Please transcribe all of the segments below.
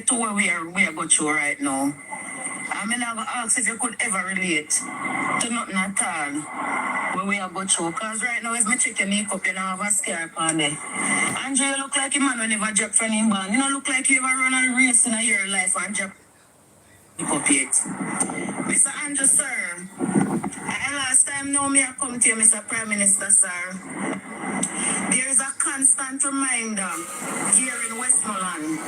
relate to where we are going through right now. I mean, I'm going to ask if you could ever relate to nothing at all where we are going through. Because right now, if I check your makeup, you don't have a scar on there. Andrew, you look like a man who never dropped from him band. You don't look like you ever run a race in your life and drop up yet. Mr. Andrew, sir, last time now me I come to you, Mr. Prime Minister, sir. There is a constant reminder here in Westmoreland.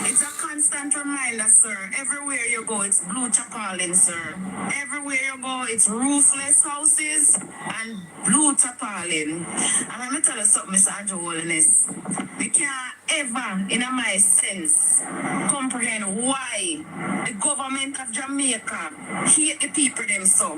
It's a constant reminder, sir. Everywhere you go, it's blue tarpaulin, sir. Everywhere you go, it's roofless houses and blue tarpaulin. And let me tell you something, Mr. Andrew Holiness. We can't ever, in my sense, comprehend why the government of Jamaica hate the people them so.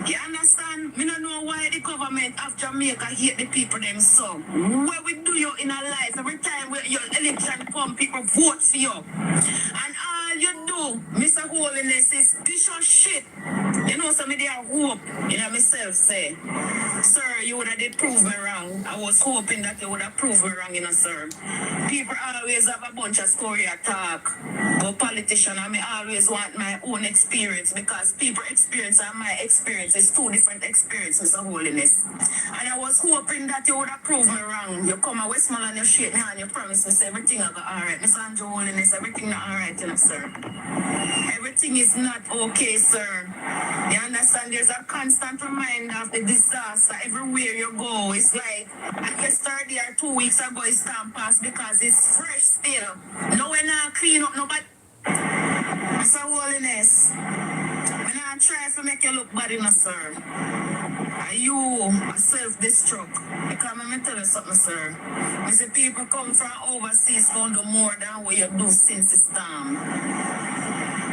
You understand? Me don't know why the government of Jamaica hate the people them so. What we do you in our life, every time your election come, people vote for you. And all you do, Mr. Holiness, is this your shit. You know, some of them hope, you know, myself say, sir, you would have did prove me wrong. I was hoping that you would have proved me wrong, you know, sir. People always have a bunch of story talk. But politician, I mean, always want my own experience because people experience and my experience is two different experiences, Mr. Holiness. And I was hoping that you would have proved me wrong. You come to Westmoreland, you shake me hand, you promise me, say everything will go all right. Mr. Andrew Holiness, everything not all right, you know, sir. Everything is not okay, sir. You understand? There's a constant reminder of the disaster everywhere you go. It's like, I guess 30 or 2 weeks ago, it's time passed because it's fresh still. No one not clean up, nobody. Mr. Holiness, when I try to make you look bad, you know, sir. Are you a self-destruct? Because let me tell you something, sir. You see, people come from overseas going to do more than what you do since the storm.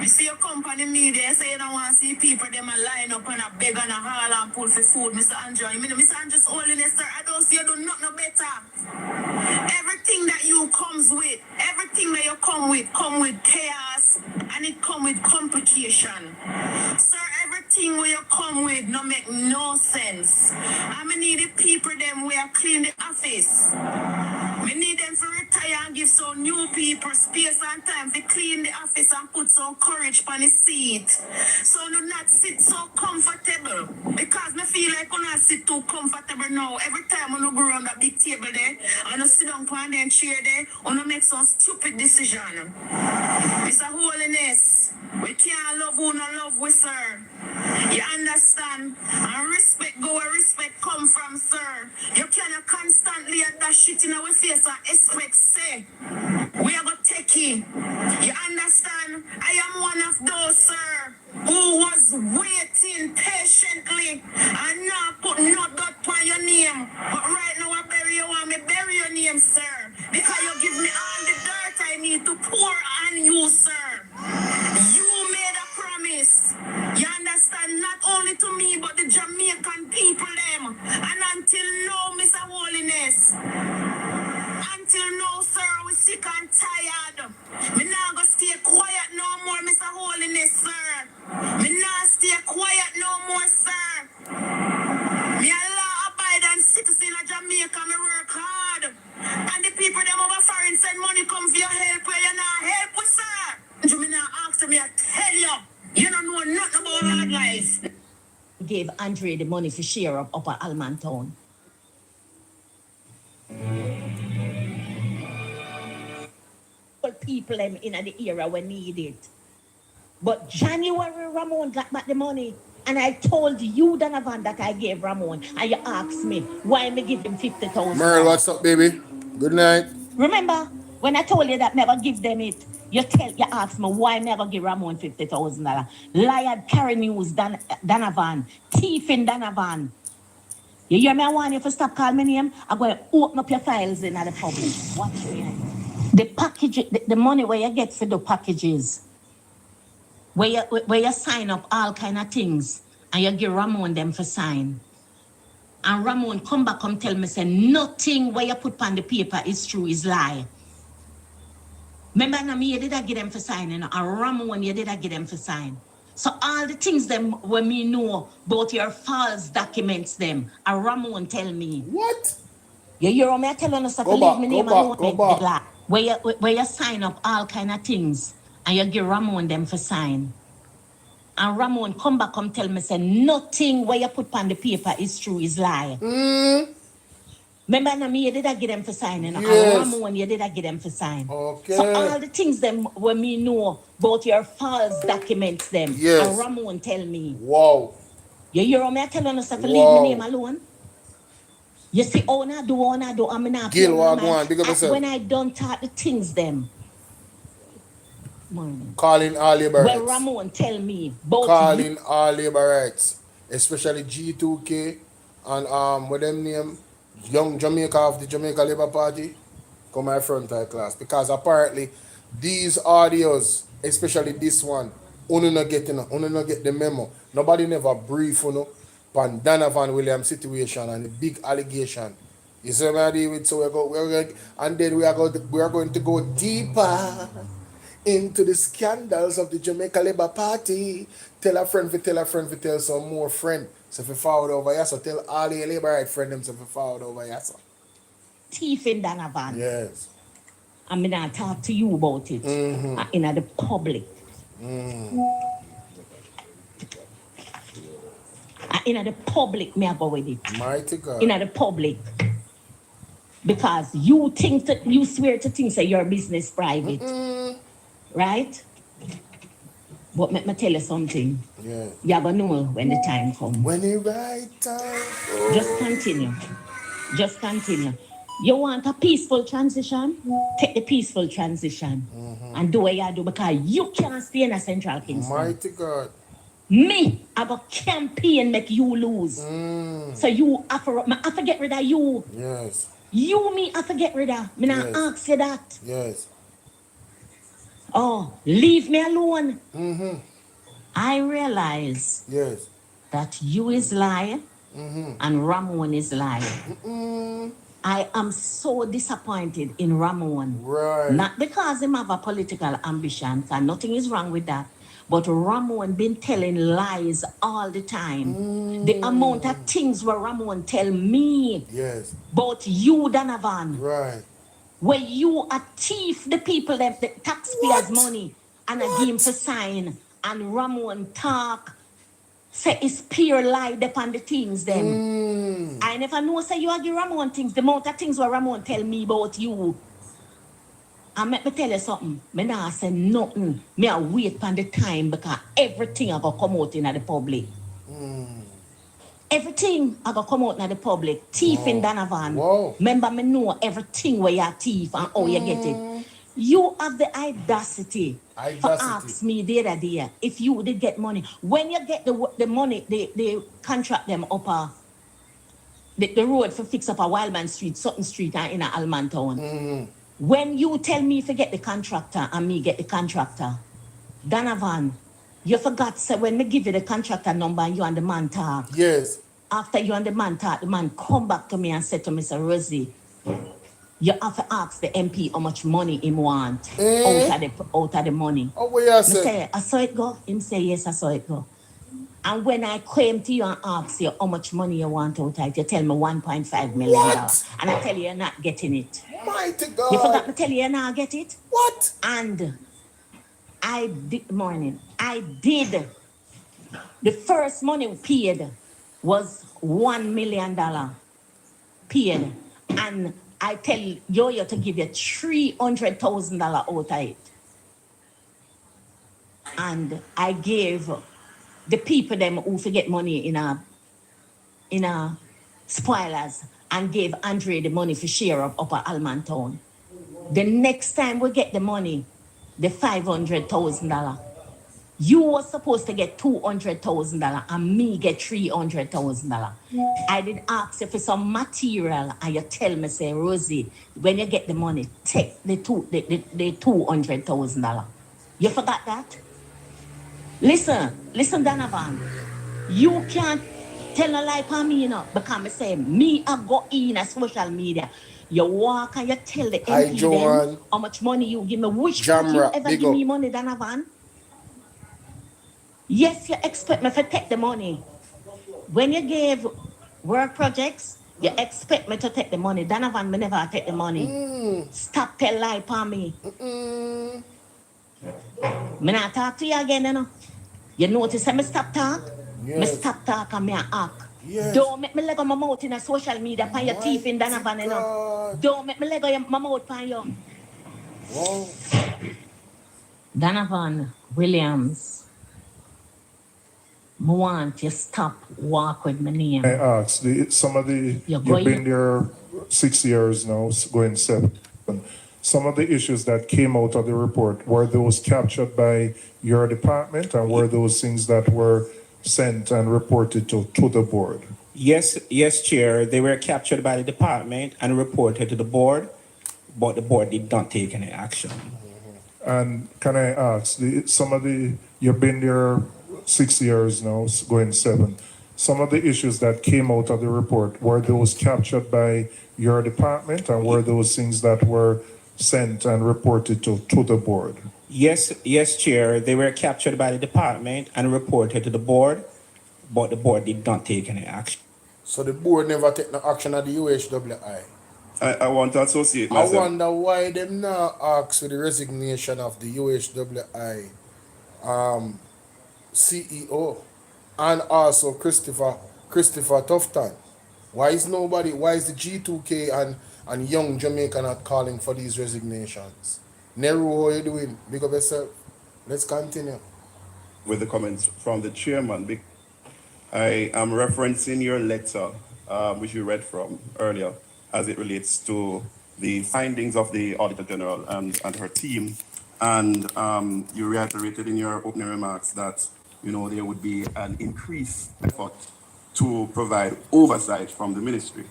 You see your company media say you don't want to see people them a line up and a beg and a haul and pull for food, Mr. Andrew. I mean, Mr. Andrew's Holiness, sir, I don't see you do nothing better. Everything that you comes with, everything that you come with chaos and it come with complication. Sir, everything where you come with no make no sense. I mean, need the people them where clean the office. We need them to retire and give some new people space and time to clean the office and put some courage on the seat. So do not sit so comfortable. Because I feel like when I sit too comfortable now, every time when I go around that big table there, and I sit down on the chair there, and I make some stupid decision. Mr. Holiness, we can't love who not love we, sir. You understand? And respect go where respect come from, sir. You cannot constantly at that shit in our face and expect say we are going to take it. You understand? I am one of those, sir, who was waiting patiently and not put no dot on your name. But right now I bury you, want me bury your name, sir. Because you give me all the dirt I need to pour on you, sir. You made a promise. You understand? Not only to me, but the Jamaican people them. And until now, Mr. Holiness, until now, sir, we sick and tired. Me not gonna stay quiet no more, Mr. Holiness, sir. Me not stay quiet no more, sir. Me a law-abiding citizen of Jamaica, me work hard. And the people them over foreign send money come for your help where you not help with, sir. You me not ask me, I tell you, you don't know nothing about hard life. Gave Andre the money for share up at Alman Town. People them in the era when need it. But January Ramon got back the money. And I told you, Donovan, that I gave Ramon. And you asked me why me give him 50,000. Merle, what's up, baby? Good night. Remember when I told you that never give them it? You asked me why never give Ramon $50,000. Liar carry news Donovan. Thief in Donovan. You hear me? I want you to stop calling my name. I'm going to open up your files in the public. Watch me. The package, the money where you get for the packages, where you sign up all kind of things, and you give Ramon them for sign. And Ramon come back and tell me, say, nothing where you put on the paper is true, is lie. Remember, you did I get them for sign, and Ramon, you did I get them for sign. So all the things them when me know about your false documents them, and Ramon tell me. What? You hear me telling us to leave me name alone. Go back. where you sign up all kind of things and you give Ramon them for sign. And Ramon come back come tell me say nothing where you put on the paper is true, is lie. Remember now, me, you did I get them for sign, you know? Yes. And Ramon, you did I get them for sign. Okay. So all the things them when me know about your false documents them. Yes. And Ramon tell me. Wow. You hear me? I tell you to leave Wow. my name alone. You see, all I do, I'm not Gil, what go on? Big up yourself. when I don't talk the things them. Morning. Calling all labor rights. Well, Ramon tell me about Calling all labor rights, especially G2K and what them name, Young Jamaica of the Jamaica Labour Party, come my frontal class. Because apparently these audios, especially this one, uno not get the memo. Nobody never brief on Donovan Williams situation and the big allegation. You see what I deal with? So and then we are going to go deeper into the scandals of the Jamaica Labour Party. Tell a friend, tell some more friend. So if you forward over here, so tell all your labor right friend them so if you forward over here. So. thief in Donovan. Yes. I'm gonna talk to you about it in the public. In the public, me I go with it. Mighty God. In the public. Because you swear to things that your business private. Right? But let me tell you something. Yeah. You're gonna know when the time comes. When the right time. Oh. Just continue. You want a peaceful transition? Take the peaceful transition. And do what you do because you can't stay in a Central Kingston. Mighty God. Me, I go campaign make you lose. So you have to get rid of you. Yes. Me have to get rid of. Me not ask you that. Yes. Oh, leave me alone. I realize that you is lie and Ramon is lie. I am so disappointed in Ramon. Right. Not because him have a political ambition, because nothing is wrong with that. But Ramon been telling lies all the time. The amount of things where Ramon tell me about you, Donovan. Right. Where you a thief the people, the taxpayers' money, and a give him for sign, and Ramon talk, say it's pure lie upon the things them. I never know say you agree Ramon things, the amount of things where Ramon tell me about you. And let me tell you something, me not say nothing. Me I wait for the time because everything I go come out in the public. Everything I go come out in the public. Thief in Donovan. Remember me know everything where you thief and how you get it. You have the audacity to ask me the other day if you did get money. When you get the money, they contract them up the road for fix up a Wildman Street, Sutton Street and in a Alman Town. When you tell me to get the contractor and me get the contractor, Donovan, you forgot say when me give you the contractor number and you and the man talk. Yes. After you and the man talk, the man come back to me and said to me, Mr. Rosie, you have to ask the MP how much money he want out of the money. Oh, what you say? I saw it go. Him say, yes, I saw it go. And when I came to you and ask you how much money you want out of it, you tell me $1.5 million. And I tell you, you're not getting it. Mighty God. You forgot to tell you, you're not get it? What? And I did. The first money paid was $1 million paid. And I tell you to give you $300,000 out of it. And I gave the people them who forget money in a spoilers and gave Andre the money for share of Upper Alman Town. The next time we get the money, the $500,000, you were supposed to get $200,000 and me get $300,000. I did ask you for some material and you tell me, say, Rosie, when you get the money, take the $200,000. You forgot that? Listen, Donovan. You can't tell a lie for me, because I say, me I go in a social media. You walk and you tell the MP them how much money you give me. Which part you ever give me money, Donovan? Yes, you expect me to take the money. When you gave work projects, You expect me to take the money. Donovan, me never take the money. Stop tell lie upon me. Me not talk to you again, you know. You notice me stop talk? Me Yes. stop talk and me a act. Yes. Don't make me leg on my mouth in a social media pan your teeth in Donovan, you know. God. Don't make me leg on my mouth pan you. Wow. Donovan Williams, I want you stop walk with my name. I asked, you've been there 6 years now, going 7. Some of the issues that came out of the report, were those captured by your department, and were those things that were sent and reported to the board? Yes, Chair. They were captured by the department and reported to the board, but the board did not take any action. And can I ask, you've been there 6 years now, going 7. Some of the issues that came out of the report, were those captured by your department, and were those things that were sent and reported to the board? Yes, Chair. They were captured by the department and reported to the board, but the board did not take any action. So the board never take no action at the UHWI. I want to associate I myself. wonder why them not ask for the resignation of the UHWI CEO and also Christopher Tufton. Why is the G2K and Young Jamaica not calling for these resignations? Nehru, how you doing? Big up yourself. Let's continue. With the comments from the chairman. I am referencing your letter, which you read from earlier, as it relates to the findings of the Auditor General and her team. And you reiterated in your opening remarks that, there would be an increased effort to provide oversight from the ministry.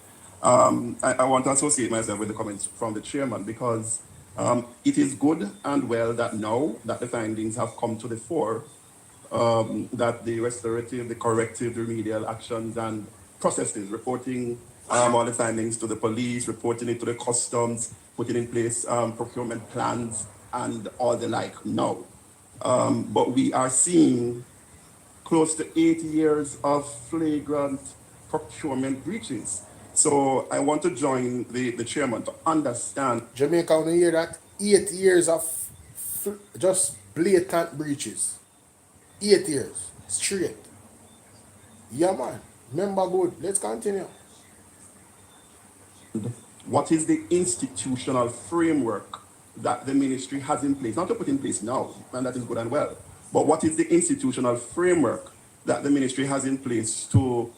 I want to associate myself with the comments from the chairman because it is good and well that now that the findings have come to the fore, that the restorative, the corrective, the remedial actions and processes, reporting all the findings to the police, reporting it to the customs, putting in place procurement plans and all the like now. But we are seeing close to 8 years of flagrant procurement breaches. So I want to join the chairman to understand. Jamaica, when you hear that? 8 years of just blatant breaches. 8 years straight. Yeah, man. Remember good. Let's continue. What is the institutional framework that the ministry has in place? Not to put in place now, and that is good and well, but what is the institutional framework that the ministry has in place to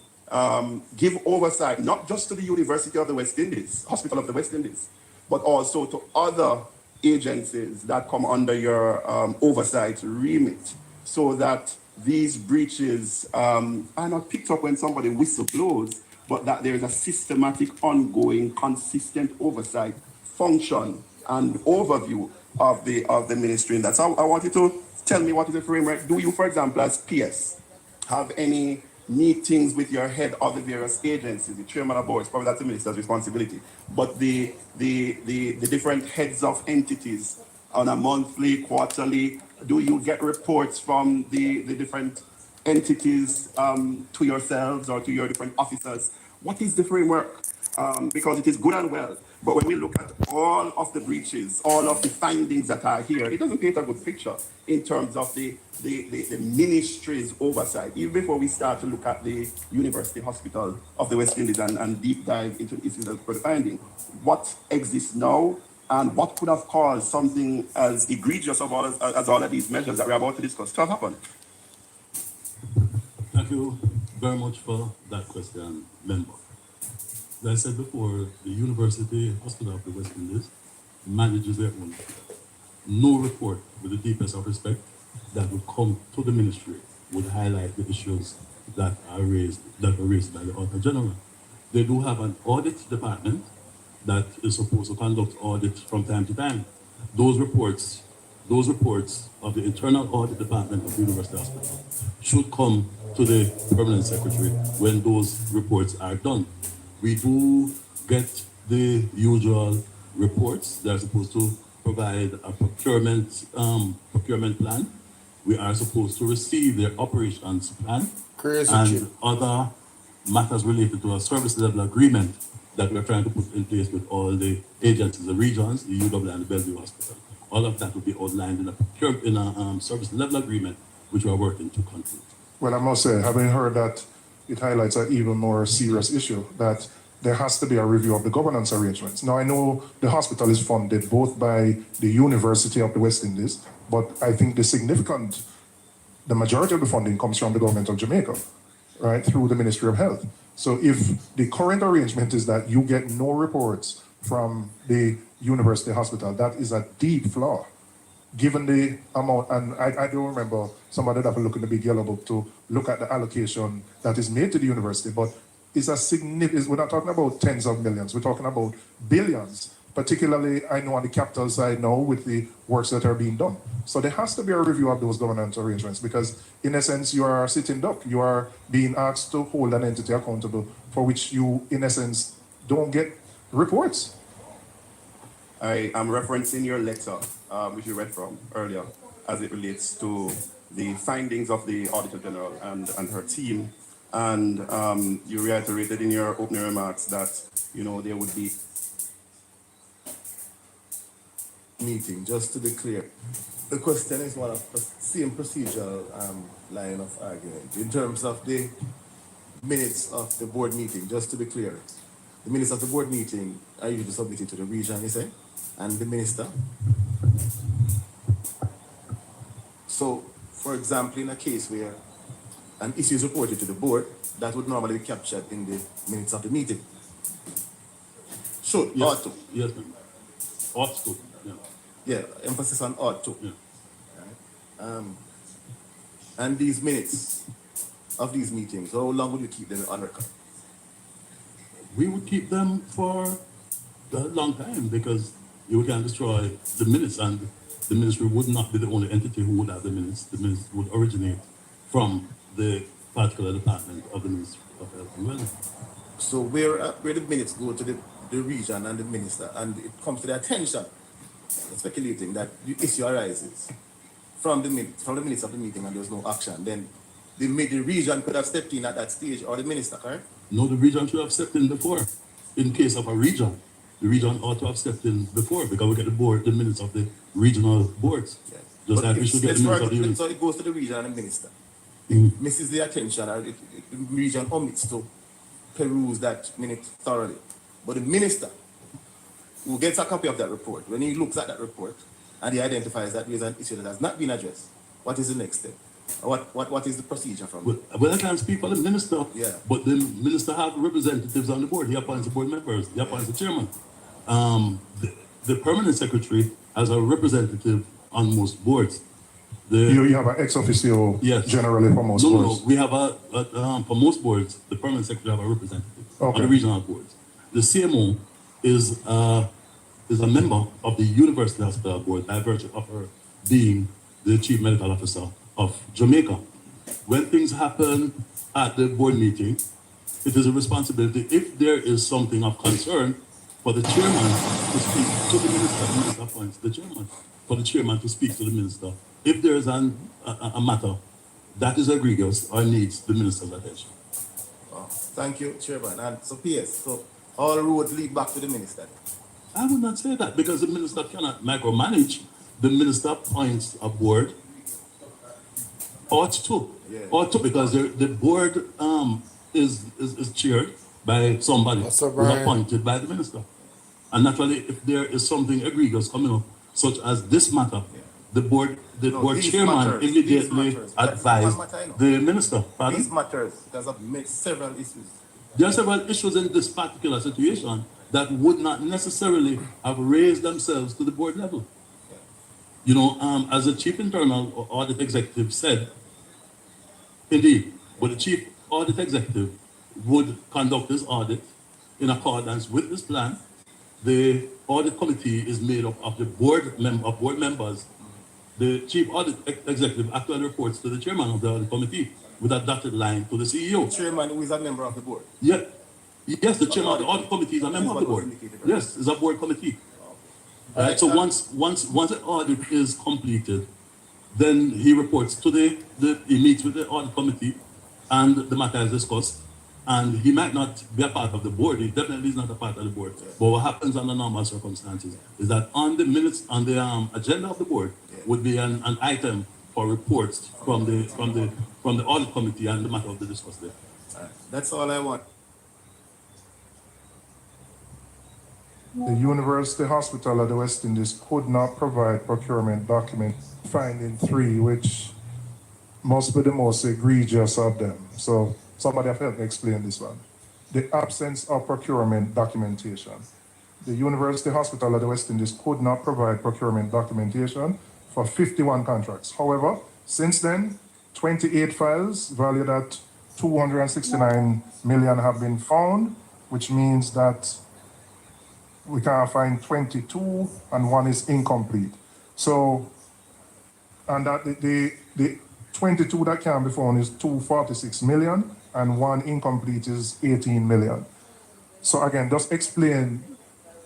give oversight, not just to the University of the West Indies, Hospital of the West Indies, but also to other agencies that come under your oversight remit, so that these breaches are not picked up when somebody whistleblows, but that there is a systematic, ongoing, consistent oversight function and overview of the ministry. And that's how I want you to tell me what is the framework. Do you, for example, as PS, have any meetings with your head of the various agencies, the chairman of boards, probably that's the minister's responsibility, but the different heads of entities on a monthly, quarterly, do you get reports from the different entities to yourselves or to your different officers? What is the framework? Because it is good and well, but when we look at all of the breaches, all of the findings that are here, it doesn't paint a good picture in terms of the ministry's oversight. Even before we start to look at the University Hospital of the West Indies and deep dive into issues for the finding, what exists now and what could have caused something as egregious as all of these measures that we're about to discuss to have happened? Thank you very much for that question, member. As I said before, the University Hospital of the West Indies manages their own. No report, with the deepest of respect, that would come to the ministry would highlight the issues that were raised by the Auditor General. They do have an audit department that is supposed to conduct audits from time to time. Those reports of the internal audit department of the University Hospital should come to the permanent secretary when those reports are done. We do get the usual reports. They're supposed to provide a procurement plan. We are supposed to receive their operations plan. Crazy and shit. other matters related to a service level agreement that we're trying to put in place with all the agencies, the regions, the UW and the Bellevue Hospital. All of that will be outlined in a service level agreement, which we are working to conclude. Well, I must say, having heard that, it highlights an even more serious issue, that there has to be a review of the governance arrangements. Now, I know the hospital is funded both by the University of the West Indies, but I think the majority of the funding comes from the government of Jamaica, right, through the Ministry of Health. So if the current arrangement is that you get no reports from the university hospital, that is a deep flaw, given the amount, and I do remember somebody that will look in the big yellow book to look at the allocation that is made to the university, but it's a significant, we're not talking about tens of millions, we're talking about billions, particularly I know on the capital side now with the works that are being done. So there has to be a review of those governance arrangements because in a sense you are a sitting duck. You are being asked to hold an entity accountable for which you in a sense don't get reports. I am referencing your letter, which you read from earlier, as it relates to the findings of the Auditor General and her team. And you reiterated in your opening remarks that, there would be meeting, just to be clear. The question is one of the same procedural line of argument. In terms of the minutes of the board meeting, just to be clear, the minutes of the board meeting are usually submitted to the region, you say, and the minister. So, for example, in a case where an issue is reported to the board, that would normally be captured in the minutes of the meeting. Should, Yes, ought to. yes, ma'am. Ought to, yeah. Yeah, emphasis on ought to. Yeah. Right? And these minutes of these meetings, how long would you keep them on record? We would keep them for a long time because you can destroy the minutes and the ministry would not be the only entity who would have the minutes. The minutes would originate from the particular department of the Ministry of Health and Wellness. So where the minutes go to the region and the minister, and it comes to their attention, speculating that the issue arises from the minutes of the meeting and there's no action, then the region could have stepped in at that stage, or the minister, correct? No, the region should have stepped in before. In case of a region, the region ought to have stepped in before because we get the minutes of the regional boards. Yes. Just But like we should get the minutes of the unit. so it goes to the region and the minister. Mhm. Misses the attention, or the region omits to peruse that minute thoroughly. But the minister, who gets a copy of that report, when he looks at that report and he identifies that there is an issue that has not been addressed, what is the next step? What is the procedure from there? Well, I can't speak for the minister, Yeah. but the minister have representatives on the board. He appoints the board members. He appoints the chairman. The permanent secretary has a representative on most boards. You have an ex officio Yes. generally for most No, boards. we have for most boards, the permanent secretary have a representative on Okay. the regional boards. The CMO is a member of the University Hospital Board by virtue of her being the chief medical officer of Jamaica. When things happen at the board meeting, it is a responsibility, if there is something of concern, for the chairman to speak to the minister. The minister appoints the chairman, for the chairman to speak to the minister. If there is a matter that is egregious or needs the minister's attention. Oh, thank you, Chairman. And so PS, so all roads lead back to the minister. I would not say that because the minister cannot micromanage. The minister appoints a board. Ought to. Yeah. Ought to, because the board is chaired by somebody That's who's right. appointed by the minister. And naturally, if there is something egregious coming up, such as this matter, the board these chairman matters, immediately these matters. That's advised one matter I know. the minister. Pardon? These matters because of several issues. There are several issues in this particular situation that would not necessarily have raised themselves to the board level. You know, as the chief internal audit executive said, indeed, but the chief audit executive would conduct this audit in accordance with this plan. The audit committee is made up of the board members. The chief audit executive actually reports to the chairman of the audit committee with a dotted line to the CEO. Chairman, who is a member of the board. Yeah. Yes, the chairman of the audit committee is a member of the board. Yes, it's a board committee. Right. So once the audit is completed, then he reports to he meets with the audit committee and the matter is discussed. And he might not be a part of the board. He definitely is not a part of the board. But what happens under normal circumstances is that on the minutes, on the agenda of the board, would be an item for reports from the audit committee and the matter of the discuss there. That's all I want. The University Hospital of the West Indies could not provide procurement document finding 3, which must be the most egregious of them. So somebody have helped me explain this one. The absence of procurement documentation. The University Hospital of the West Indies could not provide procurement documentation for 51 contracts. However, since then, 28 files valued at 269 million have been found, which means that we can find 22 and 1 is incomplete. So, and that the 22 that can be found is 246 million and 1 incomplete is 18 million. So again, just explain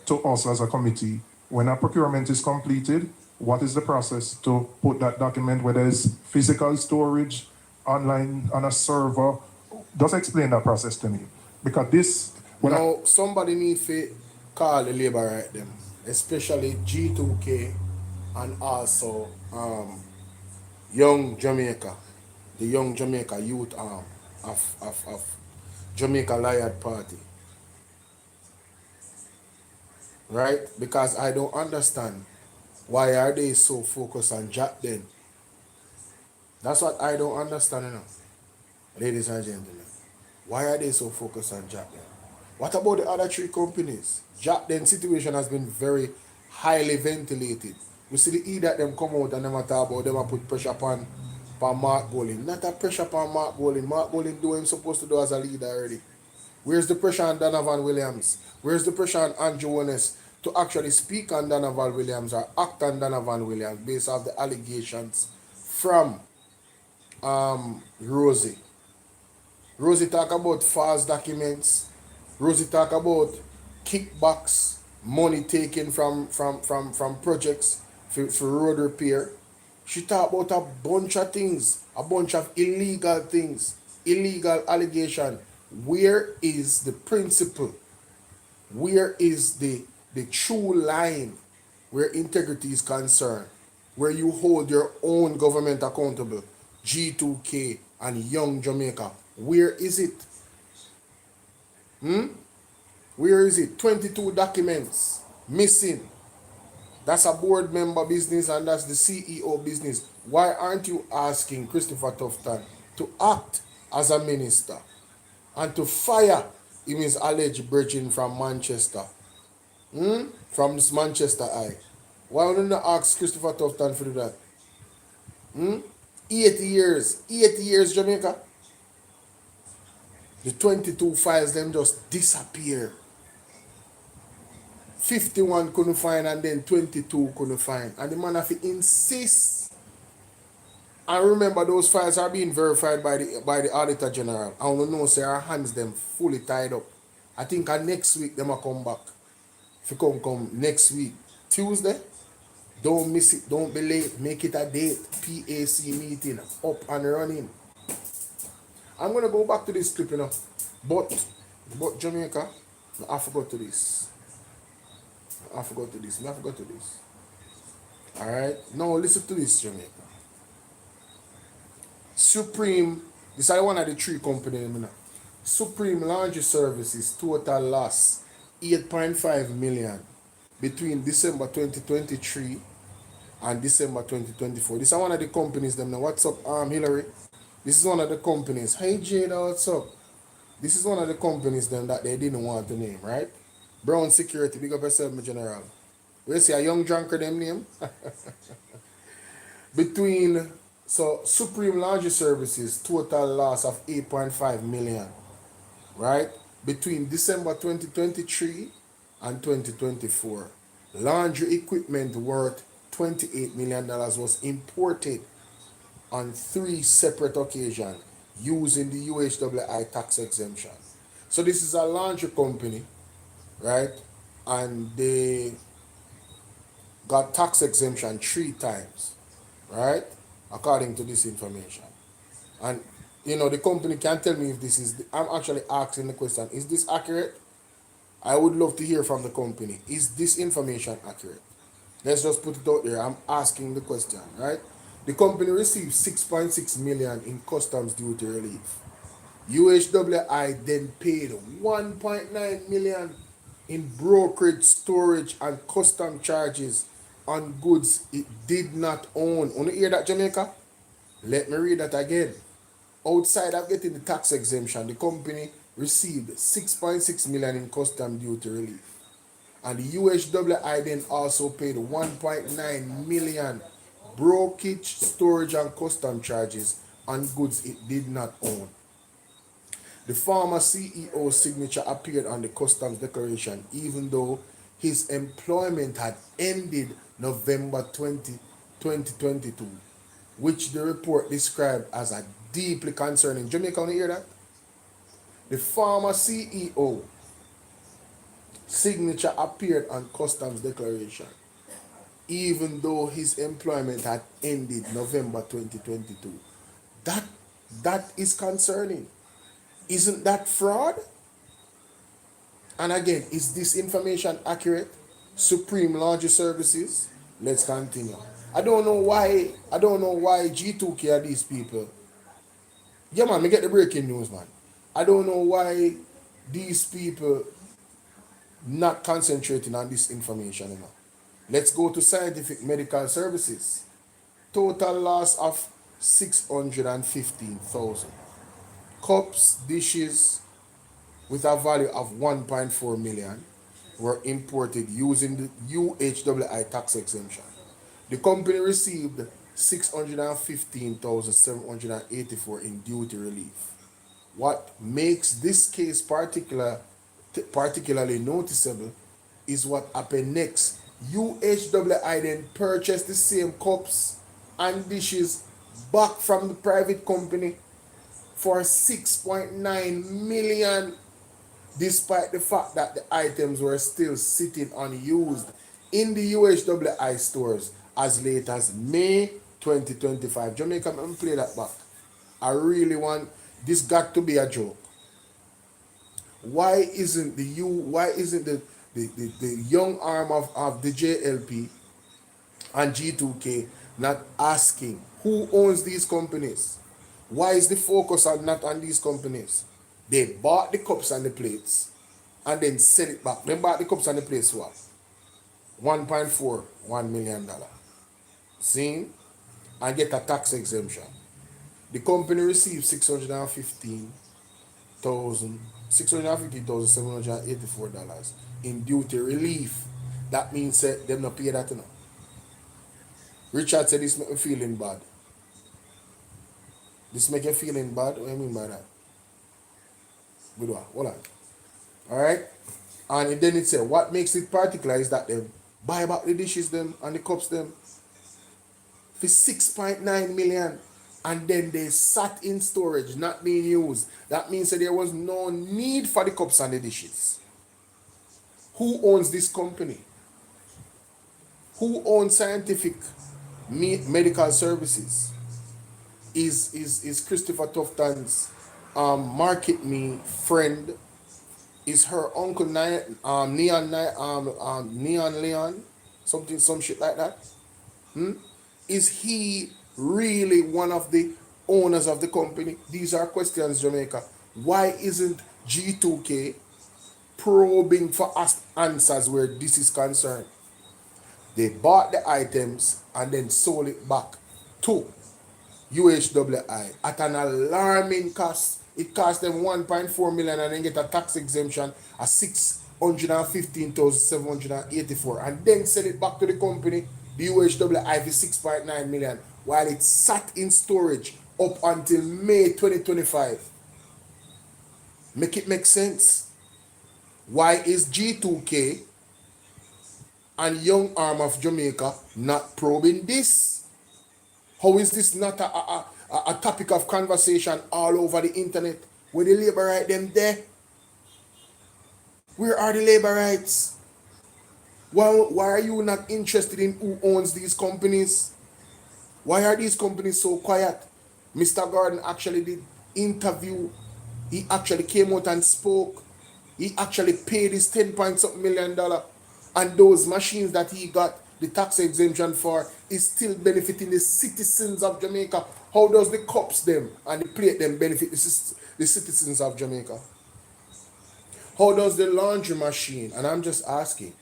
to us as a committee, when a procurement is completed, what is the process to put that document, whether it's physical storage, online, on a server? Just explain that process to me. Because this... Now, somebody needs to call the labor right them, especially G2K and also Young Jamaica, the Young Jamaica youth arm of Jamaica Lion Party. Right? Because I don't understand why are they so focused on Jack then. That's what I don't understand enough. Ladies and gentlemen. Why are they so focused on Jack then? What about the other 3 companies? Jack then situation has been very highly ventilated. We see the E that them come out and them talk about them and put pressure upon Mark Golding. Not a pressure upon Mark Golding. Mark Golding do what he's supposed to do as a leader already. Where's the pressure on Donovan Williams? Where's the pressure on Andrew Wonnes to actually speak on Donovan Williams or act on Donovan Williams based off the allegations from Rosie? Rosie talk about false documents. Rosie talk about kickbacks, money taken from projects for road repair. She talk about a bunch of things, a bunch of illegal things, illegal allegation. Where is the principle? Where is the true line where integrity is concerned? Where you hold your own government accountable, G2K and Young Jamaica. Where is it? Where is it? 22 documents missing. That's a board member business and that's the CEO business. Why aren't you asking Christopher Tufton to act as a minister and to fire his alleged brethren from Manchester? From this Manchester Eye. Why don't you ask Christopher Tufton to do that? 80 years Jamaica. The 22 files them just disappear. 51 couldn't find and then 22 couldn't find. And the man have to insist. And remember those files are being verified by the Auditor General. I don't know, say our hands them fully tied up. I think next week them will come back. If you come next week, Tuesday, don't miss it, don't be late, make it a date. PAC meeting, up and running. I'm gonna go back to this clip, But Jamaica, I forgot to this. Alright? Now listen to this, Jamaica. Supreme, this is one of the 3 companies. Supreme Laundry Services total loss 8.5 million between December 2023 and December 2024. This is one of the companies them now. What's up, Hillary? This is one of the companies. Hey Jada, what's up? This is one of the companies them that they didn't want to name, right? Brown Security, big up yourself, my general. We see a young drunkard them name. Supreme Laundry Services total loss of 8.5 million, right? Between December 2023 and 2024. Laundry equipment worth $28 million was imported on 3 separate occasions using the UHWI tax exemption. So this is a laundry company, right? And they got tax exemption 3 times, right? According to this information. And You know, the company can tell me if this is, I'm actually asking the question, is this accurate? I would love to hear from the company. Is this information accurate? Let's just put it out there. I'm asking the question, right? The company received 6.6 million in customs duty relief. UHWI then paid 1.9 million in brokerage, storage, and custom charges on goods it did not own. Want to hear that, Jamaica? Let me read that again. Outside of getting the tax exemption, the company received 6.6 million in custom duty relief. And the UHWI then also paid 1.9 million brokerage, storage, and custom charges on goods it did not own. The former CEO's signature appeared on the customs declaration even though his employment had ended November 20, 2022, which the report described as a deeply concerning. Jamaica, want to hear that? The former CEO signature appeared on customs declaration even though his employment had ended November 2022. That is concerning. Isn't that fraud? And again, is this information accurate? Supreme Laundry Services. Let's continue. I don't know why G2K are these people. Yeah man, me get the breaking news, man. I don't know why these people not concentrating on this information, you know. Let's go to Scientific Medical Services. Total loss of 615,000. Cups, dishes with a value of 1.4 million were imported using the UHWI tax exemption. The company received 615,784 in duty relief. What makes this case particularly noticeable is what happened next. UHWI then purchased the same cups and dishes back from the private company for 6.9 million, despite the fact that the items were still sitting unused in the UHWI stores as late as May 2025. Jamaica, let me play that back. I really want, this got to be a joke. Why isn't the young arm of the JLP and G2K not asking who owns these companies? Why is the focus not on these companies? They bought the cups and the plates and then sell it back. They bought the cups and the plates for $1.41 million. See? And get a tax exemption. The company received $650,784 in duty relief. That means them not pay that enough. Richard said this make me feeling bad. This make you feeling bad? What do you mean by that? Good one. Hold on. Alright? And then it said, what makes it particular is that they buy back the dishes them and the cups them for 6.9 million. And then they sat in storage, not being used. That means that there was no need for the cups and the dishes. Who owns this company? Who owns Scientific Medical Services? Is Christopher Tufton's market me friend? Is her uncle Neon Leon? Some shit like that? Is he really one of the owners of the company? These are questions, Jamaica. Why isn't G2K probing for us answers where this is concerned? They bought the items and then sold it back to UHWI at an alarming cost. It cost them 1.4 million and then get a tax exemption of 615,784 and then sell it back to the company, the UHWI, for 6.9 million while it sat in storage up until May 2025. Make it make sense. Why is G2K and Young Arm of Jamaica not probing this? How is this not a topic of conversation all over the internet? Where the labor right them there? Where are the labor rights? Why are you not interested in who owns these companies? Why are these companies so quiet? Mr. Gordon actually did interview. He actually came out and spoke. He actually paid his 10 point something million dollar. And those machines that he got the tax exemption for is still benefiting the citizens of Jamaica. How does the cops them and the plate them benefit the citizens of Jamaica? How does the laundry machine? And I'm just asking.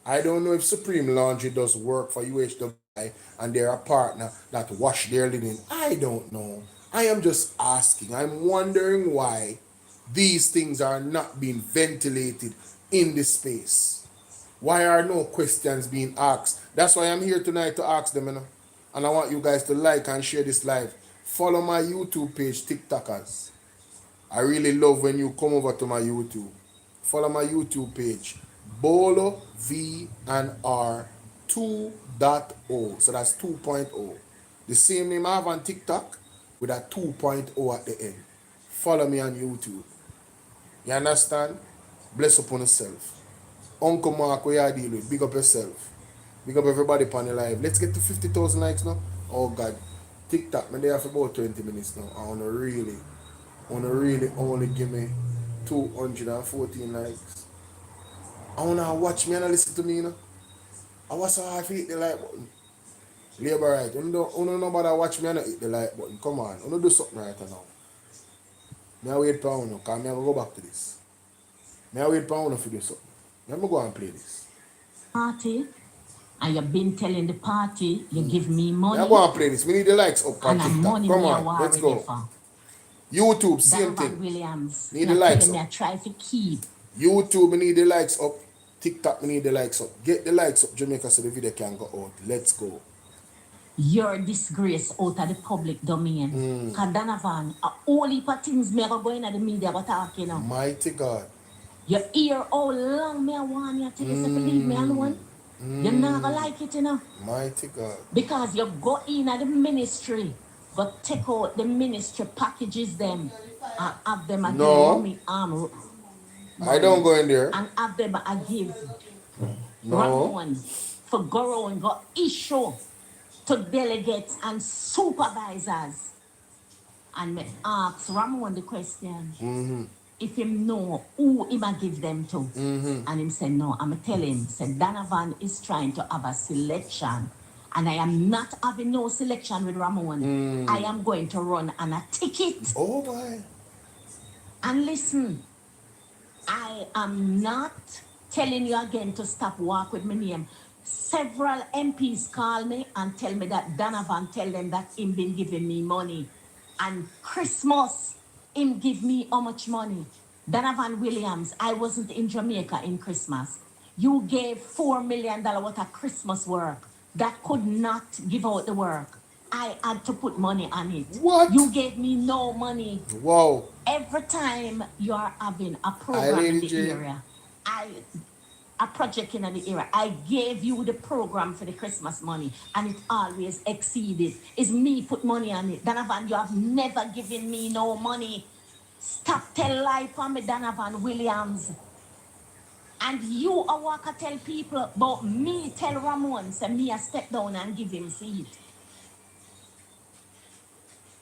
I don't know if Supreme Laundry does work for UHWI and they're a partner that wash their linen. I don't know. I am just asking. I'm wondering why these things are not being ventilated in this space. Why are no questions being asked? That's why I'm here tonight to ask them, you know. And I want you guys to like and share this live. Follow my YouTube page, TikTokers. I really love when you come over to my YouTube. Follow my YouTube page, BOLO V&R 2.0. So that's 2.0. The same name I have on TikTok with a 2.0 at the end. Follow me on YouTube. You understand? Bless upon yourself. Uncle Mark, where you deal with? Big up yourself. Big up everybody upon the live. Let's get to 50,000 likes now. Oh God. TikTok, man, they have about 20 minutes now. I wanna really only give me 214 likes. I wanna watch me and listen to me, you know. I was so hard to hit the like button. Labor right. You don't nobody watch me and hit the like button. Come on. I do something right now. Me I wait for you, because me I go back to this. Me I wait for you to do something. Let me go and play this. Party, and you've been telling the party you give me money. Me I go and play this. We need the likes up on and TikTok. money Come me a on, war let's with go. you for. YouTube, same Donovan thing. Williams. Need me the I tell likes you, me up. I try to keep. YouTube, we need the likes up. TikTok, we need the likes up. Get the likes up, Jamaica, so the video can go out. Let's go. Your disgrace out of the public domain. Because Donovan, a whole heap of things me go in the media but talking now. Mighty God. You hear how long me I want you to say to leave me alone? You're not gonna like it, you know. Mighty God. Because you go in at the ministry, go take out the ministry packages them and have them a No. give mommy I don't go in there. and have them a give No. Ramon for go around go issue to delegates and supervisors. And me ask Ramon the question. If him know who him a give them to. And him say no, I'm tell him, say Donovan is trying to have a selection. And I am not having no selection with Ramon. I am going to run on a ticket. Oh boy. And listen, I am not telling you again to stop walk with my name. Several MPs call me and tell me that Donovan tell them that him been giving me money. And Christmas, him give me how much money? Donovan Williams, I wasn't in Jamaica in Christmas. You gave $4 million worth of Christmas work that could not give out the work. I had to put money on it. What? You gave me no money. Wow. Every time you are having a program in the J. area, a project in the area, I gave you the program for the Christmas money and it always exceeded. It's me put money on it. Donovan, you have never given me no money. Stop tell lie for me, Donovan Williams. And you a walk tell people, but me tell Ramon, say me a step down and give him seat.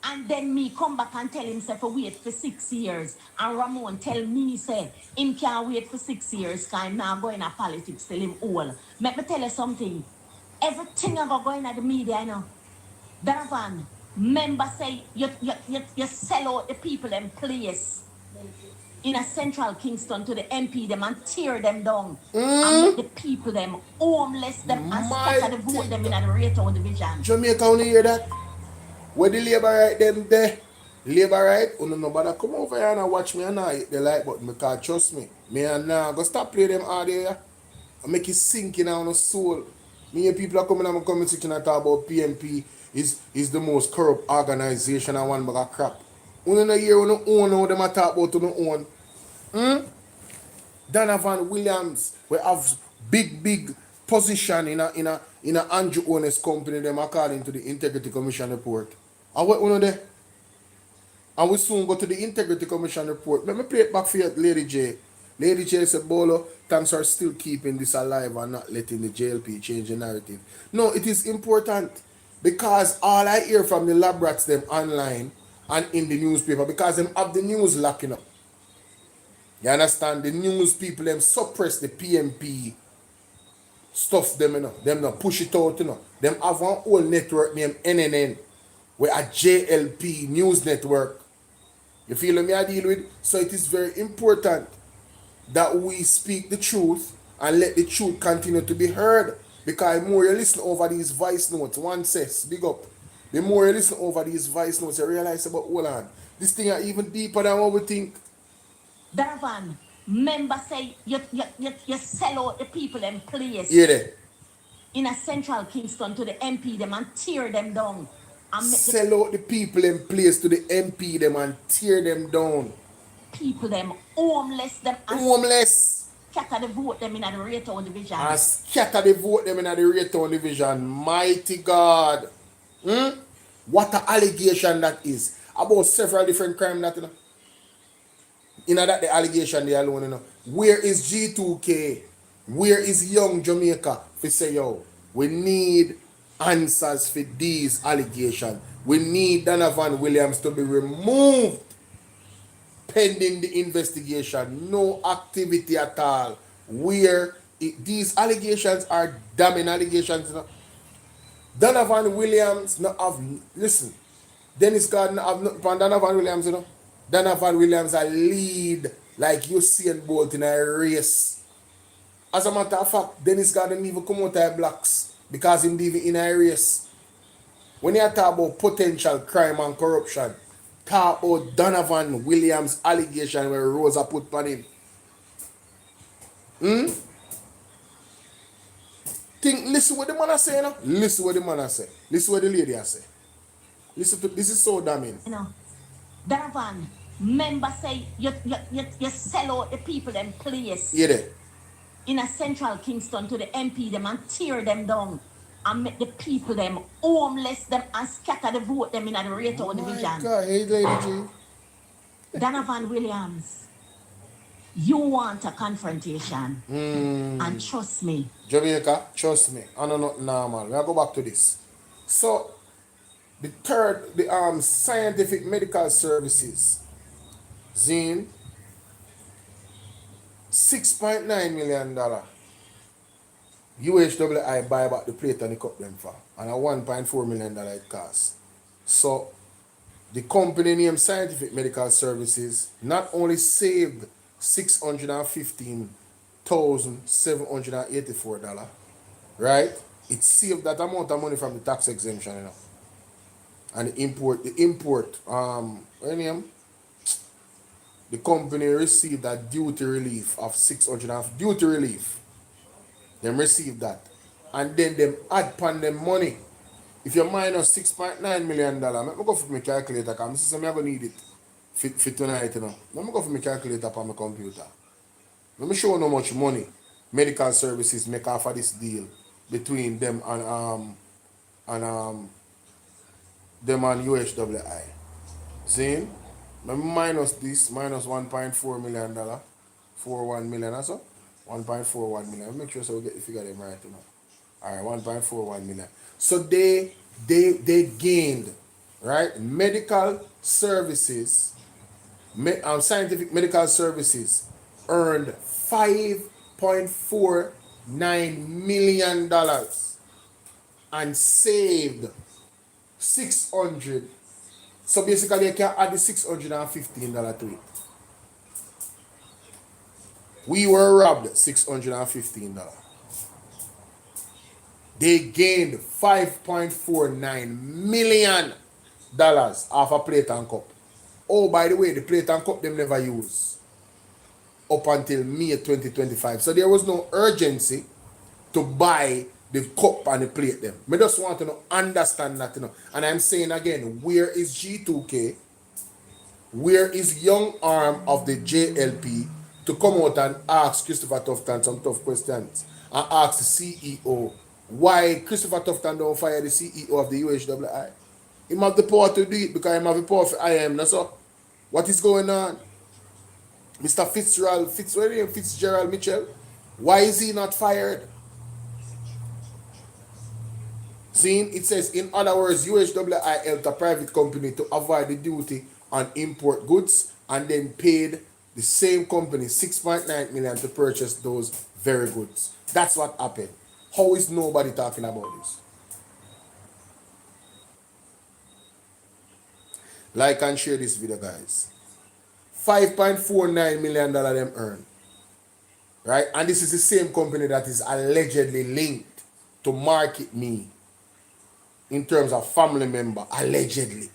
And then me come back and tell him, say, for wait for 6 years. And Ramon tell me, say, him can't wait for 6 years, because I'm now going to politics till him old. Let me tell you something. Everything I go in at the media, you know. Donovan, member say, you sell out the people in place. In a central Kingston to the MP them and tear them down. And make the people them homeless them and scatter the vote them in the Raytown division. Jamaica only hear that. Where the labor right them there? Labor right? Oh no, nobody come over here and watch me and I hit the like button because trust me. Me and now go stop play them all there. And make it sink in our soul. Me and people are coming and coming section and talk about PMP is the most corrupt organization and one bag of crap. You know hear you own how them talk about you own. Donovan Williams we have big position in a Andrew Owners company them according to the Integrity Commission report. And what you know there? And we soon go to the Integrity Commission report. Let me play it back for you, Lady J. Lady J said, Bolo, thanks for still keeping this alive and not letting the JLP change the narrative. No, it is important because all I hear from the lab rats them online and in the newspaper because them have the news locking up. You understand? The news people them suppress the PMP stuff them, you know. Them not push it out, you know. Them have one whole network named NNN, where a JLP news network. You feel me I deal with? So it is very important that we speak the truth and let the truth continue to be heard. Because the more you listen over these voice notes, one says, big up. The more you listen over these voice notes, you realize about, hold on, this thing are even deeper than what we think. Donovan, member say you sell out the people in place Yeah, there. in a central Kingston to the MP them and tear them down. And make the Sell out the people in place to the MP them and tear them down. people them homeless them and Homeless. scatter the vote them in the Raytown division. And scatter the vote them in the Raytown division. Mighty God. What an allegation that is. About several different crimes that, you know. In that the allegation they alone, you know. Where is G2K? Where is Young Jamaica? We say, yo, we need answers for these allegations. We need Donovan Williams to be removed pending the investigation. No activity at all. Where these allegations are damning allegations, you know. Donovan Williams not have, listen, Dennis Gardner have not upon Donovan Williams, you know. Donovan Williams a lead like Usain Bolt in a race. As a matter of fact, Dennis Gardner even come out of blocks because him even in a race. When you talk about potential crime and corruption, talk about Donovan Williams allegation where Rosa put on him. Listen what the man say, you know? Listen what the man say. Listen what the lady say. Listen to this is so damning. You know, Donovan, member say you sell out the people in place Yeah, there. in a central Kingston to the MP them and tear them down and make the people them homeless them and scatter the vote them in the Raytown My division. God, hey, Lady G. Donovan Williams, you want a confrontation. And trust me. Jamaica, trust me, I know not normal. We'll go back to this. So, the third, the scientific medical services, Zine, $6.9 million. UHWI buy back the plate and the cup them for, and a $1.4 million it costs. So, the company named Scientific Medical Services not only saved $615,784, right? It saved that amount of money from the tax exemption, you know. And the import, what name? The company received that duty relief of duty relief. Them received that. And then them add upon them money. If you minus $6.9 million, let me go for my calculator, because I'm going to need it for tonight, you know. Let me go for my calculator on my computer. Let me show you how much money medical services make off of this deal between them and UHWI. See? Let me minus this, minus $1.4 million, 41 million or so. 1.41 million. Let me make sure so we get the figure them right, you know. Alright, 1.41 million. So they gained, right? Medical services, scientific medical services earned $5.49 million and saved 600. So basically you can add the $615 to it. We were robbed $615. They gained $5.49 million off a plate and cup. Oh, by the way, the plate and cup them never use up until May 2025. So there was no urgency to buy the cup and the plate them. I just want to understand that, you know. And I'm saying again, where is G2K? Where is young arm of the JLP to come out and ask Christopher Tufton some tough questions and ask the CEO why Christopher Tufton don't fire the CEO of the UHWI? He have the power to do it because he have the power for IM. That's all. What is going on? Mr. Fitzgerald Mitchell, why is he not fired? See, it says, in other words, UHWI helped a private company to avoid the duty on import goods and then paid the same company 6.9 million to purchase those very goods. That's what happened. How is nobody talking about this? Like and share this video, guys. $5.49 million them earn. Right? And this is the same company that is allegedly linked to Market Me in terms of family member, allegedly.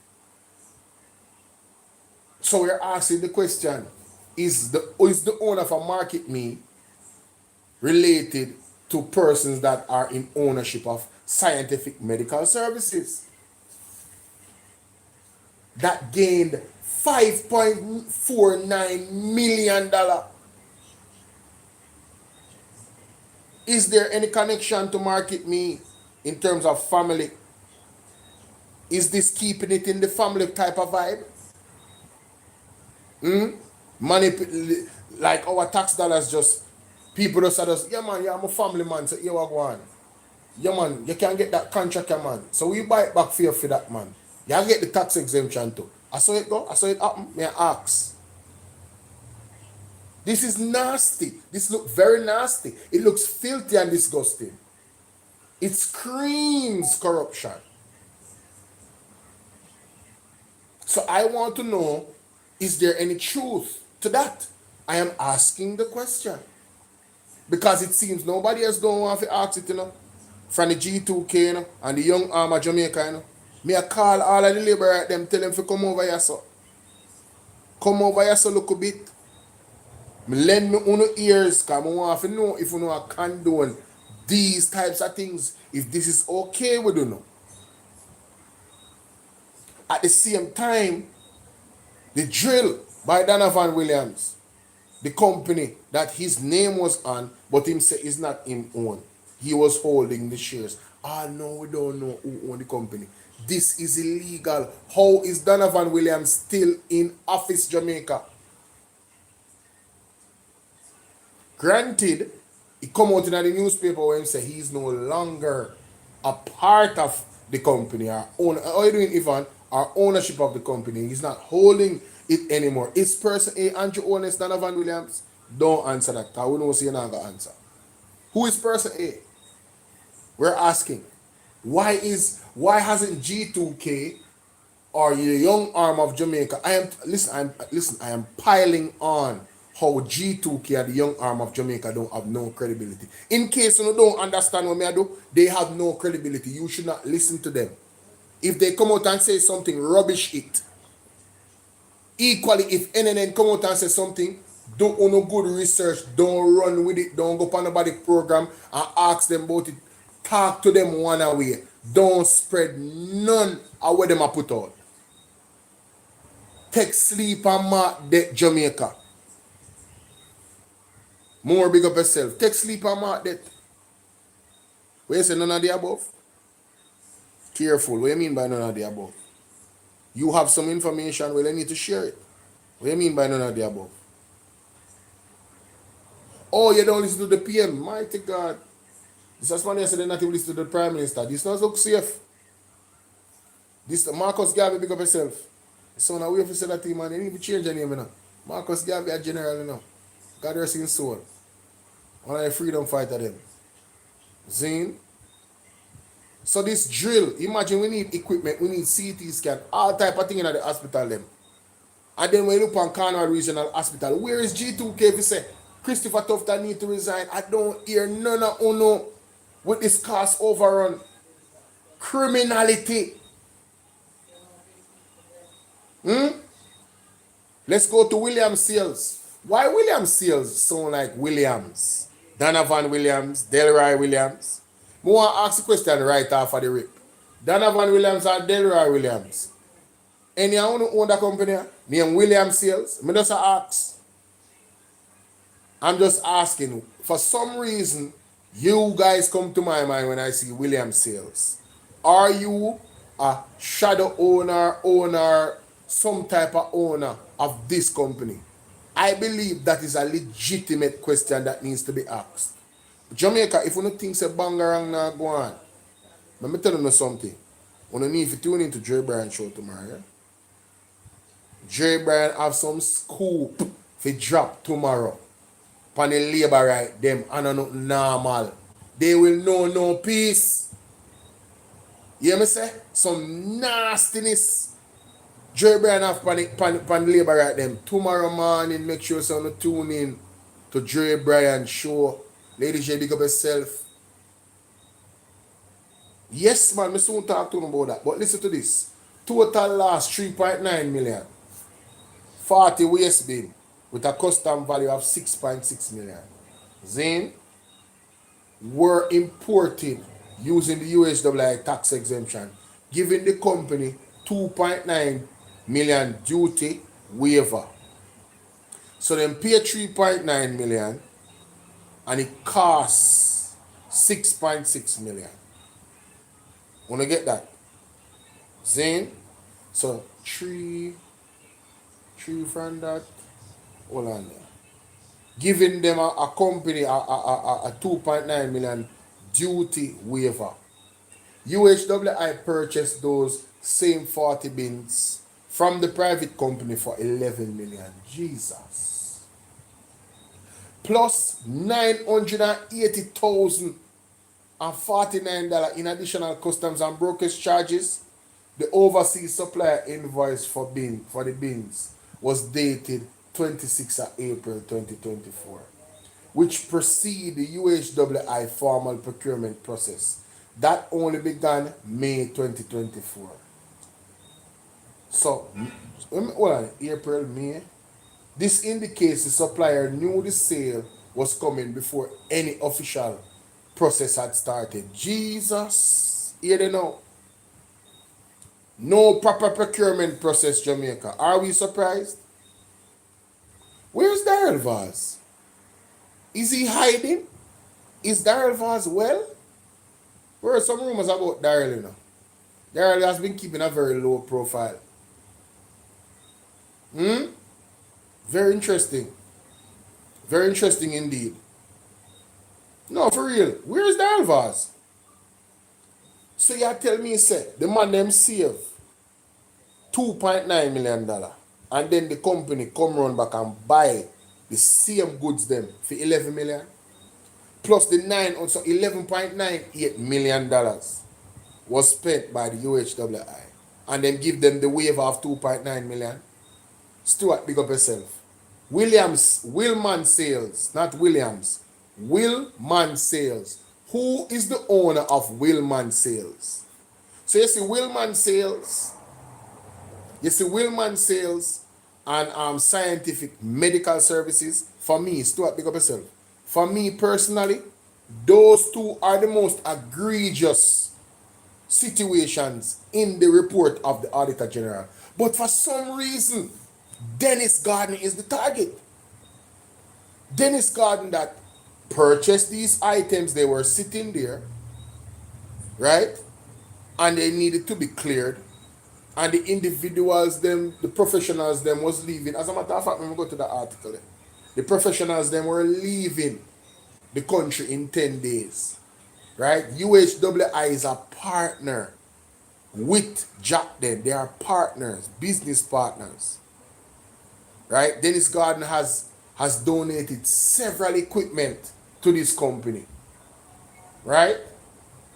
So we're asking the question, is the owner of a Market Me related to persons that are in ownership of scientific medical services that gained $5.49 million? Is there any connection to Market Me in terms of family? Is this keeping it in the family type of vibe? Money, like our tax dollars just, people just say, yeah man, yeah, I'm a family man, so here we go on. Yeah man, you can get that contract, yeah, man. So we buy it back for you for that, man. You get the tax exemption too. I saw it go, I saw it happen, may I ask. This is nasty. This looks very nasty. It looks filthy and disgusting. It screams corruption. So I want to know, is there any truth to that? I am asking the question. Because it seems nobody else don't want to ask it, you know. From the G2K, you know, and the young arm of Jamaica, you know. Me I call all of the labor at them, tell them to come over here, so. Come over here, so look a bit. Me lend me uno ears, because I want to know if you know I condone these types of things, if this is okay with you know. At the same time, the drill by Donovan Williams, the company that his name was on, but him say is not him own. He was holding the shares. Ah no, we don't know who owned the company. This is illegal. How is Donovan Williams still in office, Jamaica? Granted, it come out in the newspaper where he say he's no longer a part of the company or own. How are you doing, Ivan? Our ownership of the company. He's not holding it anymore. Is person A Andrew Honest Donovan Williams? Don't answer that, because we don't see you're not going to answer. Who is person A? We're asking. Why hasn't G2K or the young arm of Jamaica? I am piling on how G2K and the young arm of Jamaica don't have no credibility. In case you don't understand what I do, they have no credibility. You should not listen to them. If they come out and say something, rubbish it. Equally, if NNN come out and say something, don't do no good research, don't run with it, don't go on nobody program and ask them about it. Talk to them one away. Don't spread none of what them a put out. Take sleep and mark death, Jamaica. More big up yourself. Take sleep and mark death. What you say, none of the above? Careful, what do you mean by none of the above? You have some information, well, I need to share it. What do you mean by none of the above? Oh, you don't listen to the PM. Mighty God. This is funny, I said they not even listen to the Prime Minister. This does look safe. This Marcus Garvey, big up yourself. So now we have to say that thing, man. They need to change the name, you know. Marcus Garvey, a general, you know. God rest his soul. One of the freedom fighter them. Zine. So this drill, imagine we need equipment, we need CT scan, all type of thing in the hospital them. And then when you look on Cornwall Regional Hospital, where is G2K if you say, Christopher Tufton need to resign? I don't hear none of uno with this cost overrun. Criminality. Let's go to William Seals. Why William Seals sound like Williams? Donovan Williams, Delroy Williams. I want to ask the question right off of the rip. Donovan Williams or Delroy Williams? Anyone who own the company named William Seals? I just ask. I'm just asking. For some reason, you guys come to my mind when I see William Seals. Are you a shadow owner, some type of owner of this company? I believe that is a legitimate question that needs to be asked. Jamaica, if you don't think say bangarang na go on, Let me tell you something. When you need to tune into Jerry Bryan show tomorrow, yeah? Jerry Bryan have some scoop for drop tomorrow. Pan the labor right them and nothing normal. They will know no peace. You hear me say? Some nastiness. Jerry Bryan have pan the labor right them. Tomorrow morning, make sure you tune in to Jerry Bryan show. Ladies, J, big up yourself. Yes, man, I soon talk to them about that. But listen to this. Total loss 3.9 million. 40 waste bin with a custom value of 6.6 million. Zane were imported using the USWI tax exemption, giving the company 2.9 million duty waiver. So then pay 3.9 million and it costs 6.6 million. Wanna get that? Zane? So three from that. Hold on there. Giving them a company a 2.9 million duty waiver. UHWI purchased those same 40 bins from the private company for 11 million. Jesus. Plus $980,049 in additional customs and brokerage charges. The overseas supplier invoice for the bins was dated 26th of April 2024, which preceded the UHWI formal procurement process that only began May 2024. So, hold on, April, May. This indicates the supplier knew the sale was coming before any official process had started. Jesus, here they know. No proper procurement process, Jamaica. Are we surprised? Where's Daryl Vaz? Is he hiding? Is Daryl Vaz well? There are some rumors about Daryl, you know. Daryl has been keeping a very low profile. Very interesting. Very interesting indeed. No, for real. Where's Daryl Vaz? So you tell me, say, the man them save $2.9 million. And then the company come run back and buy the same goods them for 11 million. Plus the so $11.98 million was spent by the UHWI. And then give them the waiver of 2.9 million. Stuart, big up yourself. Willman Sales, not Williams. Willman Sales. Who is the owner of Willman Sales? So you see Willman Sales and Scientific Medical Services. For me, Stuart, big up yourself. For me personally, those two are the most egregious situations in the report of the Auditor General. But for some reason, Dennis Garden is the target. Dennis Garden that purchased these items, they were sitting there, right? And they needed to be cleared. And the individuals, them, the professionals, them was leaving. As a matter of fact, when we go to the article, the professionals, them were leaving the country in 10 days, right? UHWI is a partner with Jack then. They are partners, business partners, right? Dennis Garden has donated several equipment to this company, right?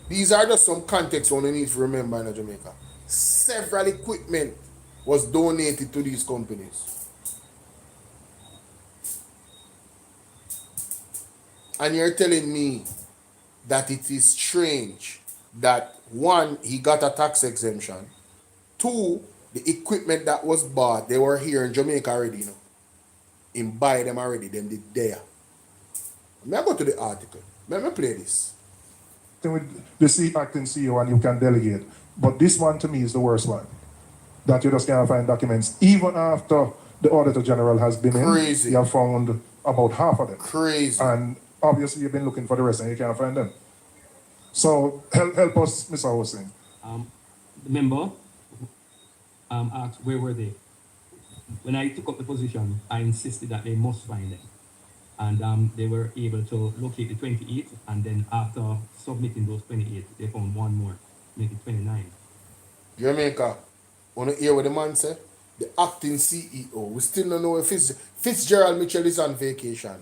These are just some context one need to remember in Jamaica. Several equipment was donated to these companies. And you're telling me that it is strange that one, he got a tax exemption. Two, the equipment that was bought, they were here in Jamaica already, you know. Him buy them already, them did there. Let me go to the article. Let me play this. With the acting CEO and you can delegate. But this one to me is the worst one. That you just can't find documents. Even after the Auditor General has been Crazy. in, you have found about half of them. Crazy. And obviously you've been looking for the rest and you can't find them. So help us, Mr. Hossein. The member asked where were they? When I took up the position, I insisted that they must find them. And they were able to locate the 28, and then after submitting those 28, they found one more. make it 29. Jamaica, wanna hear what the man say? The acting CEO, we still don't know if Fitzgerald Mitchell is on vacation.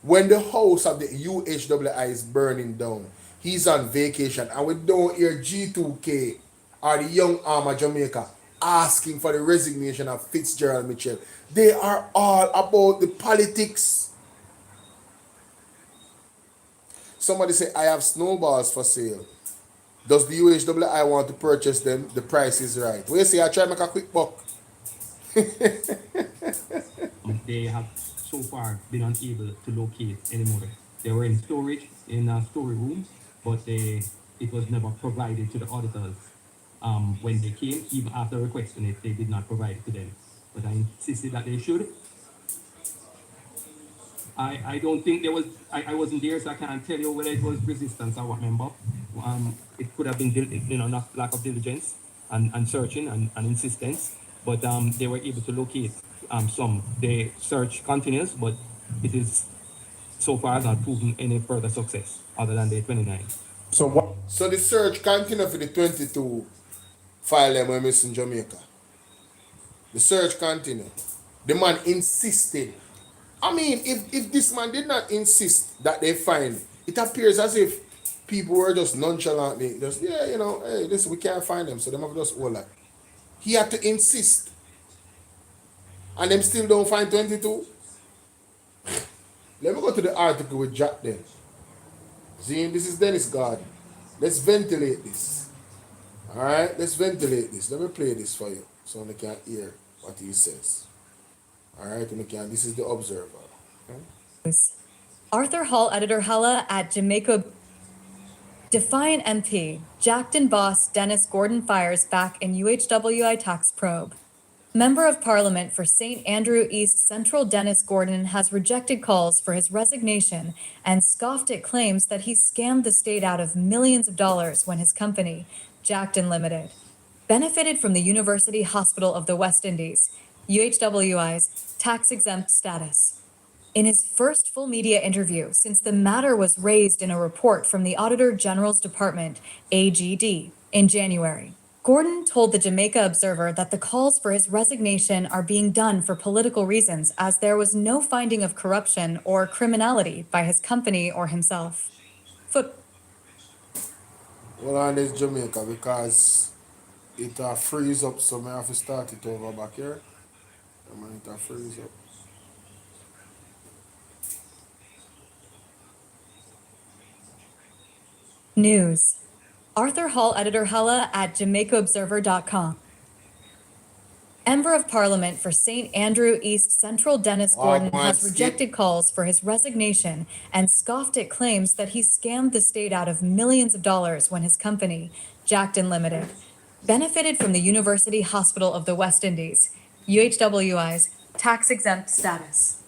When the house of the UHWI is burning down, he's on vacation, and we don't hear G2K or the Young Arm of Jamaica asking for the resignation of Fitzgerald Mitchell. They are all about the politics. Somebody say, I have snowballs for sale. Does the UHWI want to purchase them? The price is right. What you say? I try to make a quick buck. They have so far been unable to locate anymore. They were in storage, in storage rooms, but it was never provided to the auditors. When they came, even after requesting it, they did not provide it to them. But I insisted that they should. I don't think there was, I wasn't there, so I can't tell you whether it was resistance or what, member. It could have been, lack of diligence and searching and insistence, but they were able to locate some. The search continues, but it is so far not proven any further success other than the 29. So what? So the search continue for the 22 file them when missing Jamaica. The search continue. The man insisted. I mean, if this man did not insist that they find, it appears as if people were just nonchalantly, just, yeah, you know, hey, listen, we can't find them, so them have just all that. He had to insist. And them still don't find 22. Let me go to the article with Jack then. See, this is Dennis Garden. Let's ventilate this. Alright, let's ventilate this. Let me play this for you so they can hear what he says. Alright, this is the Observer. Okay? Arthur Hall, editor Hella at Jamaica. Defiant MP, Jackton boss Dennis Gordon fires back in UHWI tax probe. Member of Parliament for St. Andrew East Central Dennis Gordon has rejected calls for his resignation and scoffed at claims that he scammed the state out of millions of dollars when his company, Jackton Limited, benefited from the University Hospital of the West Indies, UHWI's tax-exempt status. In his first full media interview since the matter was raised in a report from the Auditor General's Department, AGD, in January, Gordon told the Jamaica Observer that the calls for his resignation are being done for political reasons, as there was no finding of corruption or criminality by his company or himself. Well, on this Jamaica, because it freeze up, so I have to start it over back here. And when it freeze up. News. Arthur Hall, editor Hella at JamaicaObserver.com. Member of Parliament for St. Andrew East Central Dennis Gordon has rejected calls for his resignation and scoffed at claims that he scammed the state out of millions of dollars when his company, Jackton Limited, benefited from the University Hospital of the West Indies, UHWI's tax-exempt status.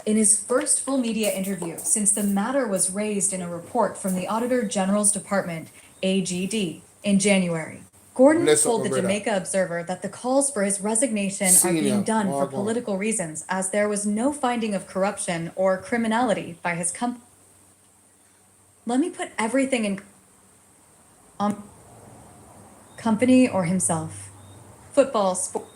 In his first full media interview since the matter was raised in a report from the Auditor General's Department, AGD, in January, Gordon told the Jamaica Observer that the calls for his resignation are being done for political reasons, as there was no finding of corruption or criminality by his company. Let me put everything in company or himself. Football, sport.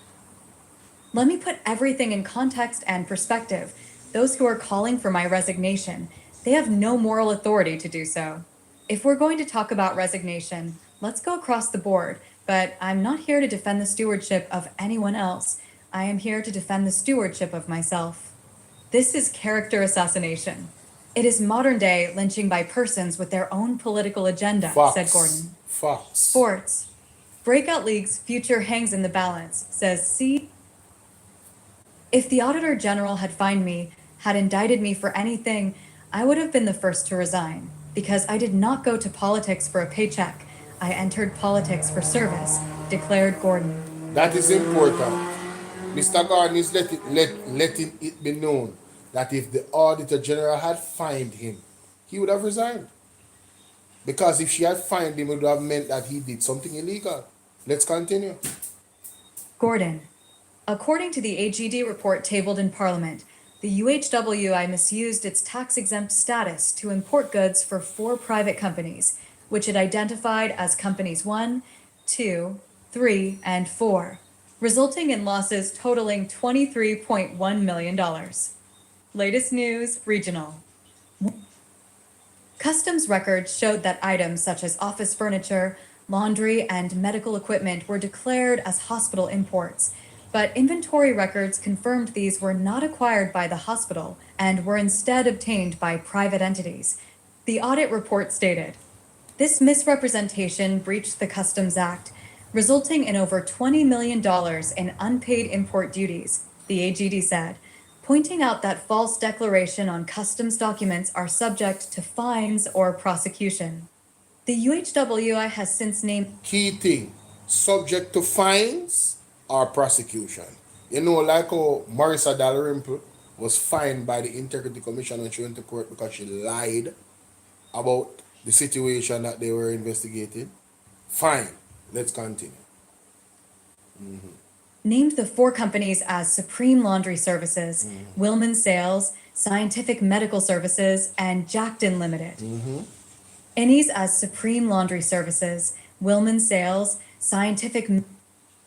Let me put everything in context and perspective. Those who are calling for my resignation, they have no moral authority to do so. If we're going to talk about resignation, let's go across the board, but I'm not here to defend the stewardship of anyone else. I am here to defend the stewardship of myself. This is character assassination. It is modern-day lynching by persons with their own political agenda, said Gordon. Sports. Breakout League's future hangs in the balance, says C. If the Auditor General had fined me, had indicted me for anything, I would have been the first to resign, because I did not go to politics for a paycheck. I entered politics for service, declared Gordon. That is important. Mr. Gordon is letting it be known that if the Auditor General had fined him, he would have resigned. Because if she had fined him, it would have meant that he did something illegal. Let's continue. Gordon. According to the AGD report tabled in Parliament, the UHWI misused its tax-exempt status to import goods for 4 private companies, which it identified as companies 1, 2, 3, and 4, resulting in losses totaling $23.1 million. Latest news, regional. Customs records showed that items such as office furniture, laundry, and medical equipment were declared as hospital imports, but inventory records confirmed these were not acquired by the hospital and were instead obtained by private entities. The audit report stated, "This misrepresentation breached the Customs Act, resulting in over $20 million in unpaid import duties," the AGD said, pointing out that false declaration on customs documents are subject to fines or prosecution. The UHWI has since named Key thing, subject to fines or prosecution. You know, like how Marissa Dalrymple was fined by the Integrity Commission when she went to court because she lied about the situation that they were investigating. Fine, let's continue. named the 4 companies as Supreme Laundry Services, Willman Sales, Scientific Medical Services, and Jackton Limited. Ennies as Supreme Laundry Services, Willman Sales, Scientific.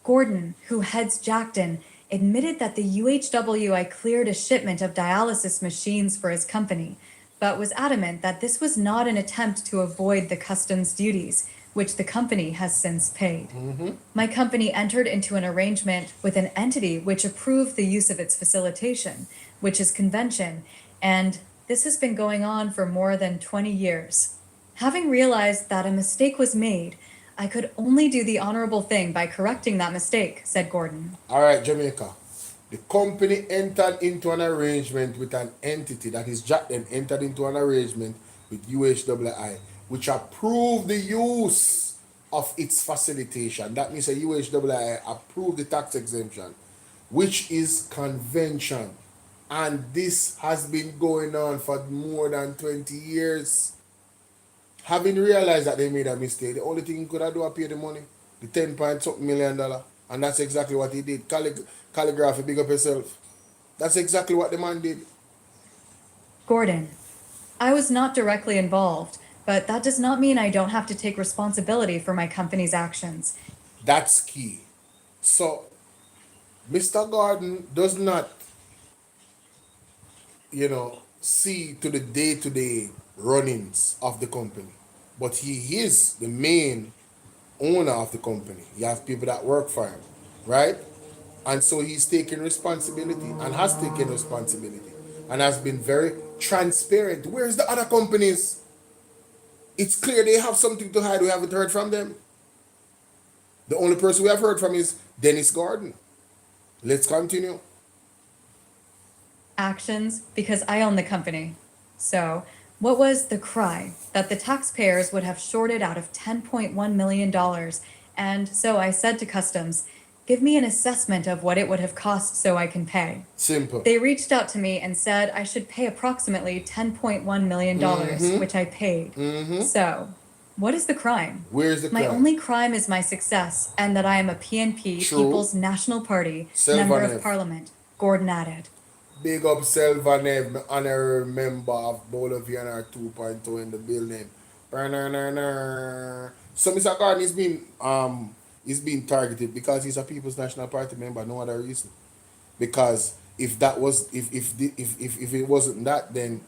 Gordon, who heads Jackton, admitted that the UHWI cleared a shipment of dialysis machines for his company, but was adamant that this was not an attempt to avoid the customs duties, which the company has since paid. My company entered into an arrangement with an entity which approved the use of its facilitation, which is convention, and this has been going on for more than 20 years. Having realized that a mistake was made, I could only do the honorable thing by correcting that mistake, said Gordon. All right, Jamaica. The company entered into an arrangement with an entity, that is Jackton, entered into an arrangement with UHWI, which approved the use of its facilitation. That means a UHWI approved the tax exemption, which is convention. And this has been going on for more than 20 years. Having realized that they made a mistake, the only thing he could have done was pay the money, the $10.something million. And that's exactly what he did. Calligraphy, big up yourself. That's exactly what the man did. Gordon, I was not directly involved, but that does not mean I don't have to take responsibility for my company's actions. That's key. So, Mr. Gordon does not, see to the day-to-day runnings of the company. But he is the main owner of the company. You have people that work for him, right? And so he's taking responsibility and has taken responsibility and has been very transparent. Where's the other companies? It's clear they have something to hide. We haven't heard from them. The only person we have heard from is Dennis Gordon. Let's continue. Actions, because I own the company. So, what was the cry? That the taxpayers would have shorted out of $10.1 million. And so I said to Customs, give me an assessment of what it would have cost so I can pay. Simple. They reached out to me and said I should pay approximately $10.1 million, which I paid. So, what is the crime? Where's the crime? My only crime is my success and that I am a PNP, True. People's National Party, member of Parliament, Gordon added. Big up Selvanev, honorary member of BOLO V&R 2.0 in the building. So Mr. Gordon is being targeted because he's a People's National Party member, no other reason. Because if it wasn't that, then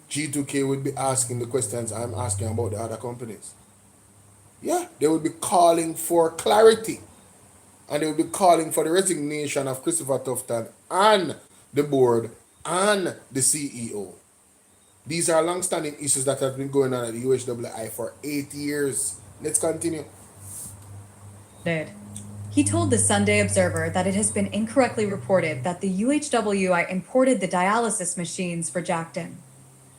G2K would be asking the questions I'm asking about the other companies. Yeah, they would be calling for clarity. And they would be calling for the resignation of Christopher Tufton and the board and the CEO. These are long-standing issues that have been going on at the UHWI for 8 years. Let's continue. He told the Sunday Observer that it has been incorrectly reported that the UHWI imported the dialysis machines for Jackton.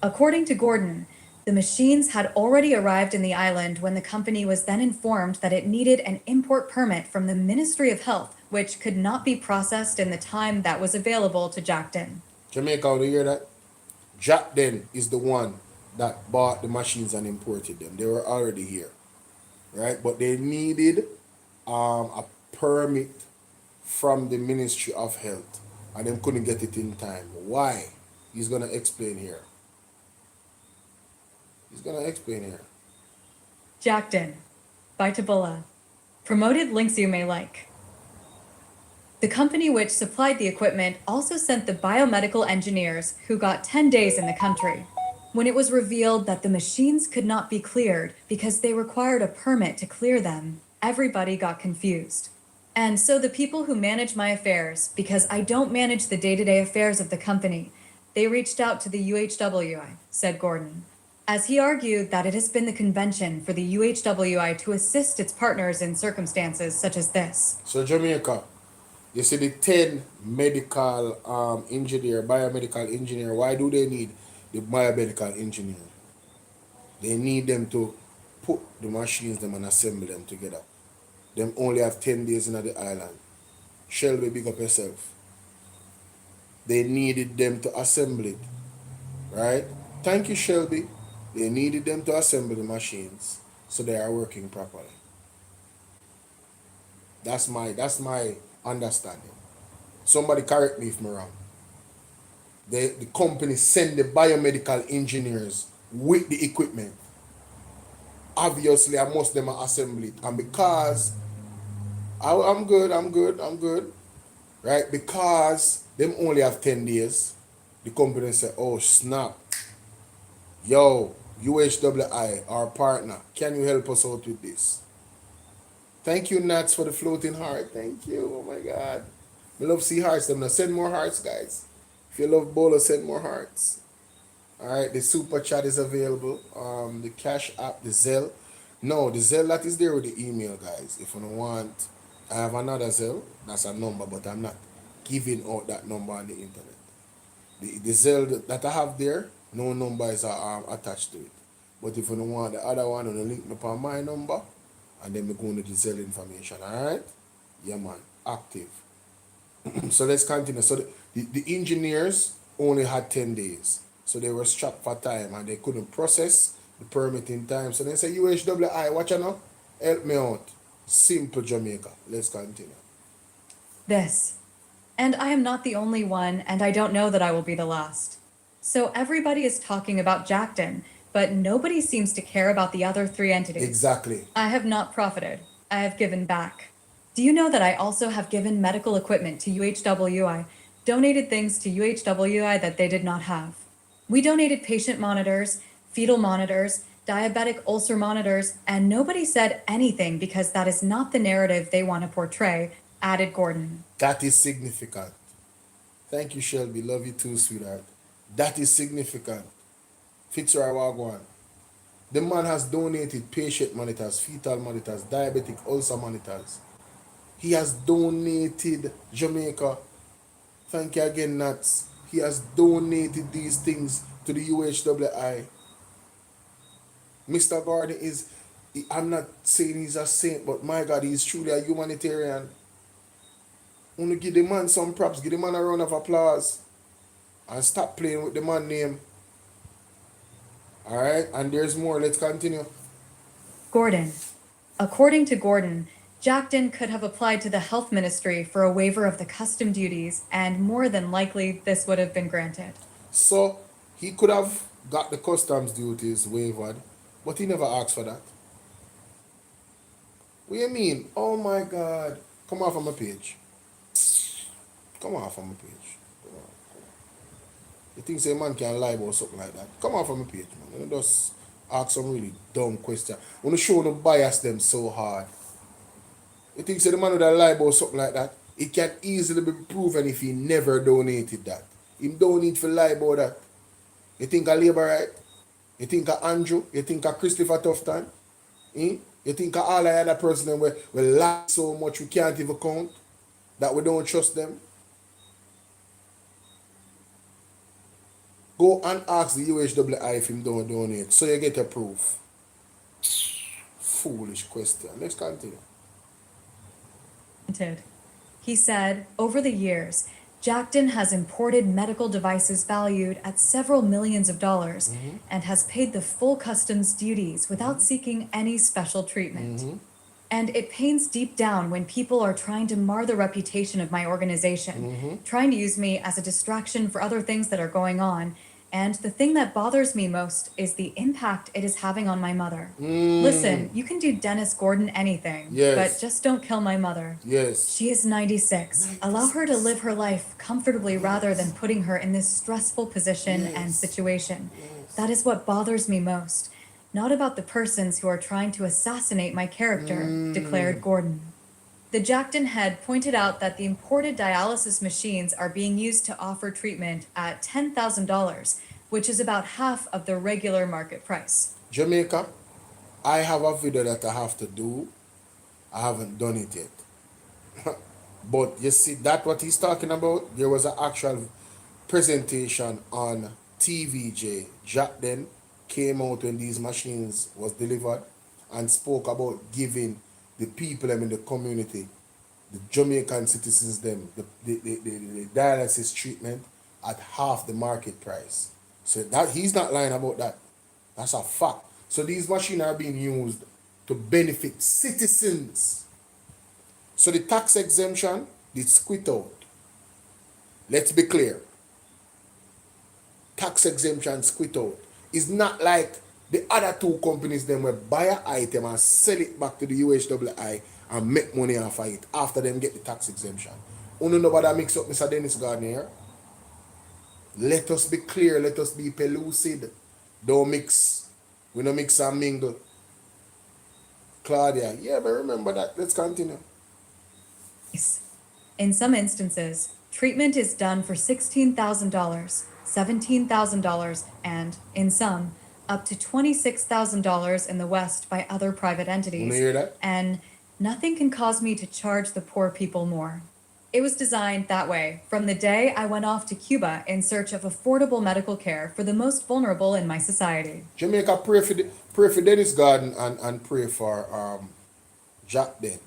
According to Gordon, the machines had already arrived in the island when the company was then informed that it needed an import permit from the Ministry of Health, which could not be processed in the time that was available to Jackton. Jamaica, do you hear that? Jackton is the one that bought the machines and imported them. They were already here, right? But they needed a permit from the Ministry of Health, and they couldn't get it in time. Why? He's going to explain here. Jackton by Taboola. Promoted links you may like. The company which supplied the equipment also sent the biomedical engineers who got 10 days in the country. When it was revealed that the machines could not be cleared because they required a permit to clear them, everybody got confused. And so the people who manage my affairs, because I don't manage the day-to-day affairs of the company, they reached out to the UHWI, said Gordon, as he argued that it has been the convention for the UHWI to assist its partners in circumstances such as this. So Jamaica, you see the 10 medical engineer, biomedical engineer, why do they need the biomedical engineer? They need them to put the machines them and assemble them together. Them only have 10 days in the island. Shelby, big up yourself. They needed them to assemble it. Right? Thank you, Shelby. They needed them to assemble the machines so they are working properly. That's my understanding. Somebody correct me if I'm wrong. The company send the biomedical engineers with the equipment. Obviously, I must them assemble it. And because I'm good. Right? Because them only have 10 days, the company say, oh snap. Yo, UHWI, our partner, can you help us out with this? Thank you, Nats, for the floating heart. Thank you. Oh my God. I love see hearts. Them now send more hearts, guys. If you love Bolo, send more hearts. Alright, the super chat is available. The Cash App, the Zelle. No, the Zelle that is there with the email, guys. If you don't want, I have another Zelle. That's a number, but I'm not giving out that number on the internet. The Zelle that I have there, no number is attached to it. But if you don't want the other one, you link me upon my number, and then we go into the Zelle information. Alright? Yeah, man. Active. So let's continue. So the engineers only had 10 days. So they were strapped for time and they couldn't process the permit in time. So they say, UHWI, watch out now. Help me out. Simple Jamaica. Let's continue. This. And I am not the only one, and I don't know that I will be the last. So everybody is talking about Jackton, but nobody seems to care about the other 3 entities. Exactly. I have not profited. I have given back. Do you know that I also have given medical equipment to UHWI, donated things to UHWI that they did not have? We donated patient monitors, fetal monitors, diabetic ulcer monitors, and nobody said anything because that is not the narrative they want to portray, added Gordon. That is significant. Thank you, Shelby. Love you too, sweetheart. That is significant. Fitzroy Wagwan. The man has donated patient monitors, fetal monitors, diabetic ulcer monitors. He has donated Jamaica. Thank you again, Nats. He has donated these things to the UHWI. Mr. Gordon I'm not saying he's a saint, but my God, he's truly a humanitarian. I want to give the man some props, give the man a round of applause, and stop playing with the man name. Alright, and there's more. Let's continue. Gordon. According to Gordon, Jackton could have applied to the health ministry for a waiver of the custom duties, and more than likely this would have been granted. So he could have got the customs duties waived, but he never asked for that. What do you mean? Oh my God. Come off of my page. Come off of my page. Come on. You think say man can lie about something like that? Come off of my page, man. You just ask some really dumb question. I want to show them bias them so hard. You think say the man would have lie about something like that? It can easily be proven if he never donated that. He don't need to lie about that. You think a Labour right? You think of Andrew? You think of Christopher Tufton? You think of all the other person will lie so much we can't even count? That we don't trust them? Go and ask the UHWI if him don't donate, so you get a proof. Foolish question. Let's continue. He said, over the years, Jackton has imported medical devices valued at several millions of dollars and has paid the full customs duties without seeking any special treatment. And it pains deep down when people are trying to mar the reputation of my organization, trying to use me as a distraction for other things that are going on, And the thing that bothers me most is the impact it is having on my mother. Listen, you can do Dennis Gordon anything, Yes. but just don't kill my mother. Yes. She is 96. Allow her to live her life comfortably rather than putting her in this stressful position and situation. That is what bothers me most. Not about the persons who are trying to assassinate my character, declared Gordon. The Jackton head pointed out that the imported dialysis machines are being used to offer treatment at $10,000, which is about half of the regular market price. Jamaica, I have a video that I have to do. I haven't done it yet. But you see that what he's talking about? There was an actual presentation on TVJ. Jack then came out when these machines was delivered and spoke about giving the people them in the community, the Jamaican citizens them, the dialysis treatment at half the market price. So that he's not lying about that. That's a fact. So these machines are being used to benefit citizens. So the tax exemption did squid out. Let's be clear. Tax exemption squid out. It's not like the other two companies them will buy an item and sell it back to the UHWI and make money off of it after them get the tax exemption. Only nobody mix up Mr. Dennis Gardner here. Let us be clear, let us be pellucid. Don't mix. We don't mix and mingle. Claudia, yeah, but remember that. Let's continue. In some instances, treatment is done for $16,000, $17,000, and, in some, up to $26,000 in the West by other private entities. Wanna hear that? And nothing can cause me to charge the poor people more. It was designed that way from the day I went off to Cuba in search of affordable medical care for the most vulnerable in my society. Jamaica, pray for Dennis Garden and pray for Jack Den,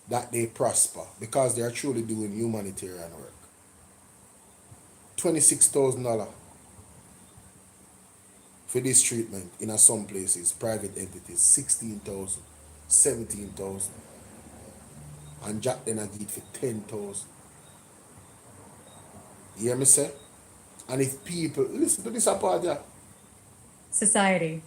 that they prosper because they are truly doing humanitarian work. $26,000 for this treatment in some places, private entities, 16,000, 17,000. And Jack Den agreed for 10,000. You hear me say? And if people, listen to this part here. Society.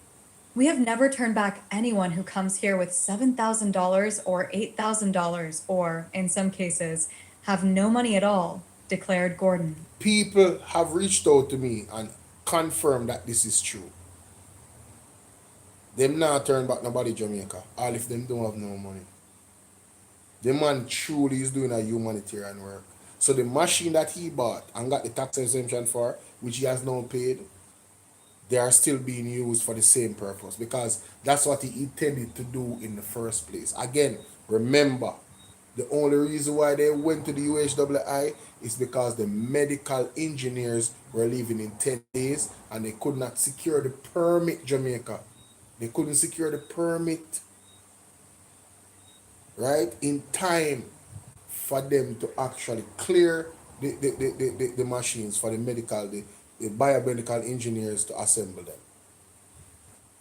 We have never turned back anyone who comes here with $7,000 or $8,000 or, in some cases, have no money at all, declared Gordon. People have reached out to me and confirmed that this is true. Them not turn back nobody Jamaica, all if them don't have no money. The man truly is doing a humanitarian work. So the machine that he bought and got the tax exemption for, which he has now paid, they are still being used for the same purpose because that's what he intended to do in the first place. Again, remember, the only reason why they went to the UHWI is because the medical engineers were leaving in 10 days and they could not secure the permit, Jamaica. They couldn't secure the permit, right, in time for them to actually clear the machines for the medical, the biomedical engineers to assemble them.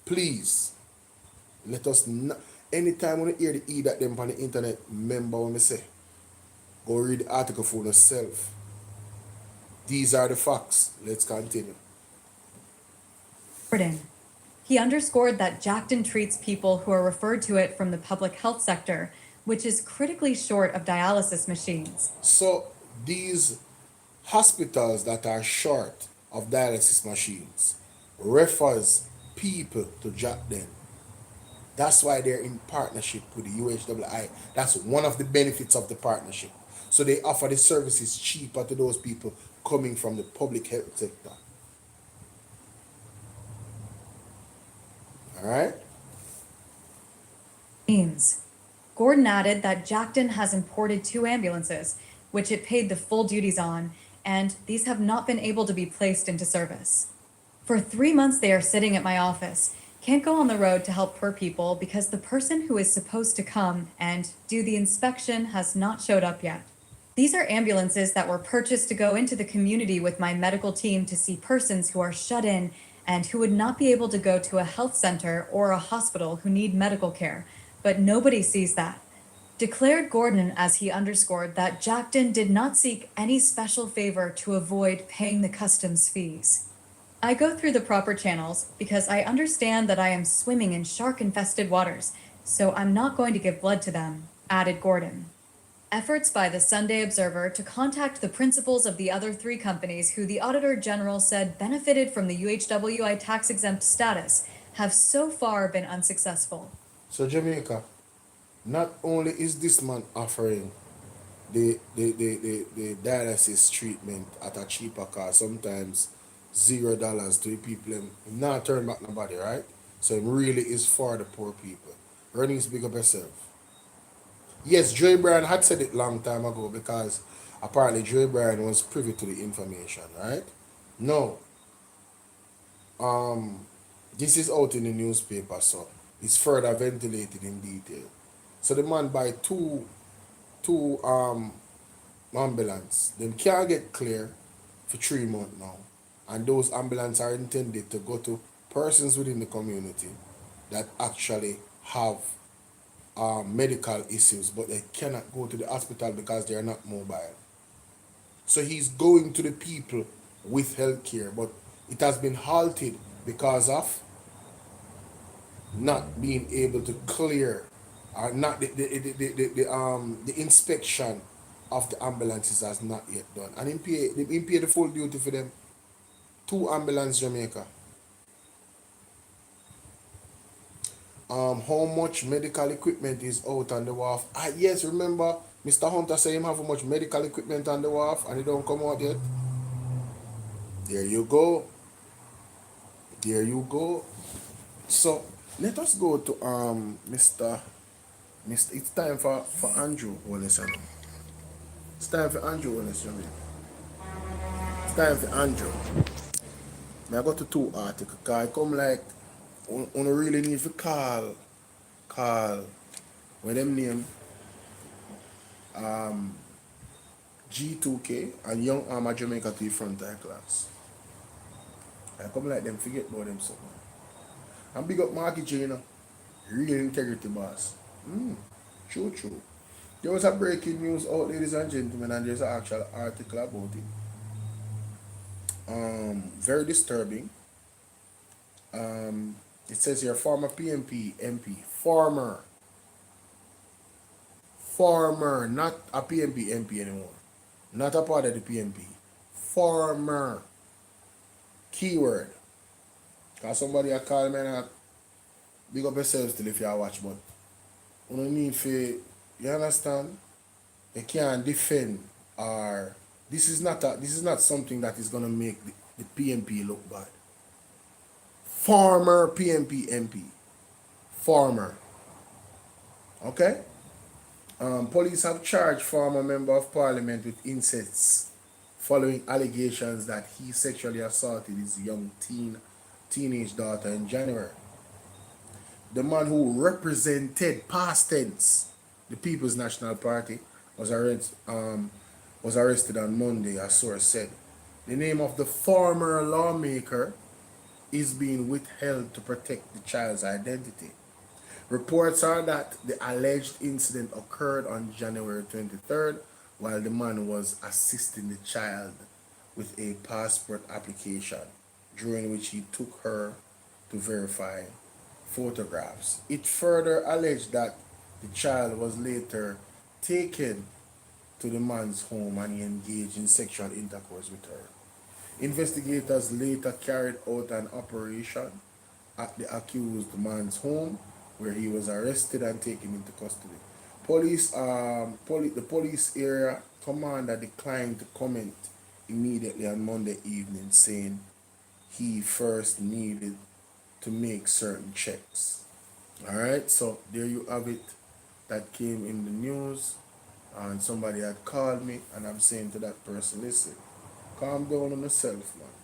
Please, let us not, anytime when you hear the E that them on the internet, remember what I say. Go read the article for yourself. These are the facts. Let's continue. Gordon. He underscored that Jackton treats people who are referred to it from the public health sector, which is critically short of dialysis machines. So these hospitals that are short of dialysis machines refers people to Jackton. That's why they're in partnership with the UHWI. That's one of the benefits of the partnership. So they offer the services cheaper to those people coming from the public health sector. All right? Gordon added that Jackton has imported 2 ambulances, which it paid the full duties on, and these have not been able to be placed into service. For 3 months they are sitting at my office, can't go on the road to help poor people because the person who is supposed to come and do the inspection has not showed up yet. These are ambulances that were purchased to go into the community with my medical team to see persons who are shut in and who would not be able to go to a health center or a hospital who need medical care, but nobody sees that. Declared Gordon as he underscored that Jackton did not seek any special favor to avoid paying the customs fees. I go through the proper channels because I understand that I am swimming in shark-infested waters, so I'm not going to give blood to them, added Gordon. Efforts by the Sunday Observer to contact the principals of the other 3 companies who the Auditor General said benefited from the UHWI tax-exempt status have so far been unsuccessful. So Jamaica, not only is this man offering the dialysis treatment at a cheaper cost, sometimes $0 to the people, him not turn back nobody, right? So it really is for the poor people. Earnings big up yourself. Yes, Joey Bryan had said it long time ago because apparently Joey Bryan was privy to the information, right? No. This is out in the newspaper, so it's further ventilated in detail. So the man buy two ambulance. Them can't get clear for 3 months now. And those ambulances are intended to go to persons within the community that actually have medical issues, but they cannot go to the hospital because they are not mobile. So he's going to the people with health care, but it has been halted because of not being able to clear or not the inspection of the ambulances has not yet done. And he pay the full duty for them. 2 ambulance Jamaica. How much medical equipment is out on the wharf? Yes, remember Mr. Hunter say him have how much medical equipment on the wharf and it don't come out yet. There you go. There you go. So let us go to Mr. It's time for Andrew Wallace. It's time for Andrew Wallace. It's time for Andrew. I go to 2 articles because I come like on really need to call when them name G2K and Young Armor Jamaica to the front of the class. I come like them forget about them something. And big up Marky J, you know. Real integrity boss. True. There was a breaking news out, ladies and gentlemen, and there's an actual article about it. Very disturbing. It says here former PMP MP, former, not a PMP MP anymore, not a part of the PMP, former, keyword. Cause somebody a call me and big up yourself still if you watch, but you don't need for, you understand? You can't defend or this is not something that is gonna make the PMP look bad. Former PMP MP. Former. Okay? Police have charged former member of parliament with incest following allegations that he sexually assaulted his young teenage daughter in January. The man who represented past tense the People's National Party was arrested on Monday, a source said. The name of the former lawmaker is being withheld to protect the child's identity. Reports are that the alleged incident occurred on January 23rd while the man was assisting the child with a passport application, during which he took her to verify photographs. It further alleged that the child was later taken to the man's home and he engaged in sexual intercourse with her. Investigators later carried out an operation at the accused man's home where he was arrested and taken into custody. The police area commander declined to comment immediately on Monday evening, saying he first needed to make certain checks. All right, so there you have it. That came in the news, and somebody had called me, and I'm saying to that person, listen, calm down on yourself, man.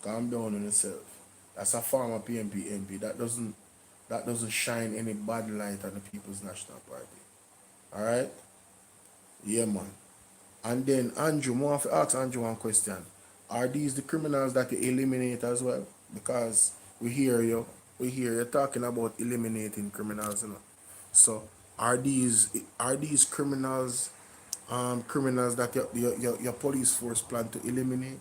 Calm down on yourself. That's a former PMP MP. That doesn't shine any bad light on the People's National Party. All right? Yeah, man. And then Andrew, I want to ask Andrew one question. Are these the criminals that you eliminate as well? Because we hear you talking about eliminating criminals, you know. So are these criminals criminals that your police force plan to eliminate?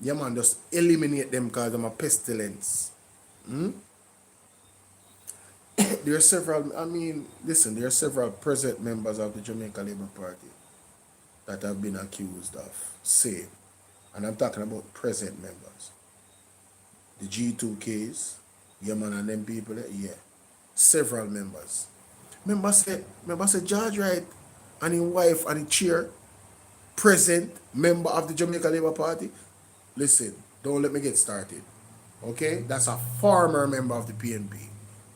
Yeah, man, just eliminate them because I'm a pestilence. There are several, I mean, listen, there are several present members of the Jamaica Labour Party that have been accused of same. And I'm talking about present members. The G2Ks, yeah, man, and them people, yeah. Several members. Remember say George Wright and his wife and the chair, present member of the Jamaica Labour Party. Listen, don't let me get started. Okay? That's a former member of the PNP.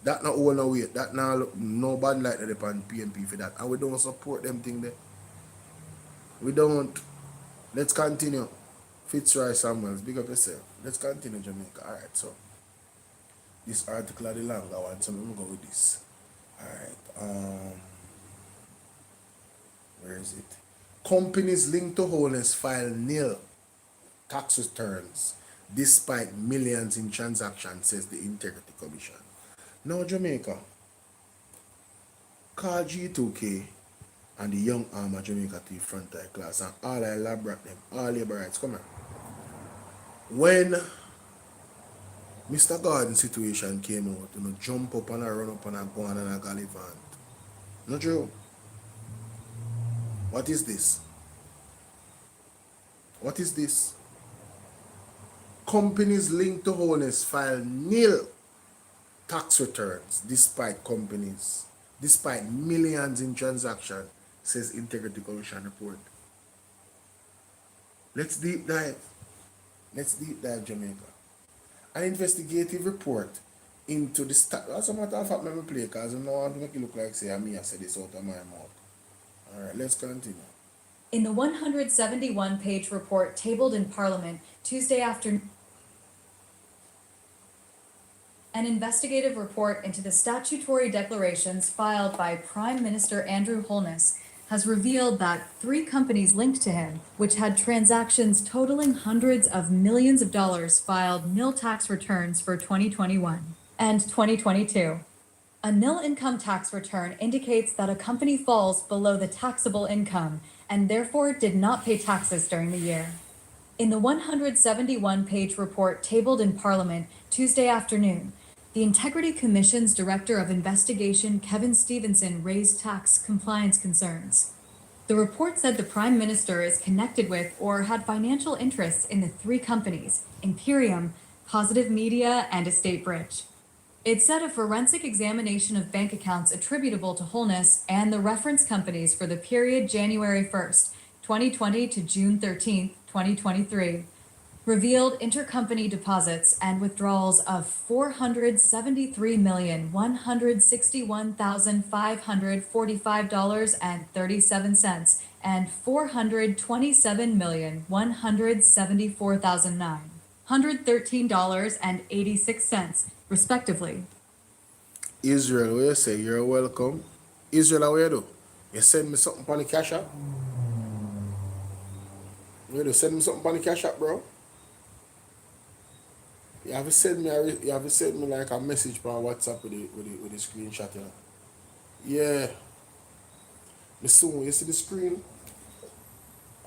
That not all no weight. That now look no bad like that upon PNP for that. And we don't support them thing there. We don't. Let's continue. Fitzroy Samuels, big up yourself. Let's continue, Jamaica. Alright, so this article are the longer one, so I'm gonna go with this. Alright, where is it? Companies linked to holders file nil tax returns despite millions in transactions, says the Integrity Commission. Now, Jamaica, call G2K and the young arm of Jamaica to the frontier class and all I elaborate them, all labor rights, come here. When Mr. Gordon's situation came out, jump up and run up and go on and a gallivant. No true. What is this? What is this? Companies linked to owners file nil tax returns despite millions in transactions, says Integrity Commission report. Let's deep dive. Jamaica. An investigative report into the that's a matter of fact, let me play because I don't want to make it look like say I said this out of my mouth. Alright, let's continue. In the 171-page report tabled in Parliament Tuesday afternoon, an investigative report into the statutory declarations filed by Prime Minister Andrew Holness has revealed that 3 companies linked to him, which had transactions totaling hundreds of millions of dollars, filed nil tax returns for 2021 and 2022. A nil income tax return indicates that a company falls below the taxable income and therefore did not pay taxes during the year. In the 171-page report tabled in Parliament Tuesday afternoon, the Integrity Commission's Director of Investigation, Kevin Stevenson, raised tax compliance concerns. The report said the Prime Minister is connected with or had financial interests in the 3 companies, Imperium, Positive Media, and Estate Bridge. It said a forensic examination of bank accounts attributable to Holness and the reference companies for the period January 1st, 2020 to June 13th, 2023, revealed intercompany deposits and withdrawals of $473,161,545.37 and $427,174,913.86, respectively. Israel, where you say you're welcome. Israel, how you do? You send me something on the cash app? You do send me something on the cash app, bro? You have to send me like a message on WhatsApp with the screenshot, you know? Yeah. You see the screen?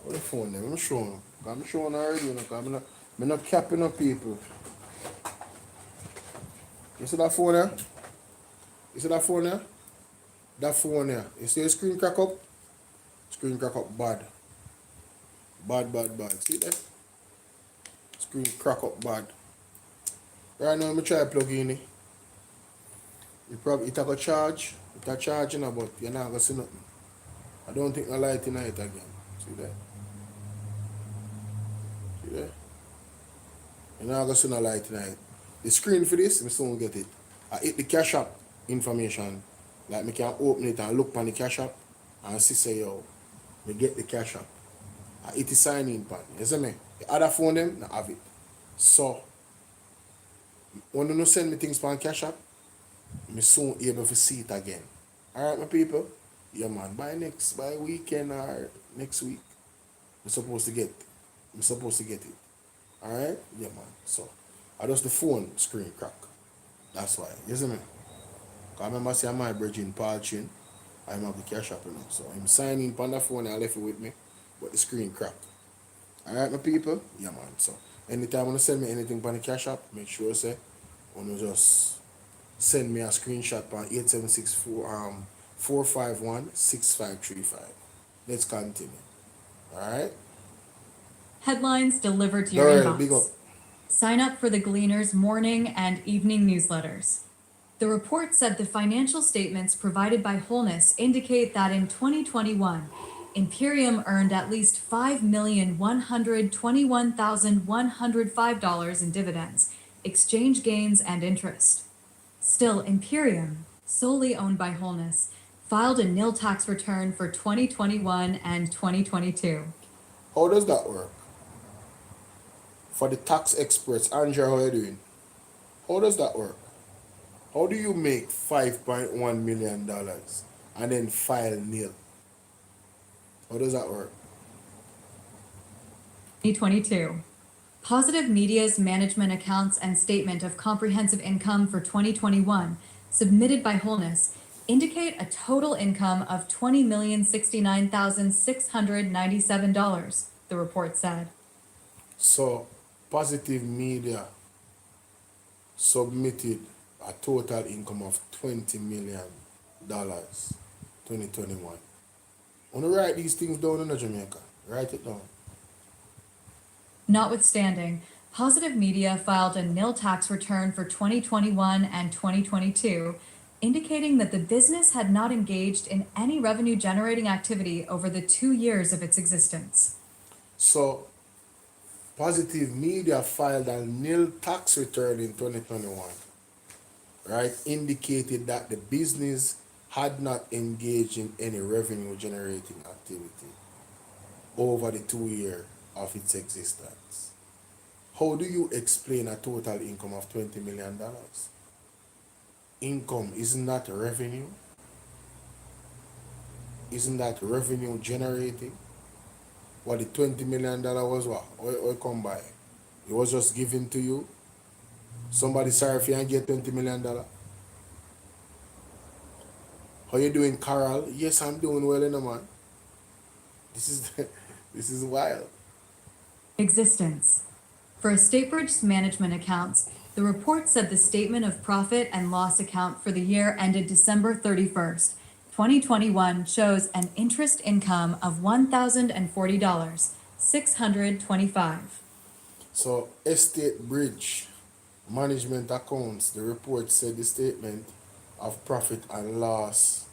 What the phone there? I'm showing. I'm showing already, you know, because I'm not capping up people. You see that phone there? You see that phone there? That phone there. You see the screen crack up? Screen crack up bad. Bad. See that? Screen crack up bad. Right now, I'm try to plug in it. It have a charge. It a charge, you know, but you're not going to see nothing. I don't think the light in it again. See that? See that? You're not going to see no light in it. The screen for this, I soon get it. I hit the cash app information. Like, I can open it and look on the cash app and see say, yo, me get the cash app. I hit the sign in pan. You see me? The other phone them, I have it. So, when you send me things on cash app, I'm soon able to see it again. Alright, my people? Yeah, man. By weekend or next week, I'm supposed to get it. Alright? Yeah, man. So, I just the phone screen crack. That's why. You see me? I remember saying my bridge in Paul Chin. I'm have the cash app, you know. So, I'm signing on the phone and I left it with me, but the screen crack. Alright, my people? Yeah, man. So, Anytime you send me anything on the cash app, make sure say you just send me a screenshot on 8764 451 6535. Let's continue. Alright? Headlines delivered to your Darrell, big up. inbox. Sign up for the Gleaner's morning and evening newsletters. The report said the financial statements provided by Wholeness indicate that in 2021, Imperium earned at least $5,121,105 in dividends, exchange gains, and interest. Still, Imperium, solely owned by Wholeness, filed a nil tax return for 2021 and 2022. How does that work? For the tax experts, Andrea, how are you doing? How does that work? How do you make $5.1 million and then file nil? How does that work? 2022. Positive Media's management accounts and statement of comprehensive income for 2021, submitted by Wholeness, indicate a total income of $20,069,697, the report said. So, Positive Media submitted a total income of $20 million 2021. I want to write these things down in Jamaica. Write it down. Notwithstanding, Positive Media filed a nil tax return for 2021 and 2022, indicating that the business had not engaged in any revenue generating activity over the 2 years of its existence. So, Positive Media filed a nil tax return in 2021, right? Indicated that the business had not engaged in any revenue generating activity over the 2 years of its existence. How do you explain a total income of $20 million? Income, isn't that revenue? Isn't that revenue generating? What the $20 million was what? Or come by? It was just given to you. Somebody sorry if you ain't get $20 million. How you doing, Carol? Yes, I'm doing well, man. This is wild. Existence. For Estatebridge's management accounts, the report said the statement of profit and loss account for the year ended December 31st, 2021 shows an interest income of $1,040, $625. So, Estatebridge management accounts, the report said the statement of profit and loss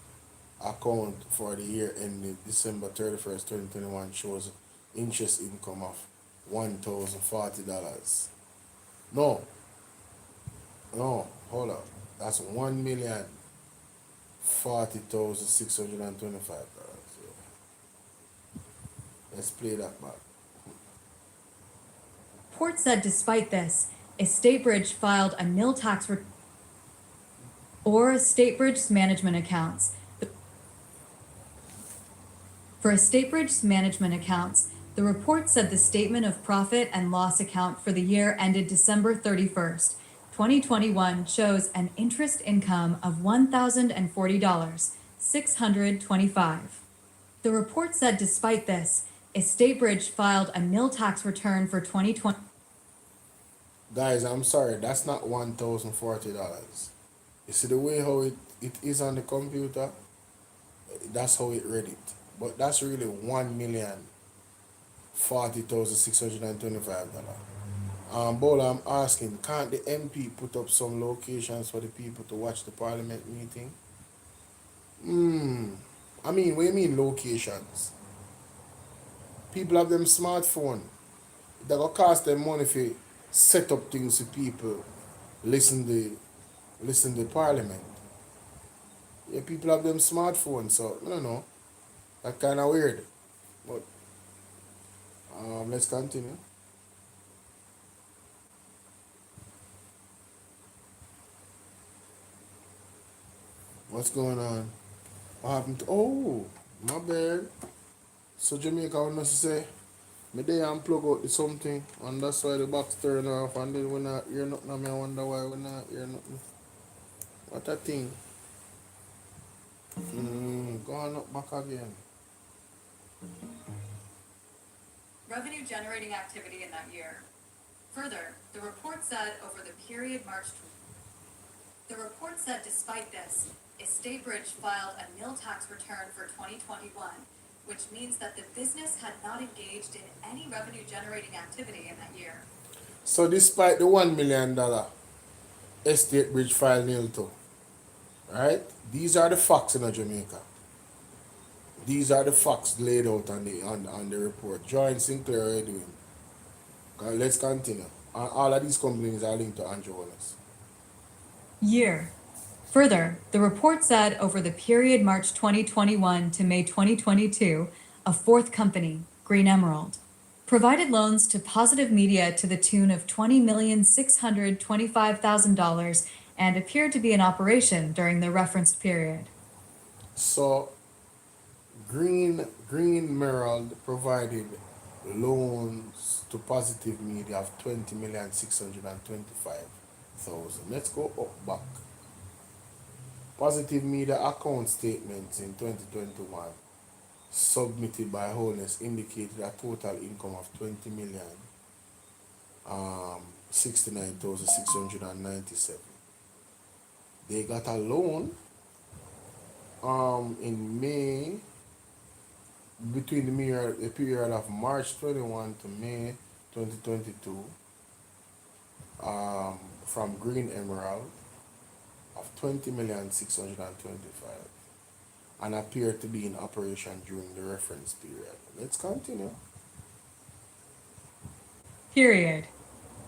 account for the year ended December 31st, 2021 shows interest income of $1,040. No, hold up. That's $1,040,625. Let's play that back. Report said despite this, Estatebridge filed a nil tax return or Estatebridge's management accounts. For Estatebridge's management accounts, the report said the statement of profit and loss account for the year ended December 31st, 2021 shows an interest income of $1,040, $625. The report said despite this, Estatebridge filed a nil tax return for 2020. Guys, I'm sorry, that's not $1,040. You see the way how it is on the computer? That's how it read it. But that's really $1,040,625. Bola, I'm asking, can't the MP put up some locations for the people to watch the parliament meeting? I mean, what do you mean locations? People have them smartphone. They're gonna cost them money for set up things for people listen to parliament. Yeah, people have them smartphones, so I don't know. That's kind of weird. But let's continue. What's going on? What happened to, oh, my bad. So Jamaica, I want to say, me there and plug out the something, and that's why the box turn off, and then we not hear nothing, and I wonder why we not hear nothing. What a thing. Go on up back again. Revenue generating activity in that year. Further, the report said over the period the report said despite this, Estate Bridge filed a nil tax return for 2021, which means that the business had not engaged in any revenue generating activity in that year. So despite the $1 million estate bridge file nil too, right? These are the facts in Jamaica. These are the facts laid out on the report. Join Sinclair, how are you doing? Let's continue. All of these companies are linked to Andrew Wallace. Year. Further, the report said over the period March 2021 to May 2022, a fourth company, Green Emerald, provided loans to Positive Media to the tune of $20,625,000 and appeared to be in operation during the referenced period. So Green Emerald provided loans to Positive Media of $20,625,000. Let's go up back. Positive Media account statements in 2021 submitted by Holness indicated a total income of $20,069,697. They got a loan in May, between the period of March 21 to May 2022, from Green Emerald of $20,625,000 and appeared to be in operation during the reference period. Let's continue. Period.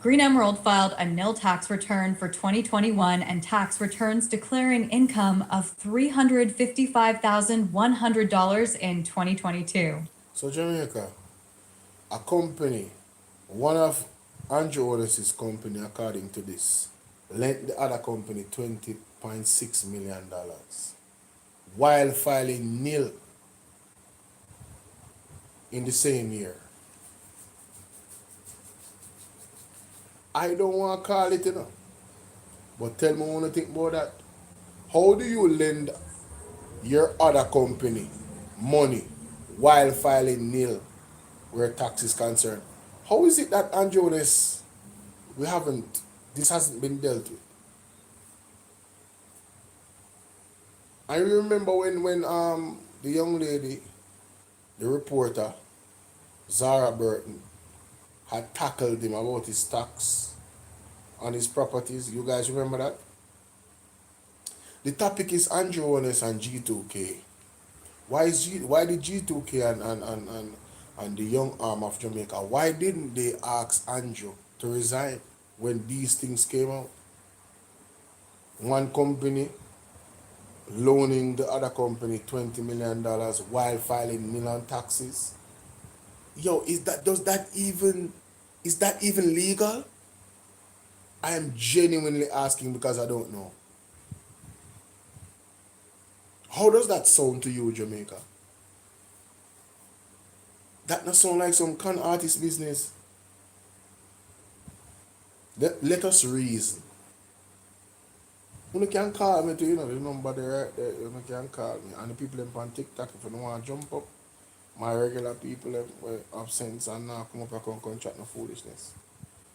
Green Emerald filed a nil tax return for 2021 and tax returns declaring income of $355,100 in 2022. So Jamaica, a company, one of Andrew Wallace's company, according to this, lent the other company $20.6 million while filing nil in the same year. I don't want to call it, but tell me what you think about that. How do you lend your other company money while filing nil where tax is concerned? How is it that Andrew Wallace, this hasn't been dealt with? I remember when the young lady, the reporter, Zara Burton, had tackled him about his tax on his properties. You guys remember that? The topic is Andrew Wallace and G2K. Why did G2K and the young arm of Jamaica, why didn't they ask Andrew to resign when these things came out? One company loaning the other company $20 million while filing nil on taxes. Yo, is that even legal? I am genuinely asking because I don't know. How does that sound to you, Jamaica? That not sound like some con artist business. Let us reason. You can call me to, the number there right there. You can call me. And the people on TikTok, if you don't want to jump up, my regular people have sense and now come up and come chat no foolishness.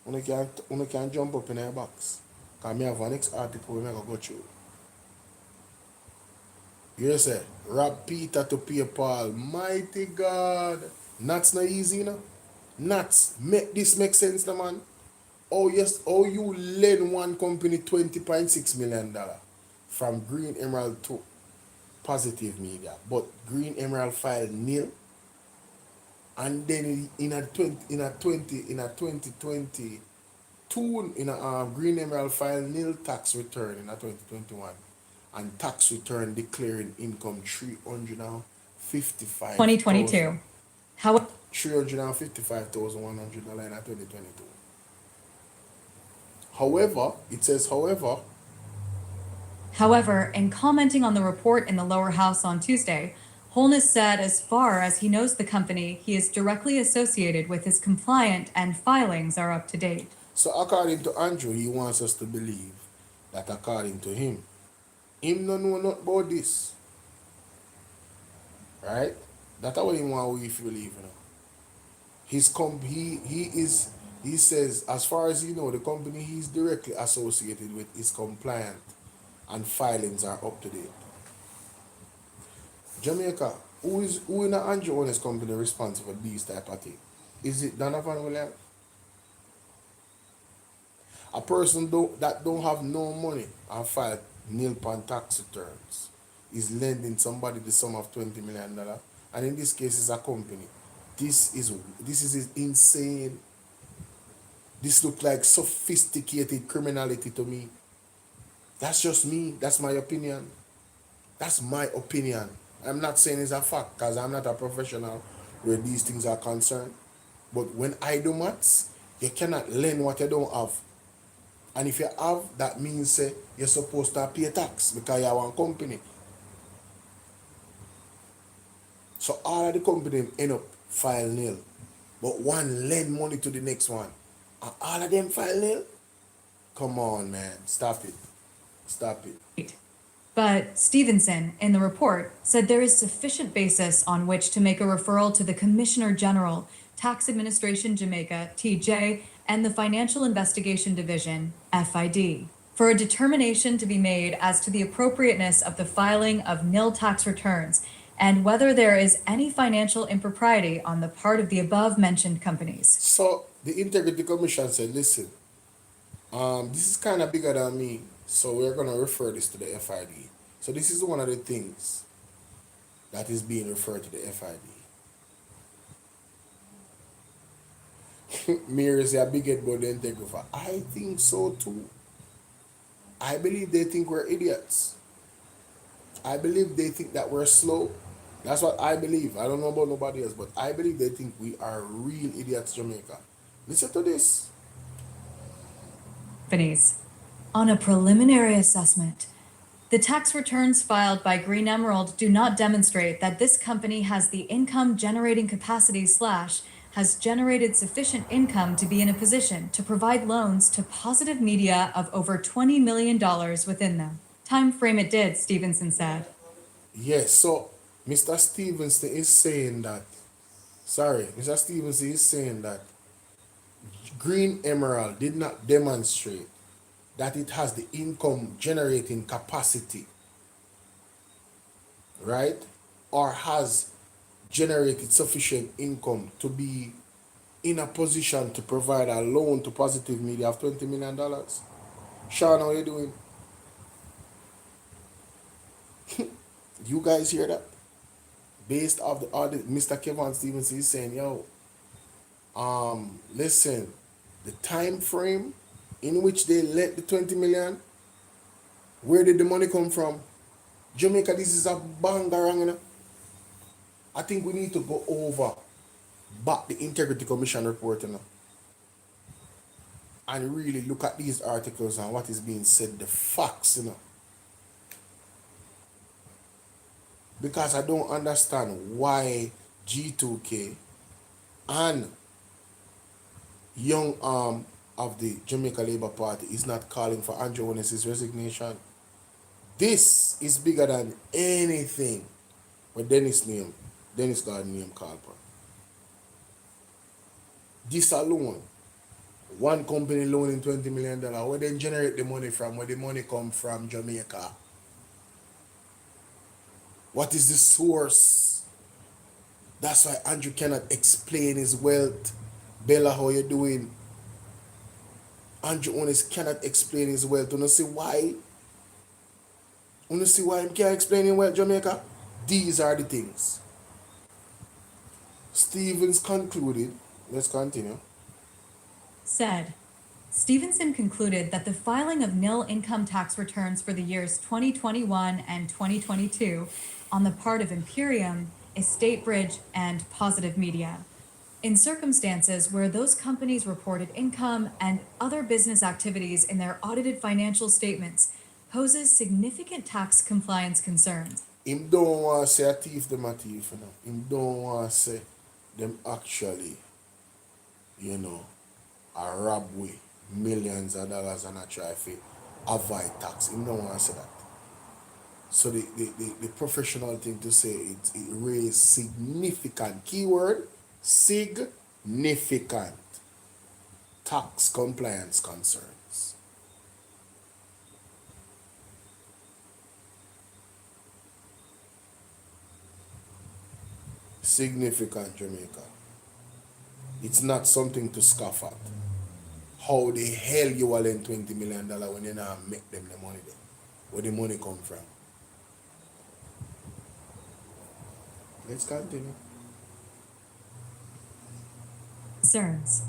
You can jump up in their box. Because I have an next article we go through. You say, rob Peter to pay Paul. Mighty God. That's not easy, Nuts. Make this make sense, man. Oh yes, you lend one company $20.6 million from Green Emerald to Positive Media, but Green Emerald filed nil, and then in a 2022 Green Emerald filed nil tax return in a 2021, and tax return declaring income 2022. $355,100 in 2022. However, it says, however, in commenting on the report in the lower house on Tuesday, Holness said as far as he knows the company, he is directly associated with his compliant and filings are up to date. So according to Andrew, he wants us to believe that according to him don't know nothing about this. Right? That's how he wants we believe, He He says, as far as you know, the company he's directly associated with is compliant and filings are up to date. Jamaica, who in the Andrew Honest company responsible for these type of thing? Is it Donovan Williams? A person that don't have no money and file nil pan tax returns is lending somebody the sum of $20 million, and in this case it's a company. This is insane. This looks like sophisticated criminality to me. That's just me. That's my opinion. That's my opinion. I'm not saying it's a fact because I'm not a professional where these things are concerned. But when I do maths, you cannot lend what you don't have. And if you have, that means you're supposed to pay tax because you're one company. So all of the companies end up file nil. But one lend money to the next one. And all of them file nil? Come on, man. Stop it. Stop it. But Stevenson, in the report, said there is sufficient basis on which to make a referral to the Commissioner General, Tax Administration Jamaica, TJ, and the Financial Investigation Division, FID, for a determination to be made as to the appropriateness of the filing of nil tax returns and whether there is any financial impropriety on the part of the above-mentioned companies. So the Integrity Commission said, listen, this is kind of bigger than me, so we're going to refer this to the FID. So this is one of the things that is being referred to the FID. Mir is a big head about the integrity. I think so too. I believe they think we're idiots. I believe they think that we're slow. That's what I believe. I don't know about nobody else, but I believe they think we are real idiots, Jamaica. Listen to this. Companies. On a preliminary assessment, the tax returns filed by Green Emerald do not demonstrate that this company has the income generating capacity / has generated sufficient income to be in a position to provide loans to Positive Media of over $20 million within them. Time frame it did, Stevenson said. Yes, so Mr. Stevenson is saying that, Mr. Stevenson is saying that Green Emerald did not demonstrate that it has the income generating capacity, right? Or has generated sufficient income to be in a position to provide a loan to Positive Media of $20 million. Sean, how you doing? You guys hear that? Based off the audit, Mr. Kevin Stevenson is saying, yo, listen, the time frame in which they let the 20 million, where did the money come from? Jamaica, this is a bangarang, you know? I think we need to go over back the Integrity Commission report, you know, and really look at these articles and what is being said, the facts, you know. Because I don't understand why G2K and young arm of the Jamaica Labour Party is not calling for Andrew Honest's resignation. This is bigger than anything with Dennis Gordon name called for. This alone, one company loaning $20 million, where they generate the money from, where the money come from Jamaica. What is the source? That's why Andrew cannot explain his wealth. Bella, how you doing? Andrew Honest cannot explain his wealth. You see why? You see why he can't explain his wealth, Jamaica? These are the things. Stevens concluded, let's continue. Said, Stevenson concluded that the filing of nil income tax returns for the years 2021 and 2022 on the part of Imperium, Estate Bridge, and Positive Media, in circumstances where those companies reported income and other business activities in their audited financial statements, poses significant tax compliance concerns. Him don't want to say a thief them a thief, you know. Him don't want to say them actually, you know, a rob we millions of dollars and a try to avoid tax. Him don't want to say that. So the professional thing to say, it raised significant, keyword, significant tax compliance concerns. Significant, Jamaica. It's not something to scoff at. How the hell you will lend $20 million when you not make them the money there? Where the money come from? Let's continue. Concerns.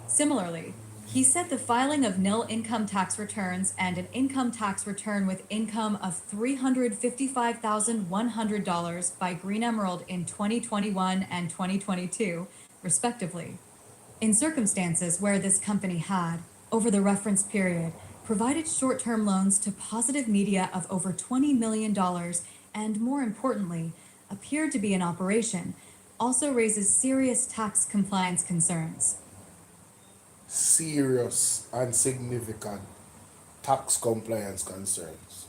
Similarly, he said the filing of nil income tax returns and an income tax return with income of $355,100 by Green Emerald in 2021 and 2022, respectively, in circumstances where this company had, over the reference period, provided short-term loans to Positive Media of over $20 million and, more importantly, appeared to be in operation, also raises serious tax compliance concerns. Serious and significant tax compliance concerns.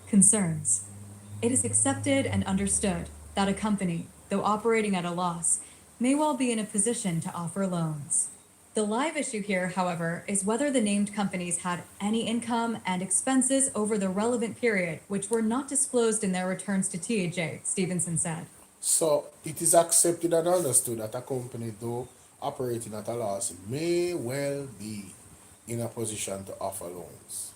Concerns. It is accepted and understood that a company, though operating at a loss, may well be in a position to offer loans. The live issue here, however, is whether the named companies had any income and expenses over the relevant period which were not disclosed in their returns to TAJ, Stevenson said. So it is accepted and understood that a company, though operating at a loss, may well be in a position to offer loans.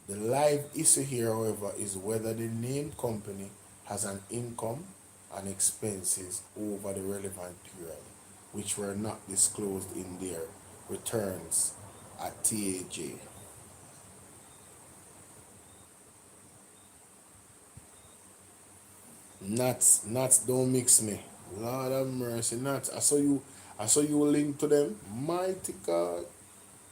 The live issue here, however, is whether the named company has an income and expenses over the relevant period, which were not disclosed in their returns at TAJ. Nuts, don't mix me. Lord have mercy, nuts. I saw you link to them. Mighty God.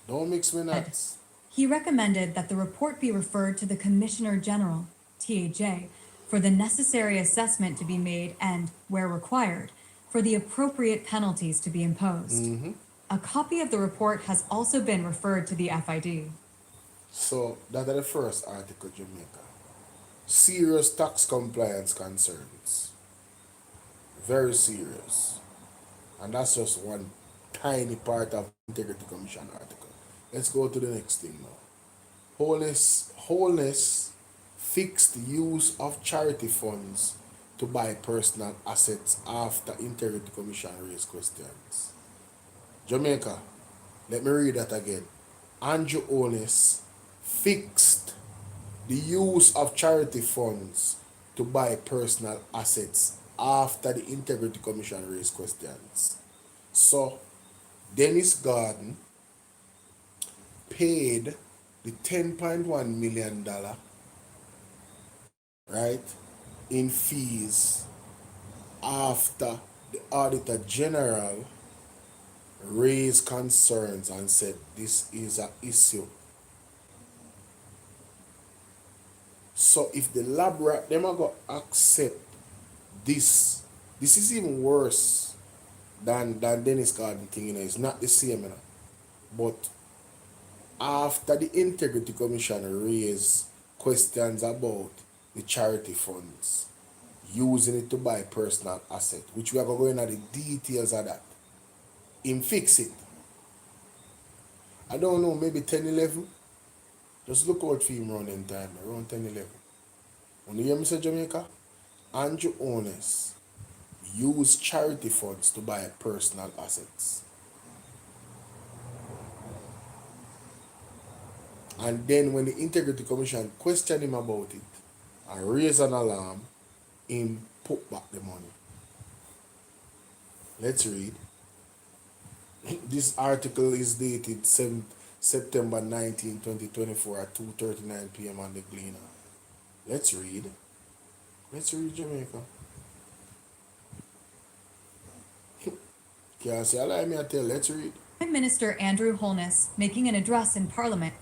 Don't mix me nuts. He recommended that the report be referred to the Commissioner General, TAJ, for the necessary assessment to be made and, where required, for the appropriate penalties to be imposed. A copy of the report has also been referred to the FID. So that is the first article, Jamaica. Serious tax compliance concerns. Very serious. And that's just one tiny part of Integrity Commission article. Let's go to the next thing now. Wholeness fixed use of charity funds to buy personal assets after Integrity Commission raised questions. Jamaica, let me read that again. Andrew Holness fixed the use of charity funds to buy personal assets after the Integrity Commission raised questions. So, Dennis Gordon paid the $10.1 million, right, in fees after the Auditor General raised concerns and said this is an issue. So if the lab rat, them are going to accept this is even worse than Dennis Gordon thing, you know. It's not the same, you know. But after the Integrity Commission raised questions about the charity funds, using it to buy personal assets, which we are going to go into the details of that, him fix it. I don't know, maybe 10, 11. Just look out for him around in time, around 10, 11. When you hear me say Jamaica, Andrew Holness used charity funds to buy personal assets. And then when the Integrity Commission questioned him about it and raised an alarm, him put back the money. Let's read. This article is dated September 19, 2024 at 2:39 p.m. on the Gleaner. Let's read. Let's read, Jamaica. Can't say, allow me to tell. Let's read. Prime Minister Andrew Holness making an address in Parliament.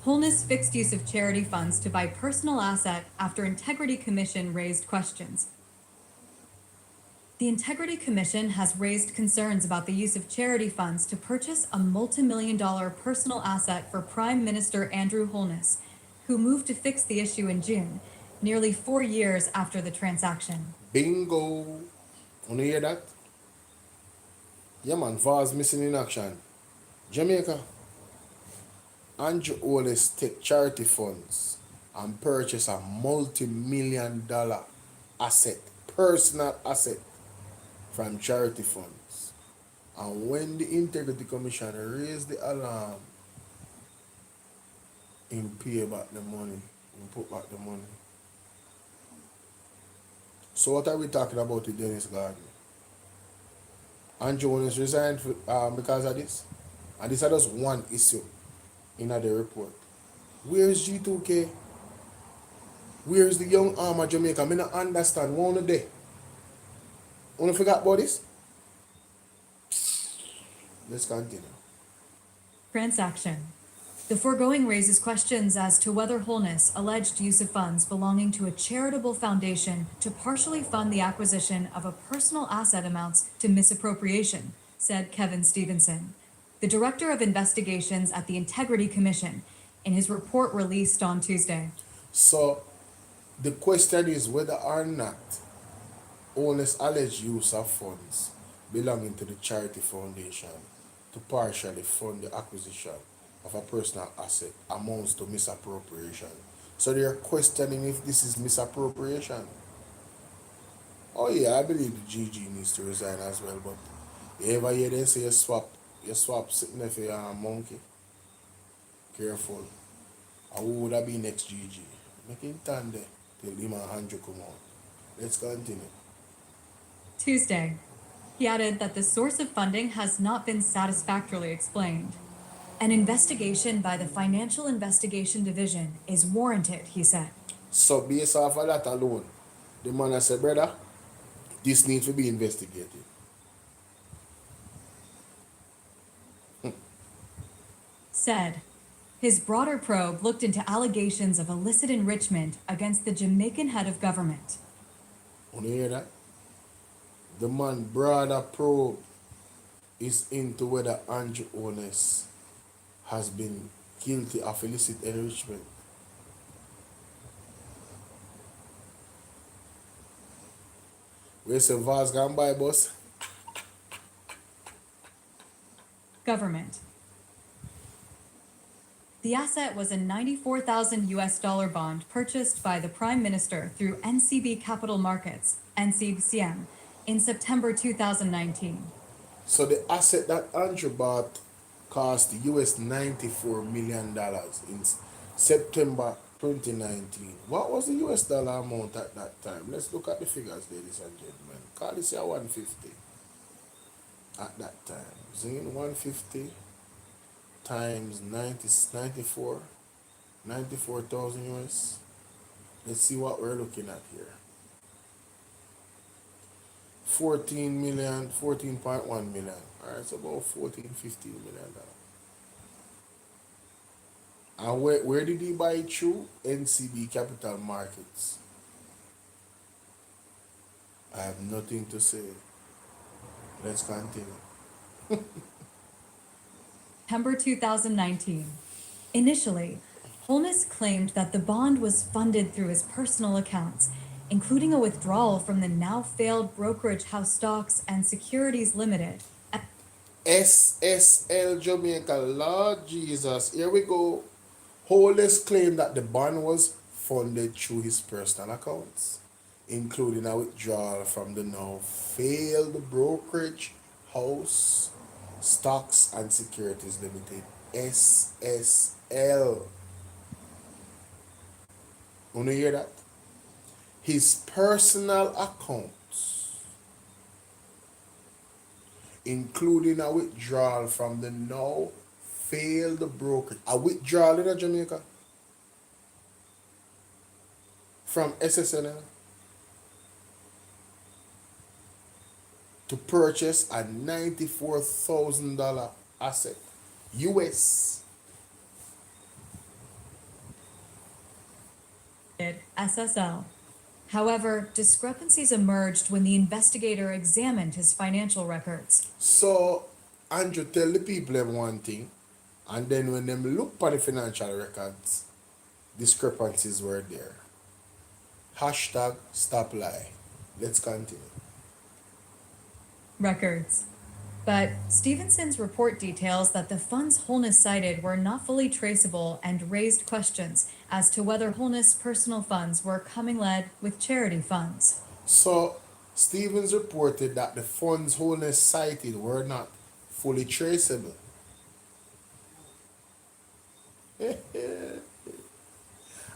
Holness fixed use of charity funds to buy personal asset after Integrity Commission raised questions. The Integrity Commission has raised concerns about the use of charity funds to purchase a multi-million-dollar personal asset for Prime Minister Andrew Holness, who moved to fix the issue in June, nearly 4 years after the transaction. Bingo. Want to hear that? Yeah, man, VAR's missing in action. Jamaica, Andrew Oles take charity funds and purchase a multi-million-dollar asset, personal asset, from charity funds. And when the Integrity Commission raised the alarm, he pay back the money, he put back the money. So what are we talking about with Dennis Gardner? Andrew Oles resigned because of this? And this is just one issue in the report. Where's G2K? Where's the young arm of Jamaica? I don't understand. One of day. Wanna forgot about this? Let's continue. Transaction. The foregoing raises questions as to whether Wholeness alleged use of funds belonging to a charitable foundation to partially fund the acquisition of a personal asset amounts to misappropriation, said Kevin Stevenson, the Director of Investigations at the Integrity Commission, in his report released on Tuesday. So the question is whether or not Honest alleged use of funds belonging to the charity foundation to partially fund the acquisition of a personal asset amounts to misappropriation. So they are questioning if this is misappropriation. Oh yeah, I believe the GG needs to resign as well, but you ever hear them say you swap sitting there for a monkey? Careful. Who would have been next GG? Make him stand there till him and Andrew come out. Let's continue. Tuesday. He added that the source of funding has not been satisfactorily explained. An investigation by the Financial Investigation Division is warranted, he said. So based off of that alone, the man has said, brother, this needs to be investigated. Said. His broader probe looked into allegations of illicit enrichment against the Jamaican head of government. Want to hear that? The man broader probe is into whether Andrew Honest has been guilty of illicit enrichment. Where's the vase gone by, boss? Government. The asset was a $94,000 US bond purchased by the Prime Minister through NCB Capital Markets, NCBCM, in September 2019. So the asset that Andrew bought cost US $94 million in September 2019. What was the US dollar amount at that time? Let's look at the figures, ladies and gentlemen. Call this here 150 at that time. Zing 150 times 94,000 US. Let's see what we're looking at here. 14 million, 14.1 million. All right, it's about 14, 15 million dollars. And where did he buy it through? NCB Capital Markets. I have nothing to say. Let's continue. September 2019. Initially, Wholeness claimed that the bond was funded through his personal accounts, including a withdrawal from the now failed brokerage house Stocks and Securities Limited. SSL Jamaica, Lord Jesus. Here we go. Holness claimed that the bond was funded through his personal accounts, including a withdrawal from the now failed brokerage house Stocks and Securities Limited, SSL. Want to hear that? His personal accounts, including a withdrawal from the now failed brokerage. A withdrawal in Jamaica from SSL to purchase a $94,000 asset, US. SSL. However, discrepancies emerged when the investigator examined his financial records. So, Andrew tell the people them one thing, and then when them look for the financial records, discrepancies were there. Hashtag stop lie. Let's continue. Records. But Stevenson's report details that the funds Holness cited were not fully traceable and raised questions as to whether Holness' personal funds were coming led with charity funds. So Stevens reported that the funds Holness cited were not fully traceable.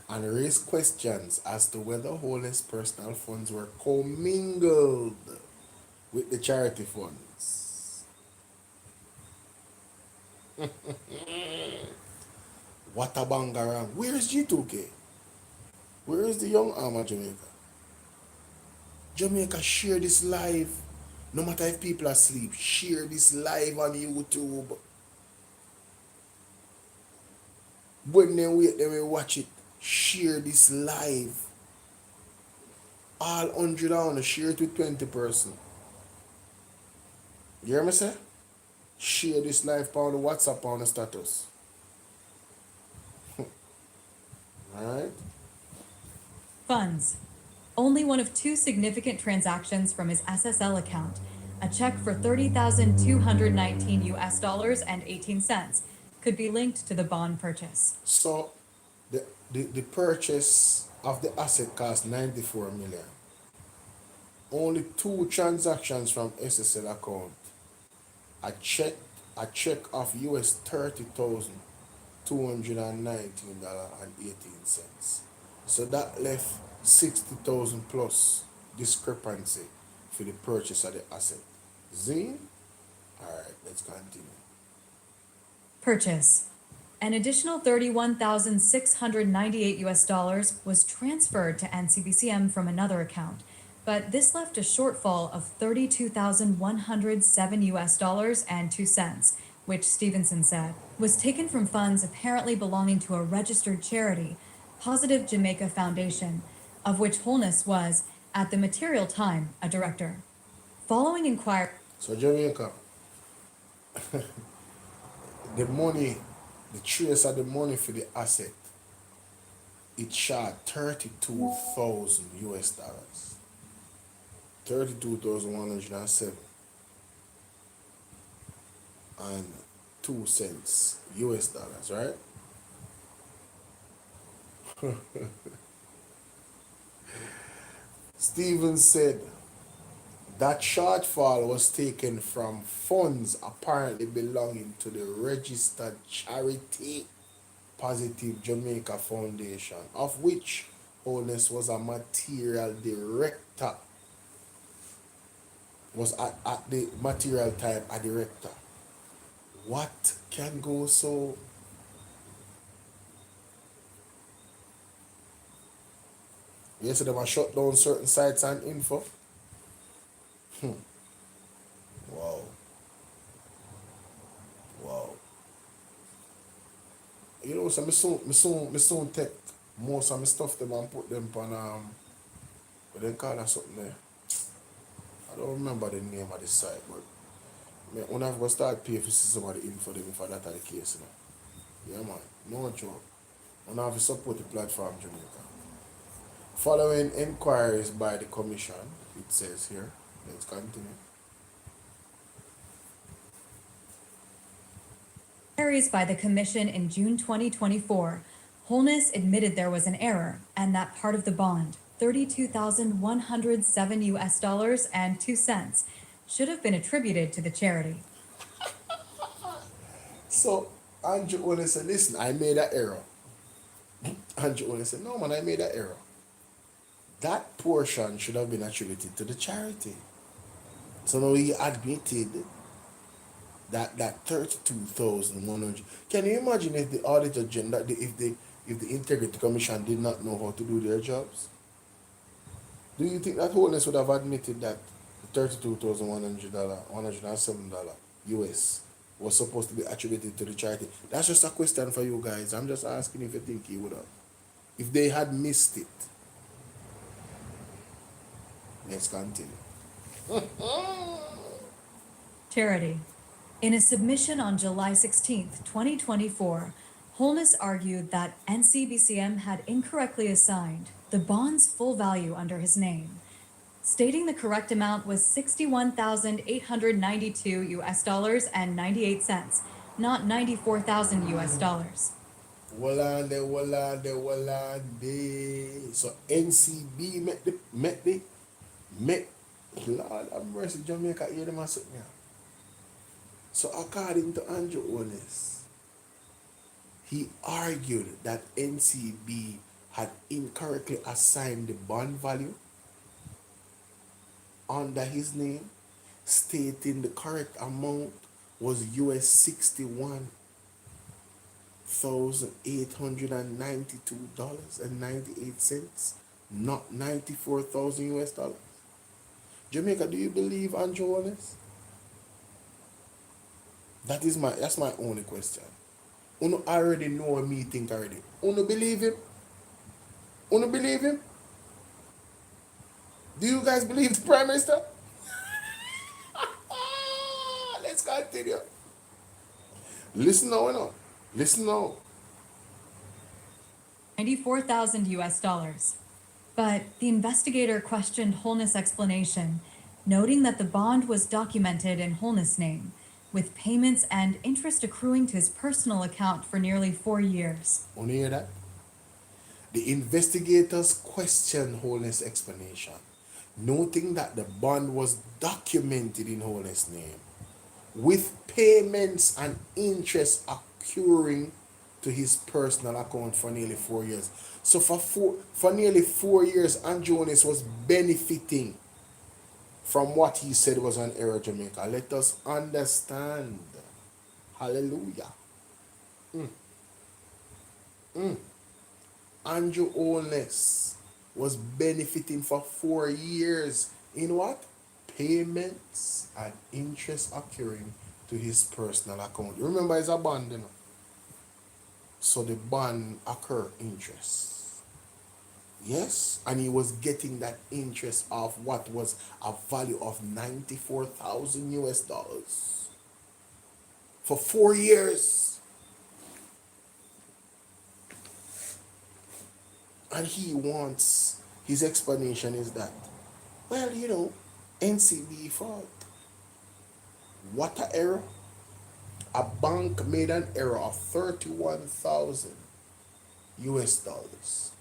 And raised questions as to whether Holness' personal funds were commingled with the charity funds. What a bangarang. Where is G2K? Where is the young arm of Jamaica? Jamaica, share this live. No matter if people are asleep, share this live on YouTube. When they wait, they will watch it. Share this live. All 100 on share it with 20 person. You hear me say? Share this live on the WhatsApp on the status. Alright? Funds. Only one of two significant transactions from his SSL account, a check for $30,219 and 18 cents, could be linked to the bond purchase. So the purchase of the asset cost 94 million. Only two transactions from SSL account. A check of US $30,219.18. So that left 60,000 plus discrepancy for the purchase of the asset. Zine? Alright, let's continue. Purchase. An additional $31,698 was transferred to NCBCM from another account, but this left a shortfall of $32,107 and 2 cents, which Stevenson said was taken from funds apparently belonging to a registered charity, Positive Jamaica Foundation, of which Holness was, at the material time, a director. Following inquiry. So Jamaica, the money, the trace of the money for the asset, it shot 32,000 US dollars. 32,107 and 2 cents US dollars, right? Stevens said that shortfall was taken from funds apparently belonging to the registered charity Positive Jamaica Foundation, of which Holness was a material director. Was at the material time a director. What can go so? Yes, they might shut down certain sites and info. Wow. Wow. You know, so me soon take most of my stuff them and put them on what they call that something there. I don't remember the name of the site, but when I go start pay for some of the info them if that are the case, you know. Yeah man, no joke. When I have to support the platform Jamaica. Following inquiries by the commission, it says here. Let's continue. Inquiries by the commission in June 2024, Holness admitted there was an error and that part of the bond, $32,107 and 2 cents, should have been attributed to the charity. So Andrew only said, listen, I made an error. Andrew only said, no man, I made an error. That portion should have been attributed to the charity. So now he admitted that 32,100. Can you imagine if the auditor general, if the Integrity Commission did not know how to do their jobs? Do you think that Holness would have admitted that $32,107 US was supposed to be attributed to the charity? That's just a question for you guys. I'm just asking if you think he would have. If they had missed it. Let's continue. Charity. In a submission on July 16, 2024, Holness argued that NCBCM had incorrectly assigned the bond's full value under his name. stating the correct amount was $61,892 and 98 cents, not 94,000 dollars. Wallande. So NCB met Lord have mercy, Jamaica hear them as yeah. So according to Andrew Honest, he argued that NCB had incorrectly assigned the bond value under his name, stating the correct amount was US $61,892.98, not 94,000 US dollars. Jamaica, do you believe Andrew Honest? That's my only question. Uno already know what me think already. Uno believe him? Uno believe him? Do you guys believe the Prime Minister? Let's continue. Listen now. Listen now. 94,000 dollars. But the investigator questioned Holness' explanation, noting that the bond was documented in Holness' name, with payments and interest accruing to his personal account for nearly 4 years. Want to hear that? The investigators questioned Holness' explanation, noting that the bond was documented in Holness' name, with payments and interest accruing to his personal account for nearly 4 years. So for nearly 4 years, Andrew Honest was benefiting from what he said was an error, Jamaica. Let us understand. Hallelujah. Andrew Honest was benefiting for 4 years in what? Payments and interest occurring to his personal account. You remember it's a bond, you know? So the bond occur interest. Yes, and he was getting that interest of what was a value of 94,000 US dollars for 4 years. And he wants, his explanation is that, well, you know, NCB fault. What an error. A bank made an error of 31,000 US dollars.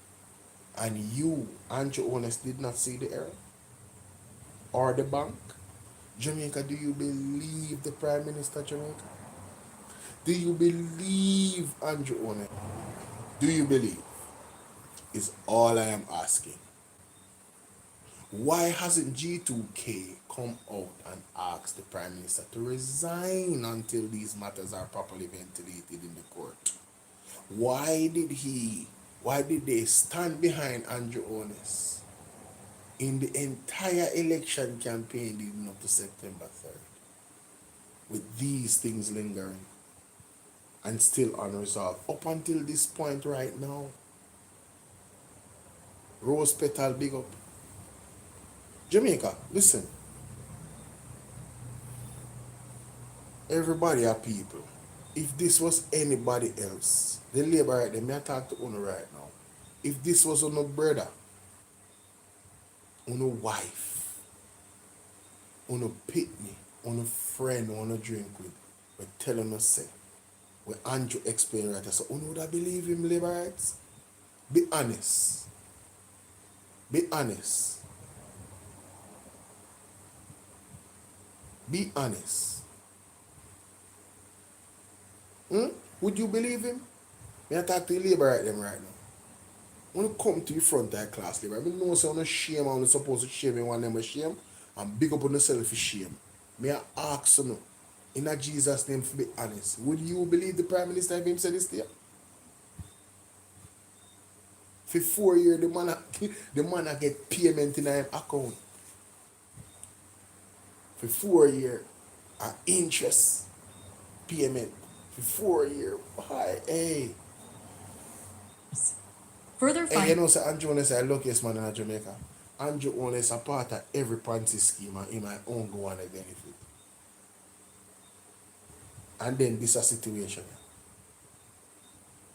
And you, Andrew Honest, did not see the error? Or the bank? Jamaica, do you believe the Prime Minister, Jamaica? Do you believe Andrew Honest? Do you believe? Is all I am asking. Why hasn't G2K come out and asked the Prime Minister to resign until these matters are properly ventilated in the court? Why did they stand behind Andrew Honest in the entire election campaign leading up to September 3rd? With these things lingering and still unresolved up until this point right now. Rose Petal, big up. Jamaica, listen. Everybody are people. If this was anybody else, the labor right there, may I talk to Uno right now. If this was Uno brother, Uno wife, Uno pitney, Uno friend, Uno drink with, we tell him say, when Andrew explain right there, so Uno would I believe him labor rights? Be honest. Be honest. Be honest. Would you believe him? May I talk to the labor right them right now? When you come to the front of the class, labor, I know so no shame and you're supposed to shame and one them with shame and big up on yourself for shame. May I ask you now, in a Jesus' name, to be honest, would you believe the Prime Minister if him said this to you? For 4 years, the man get payment in his account. For 4 years, interest payment. For 4 years. Why? Hey. Further Hey, you findings. know, so Andrew Honest is the luckiest man in Jamaica. Andrew Honest is a part of every Ponzi scheme and in my own go on a benefit. And then this is a situation.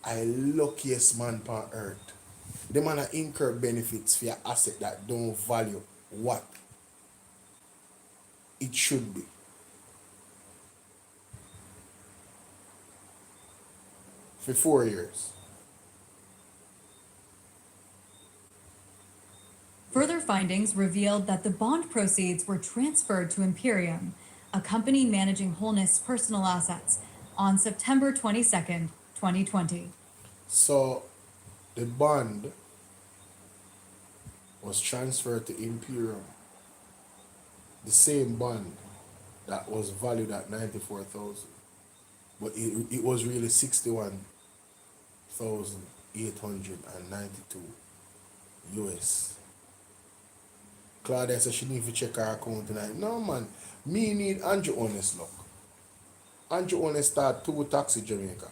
I luckiest man on earth. The man incur benefits for your asset that don't value what it should be. For 4 years. Further findings revealed that the bond proceeds were transferred to Imperium, a company managing Wholeness personal assets, on September 22nd, 2020. So the bond was transferred to Imperium. The same bond that was valued at 94,000. But it was really 61,892 US. Claudia said she need to check her account tonight. No man, me need Andrew Honest luck. Andrew Honest start 2 taxi Jamaica.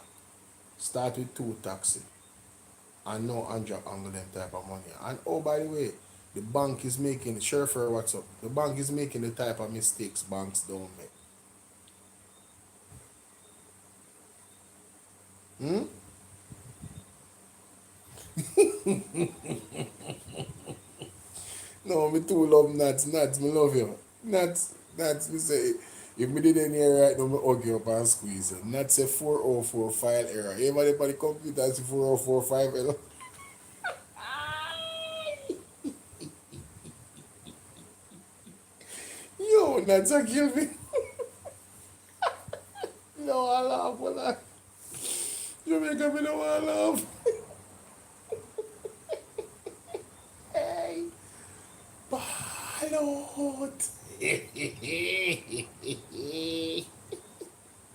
Start with 2 taxi. And now Andrew angle them type of money. And oh, by the way, the bank is making, share for what's up, the bank is making the type of mistakes banks don't make. No, me too love Nats. Nats, me love you. Nats, me say, if me did any error right now, me hug you up and squeeze you. Nats say 404 file error. Everybody on the computer say 4045 error. Yo, Nats, I kill me. No, I laugh, I laugh. Jamaica, me no want laugh. Hey. Pilot.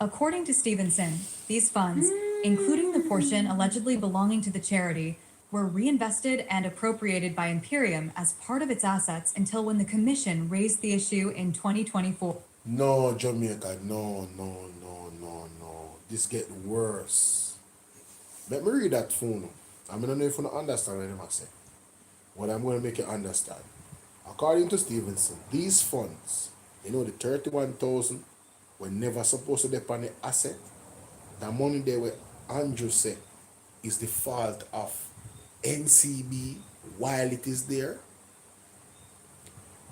According to Stevenson, these funds, including the portion allegedly belonging to the charity, were reinvested and appropriated by Imperium as part of its assets until when the commission raised the issue in 2024. No, Jamaica, no. This get worse. Let me read that phone. I don't know if you understand what I'm saying. What I'm going to make you understand. According to Stevenson, these funds, the 31,000 were never supposed to depend on the asset. The money there where Andrew said is the fault of NCB while it is there.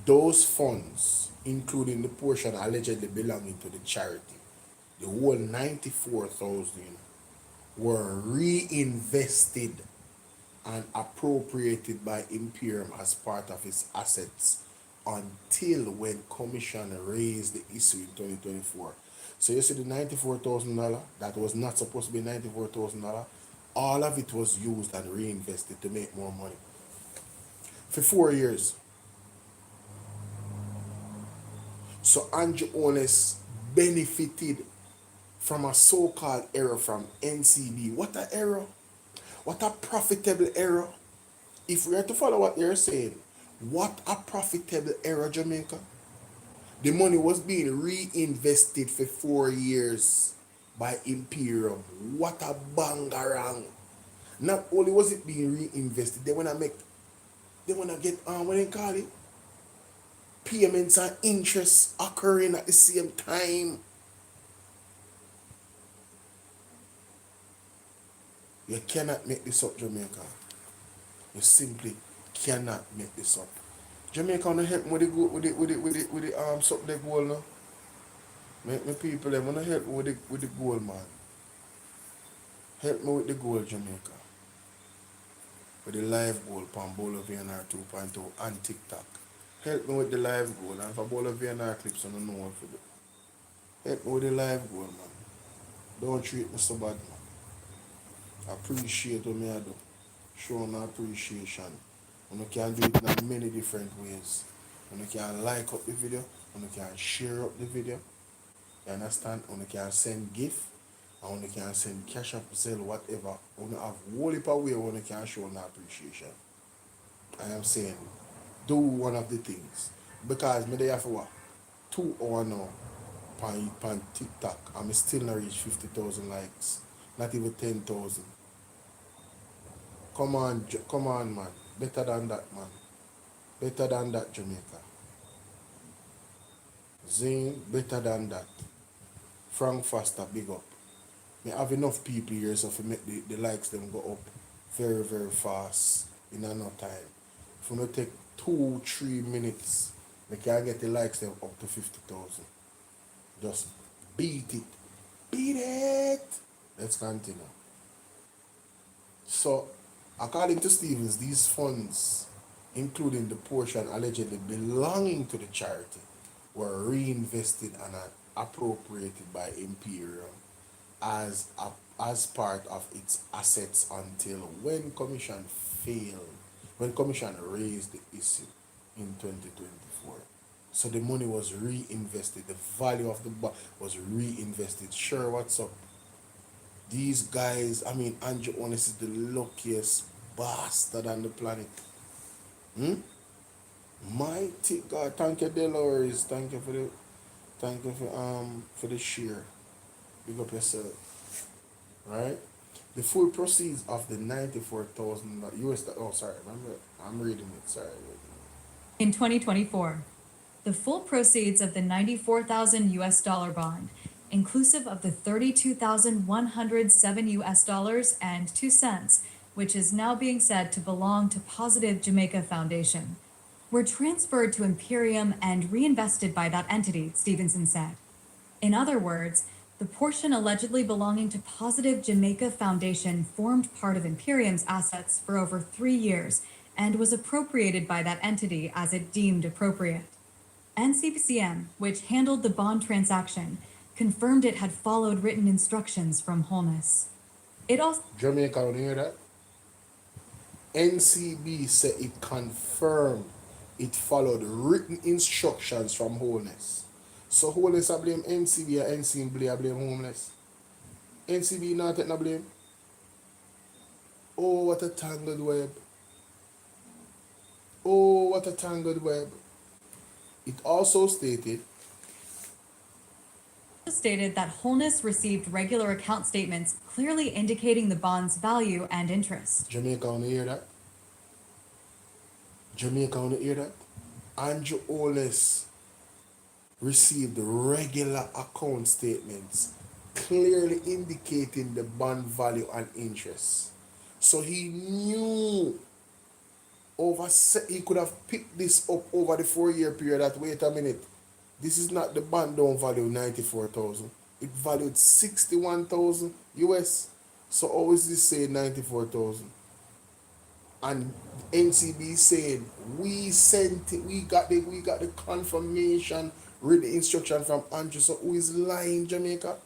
Those funds, including the portion allegedly belonging to the charity, the whole 94,000 were reinvested and appropriated by Imperium as part of its assets until when Commission raised the issue in 2024. So you see the $94,000 that was not supposed to be $94,000, all of it was used and reinvested to make more money. For 4 years. So Andrew Honest benefited from a so-called error from NCB. What an error. What a profitable error. If we are to follow what they're saying, what a profitable error, Jamaica. The money was being reinvested for 4 years by Imperium. What a bangarang. Not only was it being reinvested, they wanna get what they call it? Payments and interest occurring at the same time. You cannot make this up, Jamaica. You simply cannot make this up. Jamaica, wanna help me with the something the goal now. Make me people them wanna help me with the goal, man. Help me with the goal, Jamaica. With the live goal from BOLO V&R 2.0 and TikTok. Help me with the live goal, and for BOLO V&R clips, I don't know what to do. Help me with the live goal, man. Don't treat me so bad, man. Appreciate what me I do. Show no appreciation. You can do it in many different ways. You can like up the video. You can share up the video. You understand? You can send gift. And you can send cash up, sell, whatever. You have whole heap of way you can show no appreciation. I am saying, do one of the things. Because me there for what? 2 hours now on TikTok. I'm still not reach 50,000 likes. Not even 10,000. Come on, man. Better than that, man. Better than that, Jamaica. Zane, better than that. Frank Foster, big up. Me have enough people here so to make the likes them go up very, very fast in no time. If you not take 2-3 minutes They can get the likes them up to 50,000. Just beat it. Beat it. Let's continue. So, according to Stevens, these funds, including the portion allegedly belonging to the charity, were reinvested and appropriated by Imperium as part of its assets until when Commission raised the issue in 2024. So the money was reinvested, the value of the was reinvested. Sure, what's up? These guys, I mean, Andrew Honest is the luckiest bastard on the planet. Mighty God, thank you, Delores. Thank you for the share. Big up yourself. Right? The full proceeds of the 94,000 US. Oh, sorry, I'm reading it. Sorry. In 2024, the full proceeds of the 94,000 US dollar bond, inclusive of the 32,107 US dollars and 2 cents, which is now being said to belong to Positive Jamaica Foundation, were transferred to Imperium and reinvested by that entity, Stevenson said. In other words, the portion allegedly belonging to Positive Jamaica Foundation formed part of Imperium's assets for over 3 years and was appropriated by that entity as it deemed appropriate. NCPCM, which handled the bond transaction, confirmed it had followed written instructions from Holness. It also Jamaica, you hear that? NCB said it confirmed it followed written instructions from Holness. So Holness I blame NCB and NCB I blame Homeless. NCB not taking no blame. Oh, what a tangled web. Oh, what a tangled web. It also stated that Holness received regular account statements clearly indicating the bond's value and interest. Jamaica, want to hear that? Jamaica, want to hear that? Andrew Holness received regular account statements clearly indicating the bond value and interest. So he knew he could have picked this up over the 4-year period that, wait a minute, this is not the bond don't value 94,000. It valued 61,000 US. So always this say 94,000. And NCB saying we sent it, we got the confirmation, read the instruction from Andrew. So who is lying, Jamaica?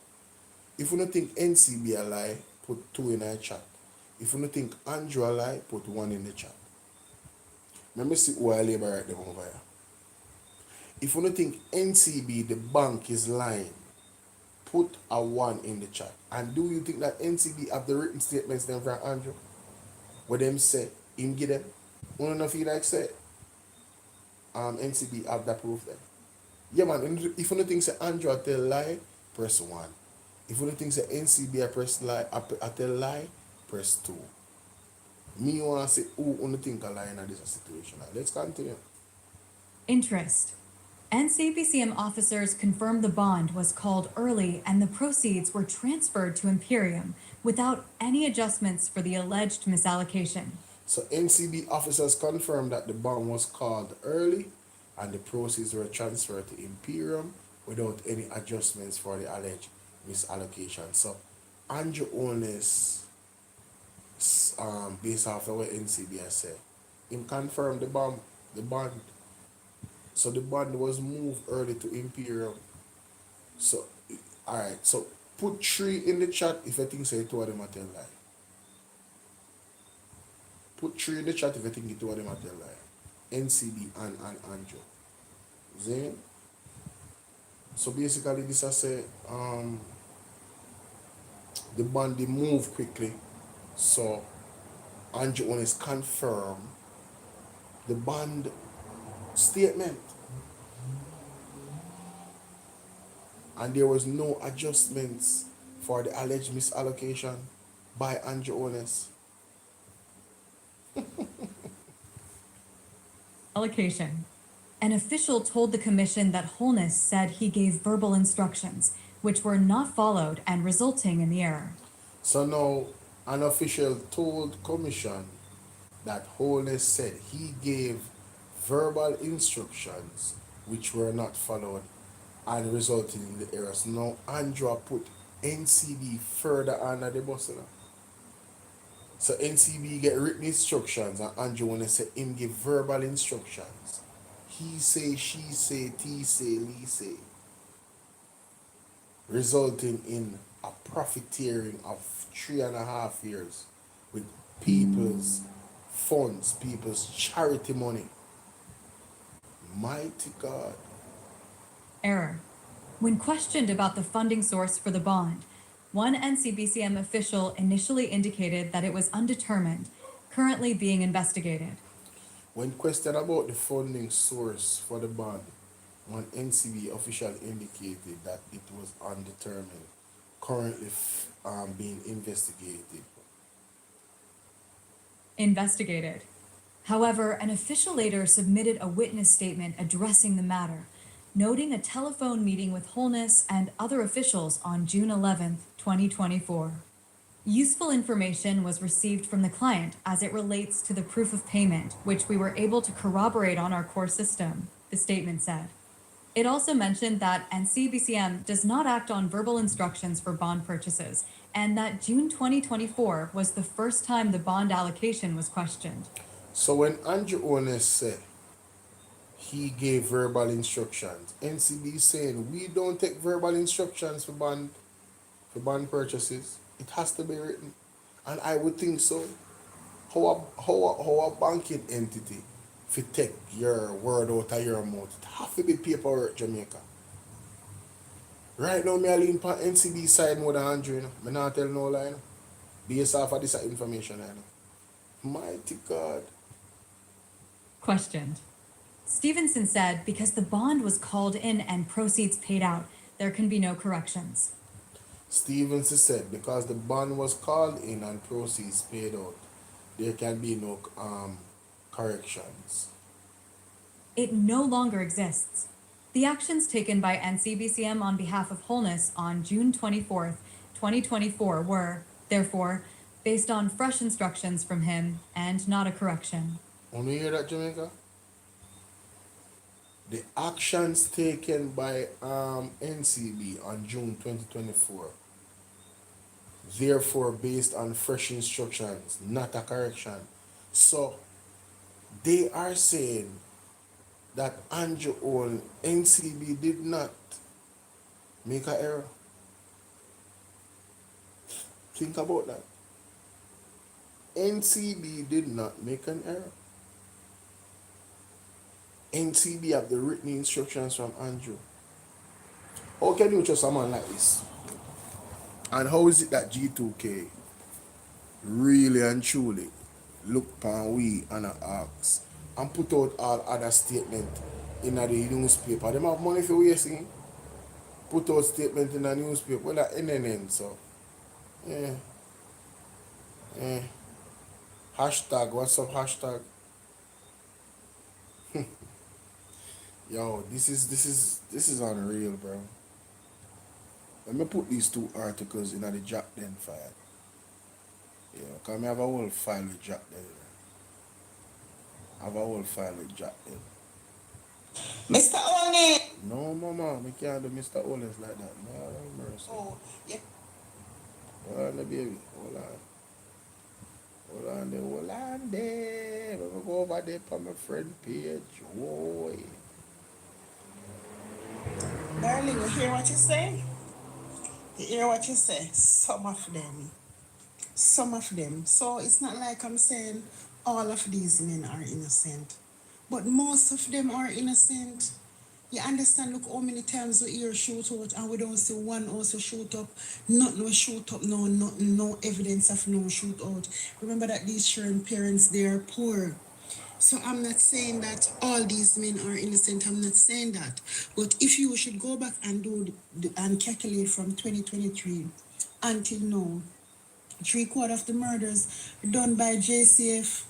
If you don't think NCB a lie, put 2 in a chat. If you don't think Andrew a lie, put 1 in the chat. Let me see who I labor right them over here. If you don't think NCB, the bank, is lying, put a 1 in the chat. And do you think that NCB have the written statements then from Andrew? What them say, him give them? You don't know if you like say, NCB have that proof then. Yeah man, if you don't think say Andrew a tell lie, press 1. If you don't think say NCB a press lie, a tell lie, press 2. Me want to say who only think a lie in this situation. Let's continue. Interest. NCPCM officers confirmed the bond was called early and the proceeds were transferred to Imperium without any adjustments for the alleged misallocation. So NCB officers confirmed that the bond was called early and the proceeds were transferred to Imperium without any adjustments for the alleged misallocation. So Andrew Honest, based off of what NCB has said, him confirmed the bond. So the bond was moved early to Imperium. So, alright, so put 3 in the chat if you think say 2 of them are tell lie. Put 3 in the chat if you think 2 of them are tell lie. NCB and Andrew. Zane? So basically this I say the bond they move quickly. So Andrew Honest confirmed the bond statement. And there was no adjustments for the alleged misallocation by Andrew Honest. Allocation. An official told the commission that Holness said he gave verbal instructions, which were not followed and resulting in the error. So now an official told commission that Holness said he gave verbal instructions which were not followed and resulted in the errors. Now Andrew put NCB further under the bus. You know? So NCB get written instructions and Andrew wanna say him give verbal instructions. He say, she say, T say, Lee say. Resulting in a profiteering of 3.5 years with people's funds, people's charity money. Mighty God. Error. When questioned about the funding source for the bond, one NCBCM official initially indicated that it was undetermined, currently being investigated. When questioned about the funding source for the bond, one NCB official indicated that it was undetermined, currently being Investigated. However, an official later submitted a witness statement addressing the matter, noting a telephone meeting with Holness and other officials on June 11, 2024. Useful information was received from the client as it relates to the proof of payment, which we were able to corroborate on our core system, the statement said. It also mentioned that NCBCM does not act on verbal instructions for bond purchases, and that June 2024 was the first time the bond allocation was questioned. So when Andrew Honest said he gave verbal instructions, NCB saying we don't take verbal instructions for bond purchases. It has to be written. And I would think so. How a banking entity if you take your word out of your mouth, it have to be paperwork, Jamaica. Right now, me I lean on NCB side more than Andrew, you know. Me not tell no lie, you know. Based off of this information, you know. Mighty God. Questioned. Stevenson said because the bond was called in and proceeds paid out, there can be no corrections. Stevenson said because the bond was called in and proceeds paid out, there can be no corrections. It no longer exists. The actions taken by NCBCM on behalf of Holness on June 24th, 2024 were, therefore, based on fresh instructions from him and not a correction. Want to hear that, Jamaica? The actions taken by NCB on June 2024, therefore based on fresh instructions, not a correction. So they are saying that Andrew Owen, NCB did not make an error. Think about that. NCB did not make an error. NCB have the written instructions from Andrew. How can you trust a man like this? And how is it that G2K really and truly look upon we and ask and put out all other statement in the newspaper? Them have money for wasting. Put out statement in the newspaper. Well, that NNN, so. Yeah. Hashtag, what's up, hashtag? Yo, this is unreal, bro. Let me put these two articles in the Jack Den file. Yeah, because I have a whole file with Jack Den. I have a whole file with Jack Den. Mr. Oni! No, mama, we can't do Mr. Oles like that. No, mercy. Oh, yeah. Hold on, baby. Hold on. Hold on there. Let me go over there for my friend page. Whoa. Darling, you hear what you say? You hear what you say? Some of them. So it's not like I'm saying all of these men are innocent. But most of them are innocent. You understand, look how many times we hear shoot out and we don't see one also shoot up. No shoot up, no evidence of no shoot out. Remember that these children parents, they are poor. So I'm not saying that all these men are innocent. I'm not saying that. But if you should go back and do and calculate from 2023 until now, 3/4 of the murders done by JCF,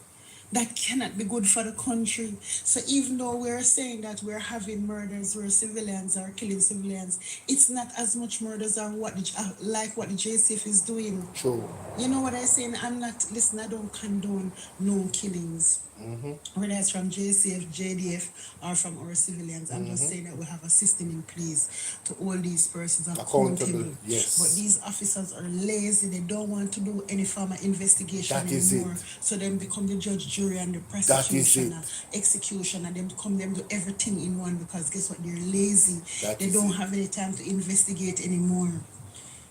that cannot be good for the country. So even though we're saying that we're having murders where civilians are killing civilians, it's not as much murders or like what the JCF is doing. True. You know what I'm saying? Listen, I don't condone no killings. Whether it's from JCF, JDF, or from our civilians. I'm just saying that we have a system in place to hold these persons accountable. Yes. But these officers are lazy. They don't want to do any form of investigation That is anymore. it. So then become the judge, jury, and the That is prosecution, it. execution, and them do everything in one because guess what? They're lazy. That They is don't it. have any time to investigate anymore.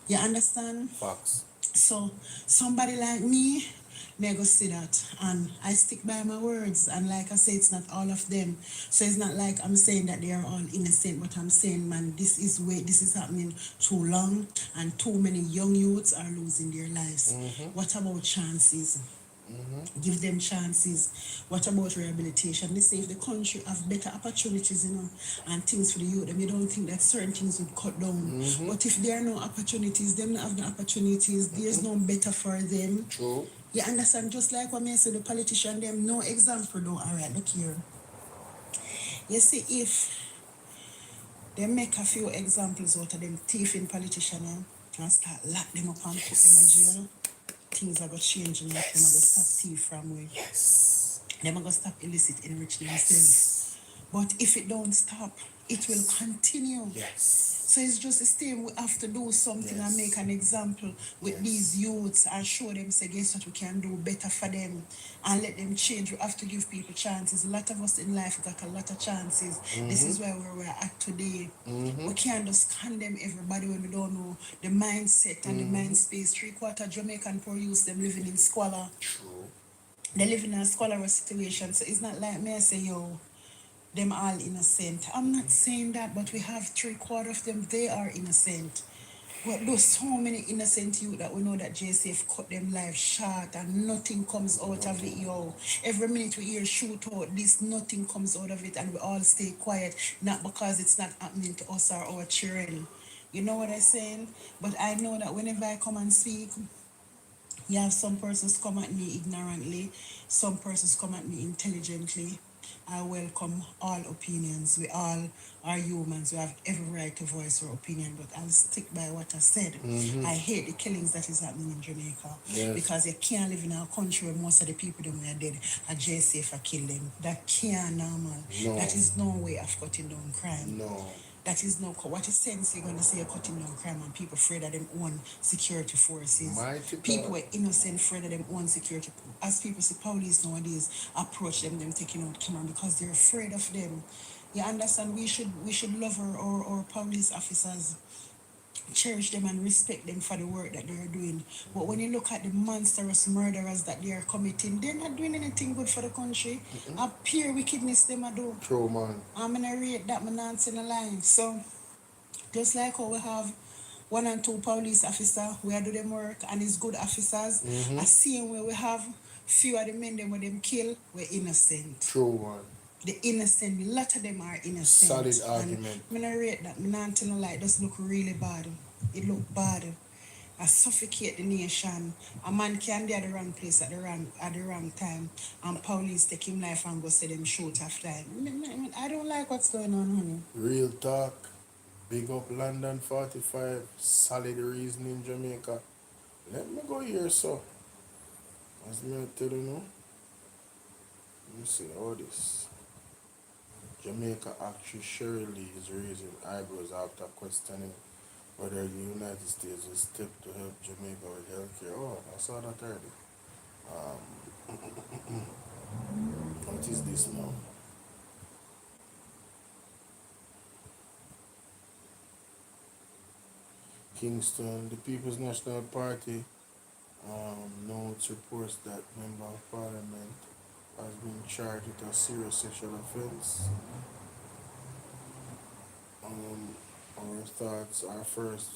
You understand? Facts. So somebody like me, may go see that, and I stick by my words. And like I say, it's not all of them. So it's not like I'm saying that they are all innocent, but I'm saying, man, this is happening too long, and too many young youths are losing their lives. What about chances? Give them chances. What about rehabilitation? They say if the country have better opportunities, and things for the youth, then you don't think that certain things would cut down. But if there are no opportunities, them not have no opportunities, there's no better for them. True. You understand? Just like what I say, the politician, them no example though. All right, look here. You see, if they make a few examples out of them thieving politician, and start lock them up and put them in jail, things are going to change in life. Them are going to stop thief from way. Yes. Them are going to stop illicit enriching themselves. But if it don't stop, it will continue. Yes. So it's just a thing, we have to do something and make an example with these youths and show them, say, guess what, we can do better for them and let them change. We have to give people chances. A lot of us in life got a lot of chances. This is where we're at today. We can't just condemn everybody when we don't know the mindset and the mind space. 3/4 Jamaican poor youths, them living in squalor. True. They live in a squalor situation. So it's not like me, I say, yo, them all innocent. I'm not saying that, but we have 3/4 of them, they are innocent. But there's so many innocent youth that we know that JCF cut them life short and nothing comes out of it, yo. Every minute we hear shoot out this, nothing comes out of it, and we all stay quiet, not because it's not happening to us or our children. You know what I'm saying? But I know that whenever I come and speak, you have some persons come at me ignorantly, some persons come at me intelligently. I welcome all opinions. We all are humans. We have every right to voice our opinion, but I'll stick by what I said. I hate the killings that is happening in Jamaica because you can't live in a country where most of the people them are dead. A JCF kill them. That can't normal. No. That is no way of cutting down crime. No. That is no, what is sense you're going to say you're cutting down crime and people afraid of them own security forces. Mighty God. People were innocent, afraid of them own security. As people see police nowadays approach them taking out camera because they're afraid of them. You understand? We should love our police officers, cherish them and respect them for the work that they're doing. But when you look at the monstrous murderers that they are committing, they're not doing anything good for the country. A pure wickedness them I do. True, man. I'm gonna rate that man not in the line. So just like how we have 1 and 2 police officers, we do them work and it's good officers. I see where we have few of the men them where them kill, we're innocent. True, man. The innocent, a lot of them are innocent. Solid argument. I'm gonna rate that, not in the light, does look really bad. It look bad. I suffocate the nation. A man can be at the wrong place at the wrong time, and police take him life and go say them shoot after him. I don't like what's going on, honey. Real talk. Big up London 45. Solid reason in Jamaica. Let me go here, so. As me tell you now. Let me see all this. Jamaica actress Shirley Lee is raising eyebrows after questioning whether the United States will step to help Jamaica with healthcare. Oh, I saw that earlier. What is this now? Kingston, the People's National Party notes reports that member of parliament has been charged with a serious sexual offense. Our thoughts are first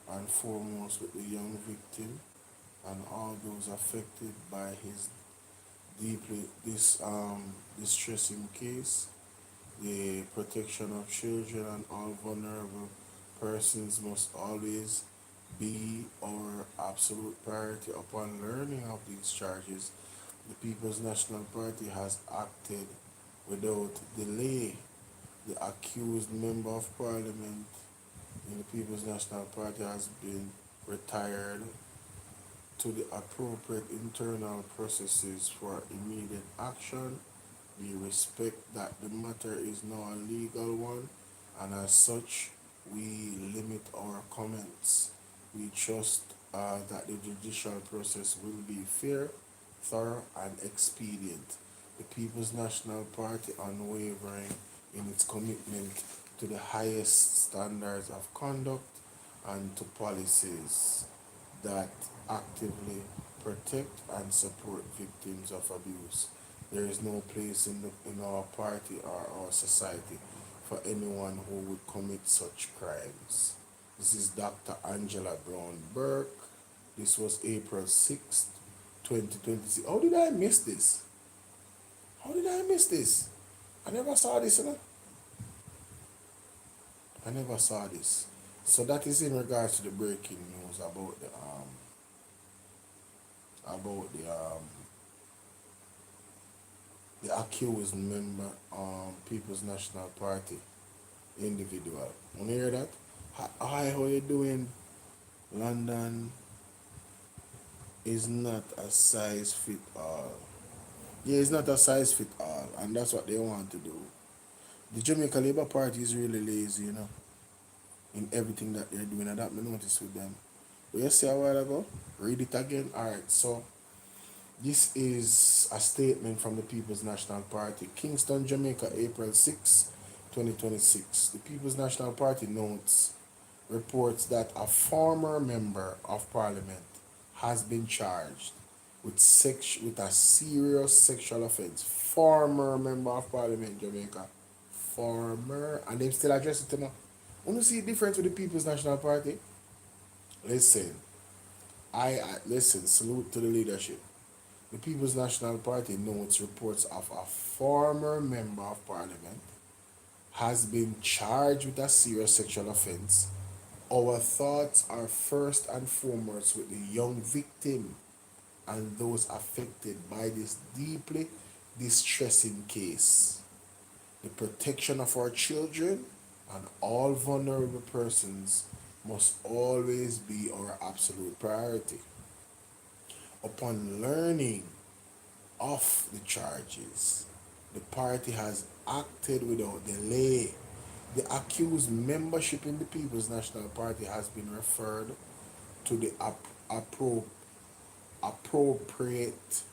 and foremost with the young victim and all those affected by his deeply distressing case. The protection of children and all vulnerable persons must always be our absolute priority. Upon learning of these charges, The People's National Party has acted without delay. The accused member of parliament in the People's National Party has been retired to the appropriate internal processes for immediate action. We respect that the matter is now a legal one, and as such, we limit our comments. We trust that the judicial process will be fair, thorough, and expedient. The People's National Party unwavering in its commitment to the highest standards of conduct and to policies that actively protect and support victims of abuse. There is no place in our party or our society for anyone who would commit such crimes. This is Dr. Angela Brown Burke. This was April 6th, 2026. How did I miss this? How did I miss this? I never saw this, you know? I never saw this. So that is in regards to the breaking news about the accused member People's National Party individual. You hear that? Hi, how you doing? London is not a size fit all. Yeah, it's not a size fit all, and that's what they want to do. The Jamaica Labour Party is really lazy, you know, in everything that they're doing, and that me notice with them. What you say a while ago? Read it again. Alright, so this is a statement from the People's National Party, Kingston, Jamaica, April 6, 2026. The People's National Party notes reports that a former member of parliament has been charged with a serious sexual offense. Former member of parliament, Jamaica. Former, and they still address it to me. Want to see the difference with the People's National Party? Listen, listen, salute to the leadership. The People's National Party notes reports of a former member of parliament has been charged with a serious sexual offense. Our thoughts are first and foremost with the young victim and those affected by this deeply distressing case. The protection of our children and all vulnerable persons must always be our absolute priority. Upon learning of the charges, the party has acted without delay. The accused membership in the People's National Party has been referred to the appropriate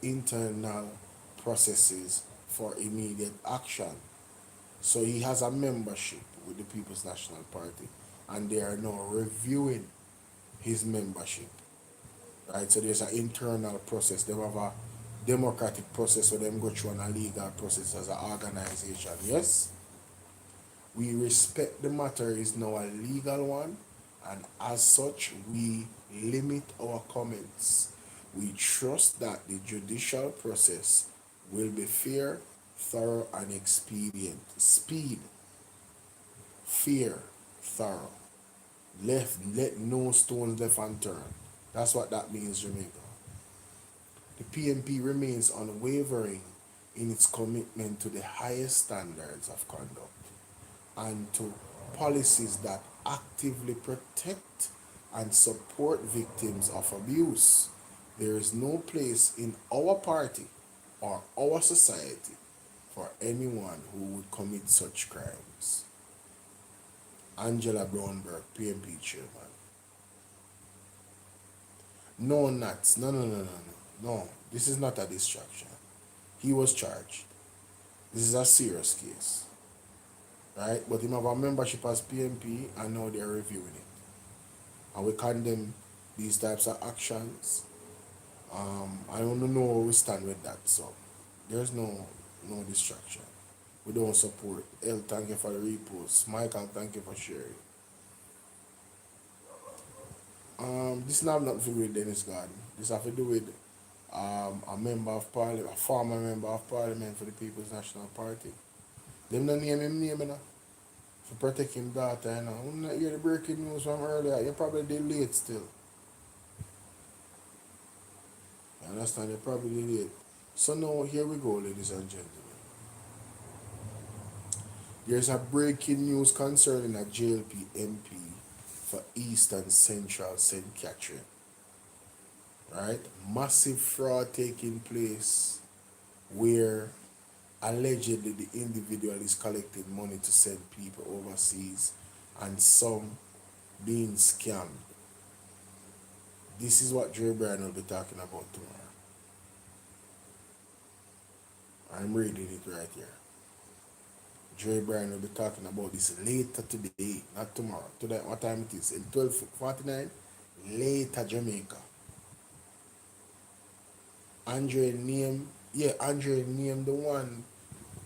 internal processes for immediate action. So he has a membership with the People's National Party, and they are now reviewing his membership. Right, so there's an internal process. They have a democratic process where them go through and a legal process as an organization. Yes, we respect the matter is now a legal one, and as such, we limit our comments. We trust that the judicial process will be fair, thorough, and expedient. Speed, fair, thorough. Let no stones left unturned. That's what that means, Jamaica. The PNP remains unwavering in its commitment to the highest standards of conduct and to policies that actively protect and support victims of abuse. There is no place in our party or our society for anyone who would commit such crimes. Angela Brownberg, PNP chairman. No, nuts. No. This is not a distraction. He was charged. This is a serious case. Right? But he have a membership as PNP, and now they're reviewing it. And we condemn these types of actions. I don't know where we stand with that. So there's no distraction. We don't support. El, thank you for the repost. Michael, thank you for sharing. This not nothing to do with Dennis Garden. This have to do with a member of parliament, a former member of parliament for the People's National Party. Them don't name him name, you know, for protect him daughter, you know. When you hear the breaking news from earlier, you probably did late still. You understand? You probably did. So now here we go, ladies and gentlemen. There's a breaking news concerning a JLP MP for East and Central St. Catherine. Right? Massive fraud taking place where allegedly the individual is collecting money to send people overseas and some being scammed. This is what Joe Bryan will be talking about tomorrow. I'm reading it right here. Joe Bryan will be talking about this later today, not tomorrow. Today, what time it is? In 12:49, later Jamaica. Andre named the one.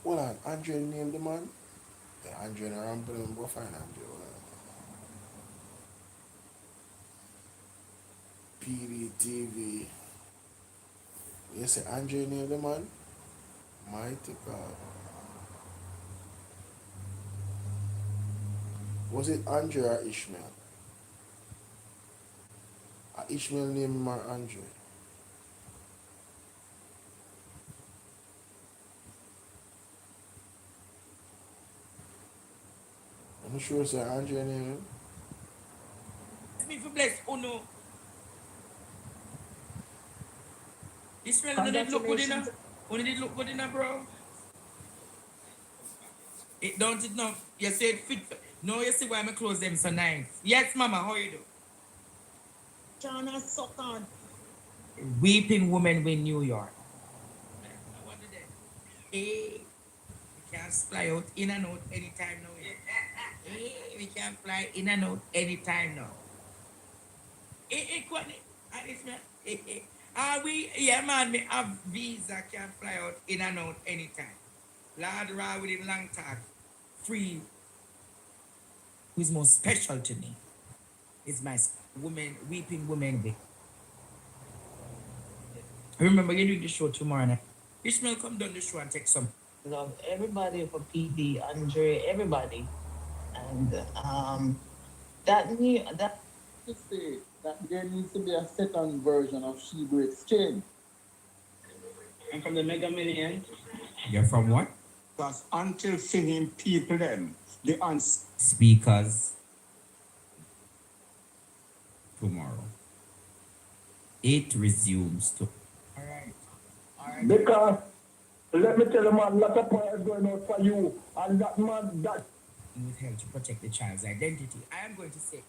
Hold on, Andre named the man. Yeah, Andre and Ramble, go find Andre. PDTV. You say Andre named the man? Mighty God. Was it Andre or Ishmael? Ishmael named him or Andre? I'm not sure it's Andre named him. Me for bless Uno. Ishmael did look good enough. Only did look good enough, bro. It don't it no. You say it fit. No, you see why my clothes them so nice. Yes, mama, how you do? China suck on. Weeping woman in New York. I wonder that. Hey, we can fly out in and out anytime now. Hey, we can fly in and out anytime now. Hey, yeah, man, me have visa, can fly out in and out anytime. Lord Ra with him long talk. Free. Who is most special to me is my woman, weeping woman week. Remember, you're doing the show tomorrow night. Ishmael, come down the show and take some. Love everybody for PD, Andre, everybody. And that To say that there needs to be a second version of She Breaks Chain. I'm from the Mega Million. You're from what? Because until singing people them, the answer. Speakers. Tomorrow. It resumes to. All right. Because, let me tell you, man, lot of prayers going out for you. And that man, that. Withheld to protect the child's identity. I am going to say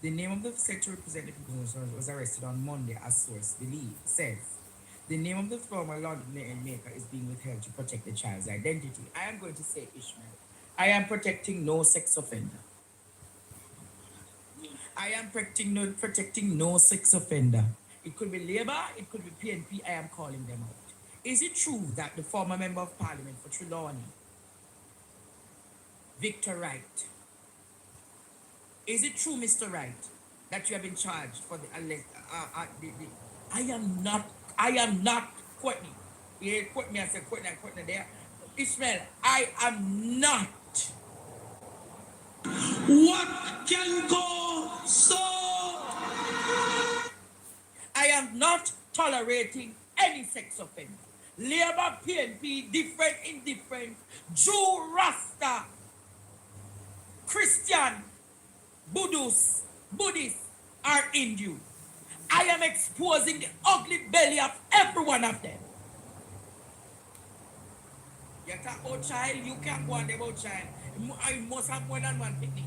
the name of the sexual representative was arrested on Monday, as source says. The name of the former London maker is being withheld to protect the child's identity. I am going to say, Ishmael, I am protecting no sex offender. I am protecting no sex offender. It could be Labour, it could be PNP, I am calling them out. Is it true that the former member of parliament for Trelawney, Victor Wright, is it true, Mr. Wright, that you have been charged for the I am not Courtney. Yeah, Courtney, I said Courtney there. Ishmael, I am not. What can go so? I am not tolerating any sex offender. Labour, PNP, different, indifferent, Jew, Rasta, Christian, Buddhist, or Hindu. I am exposing the ugly belly of every one of them. You talk about child, you can't go on about child. I must have more than one picnic.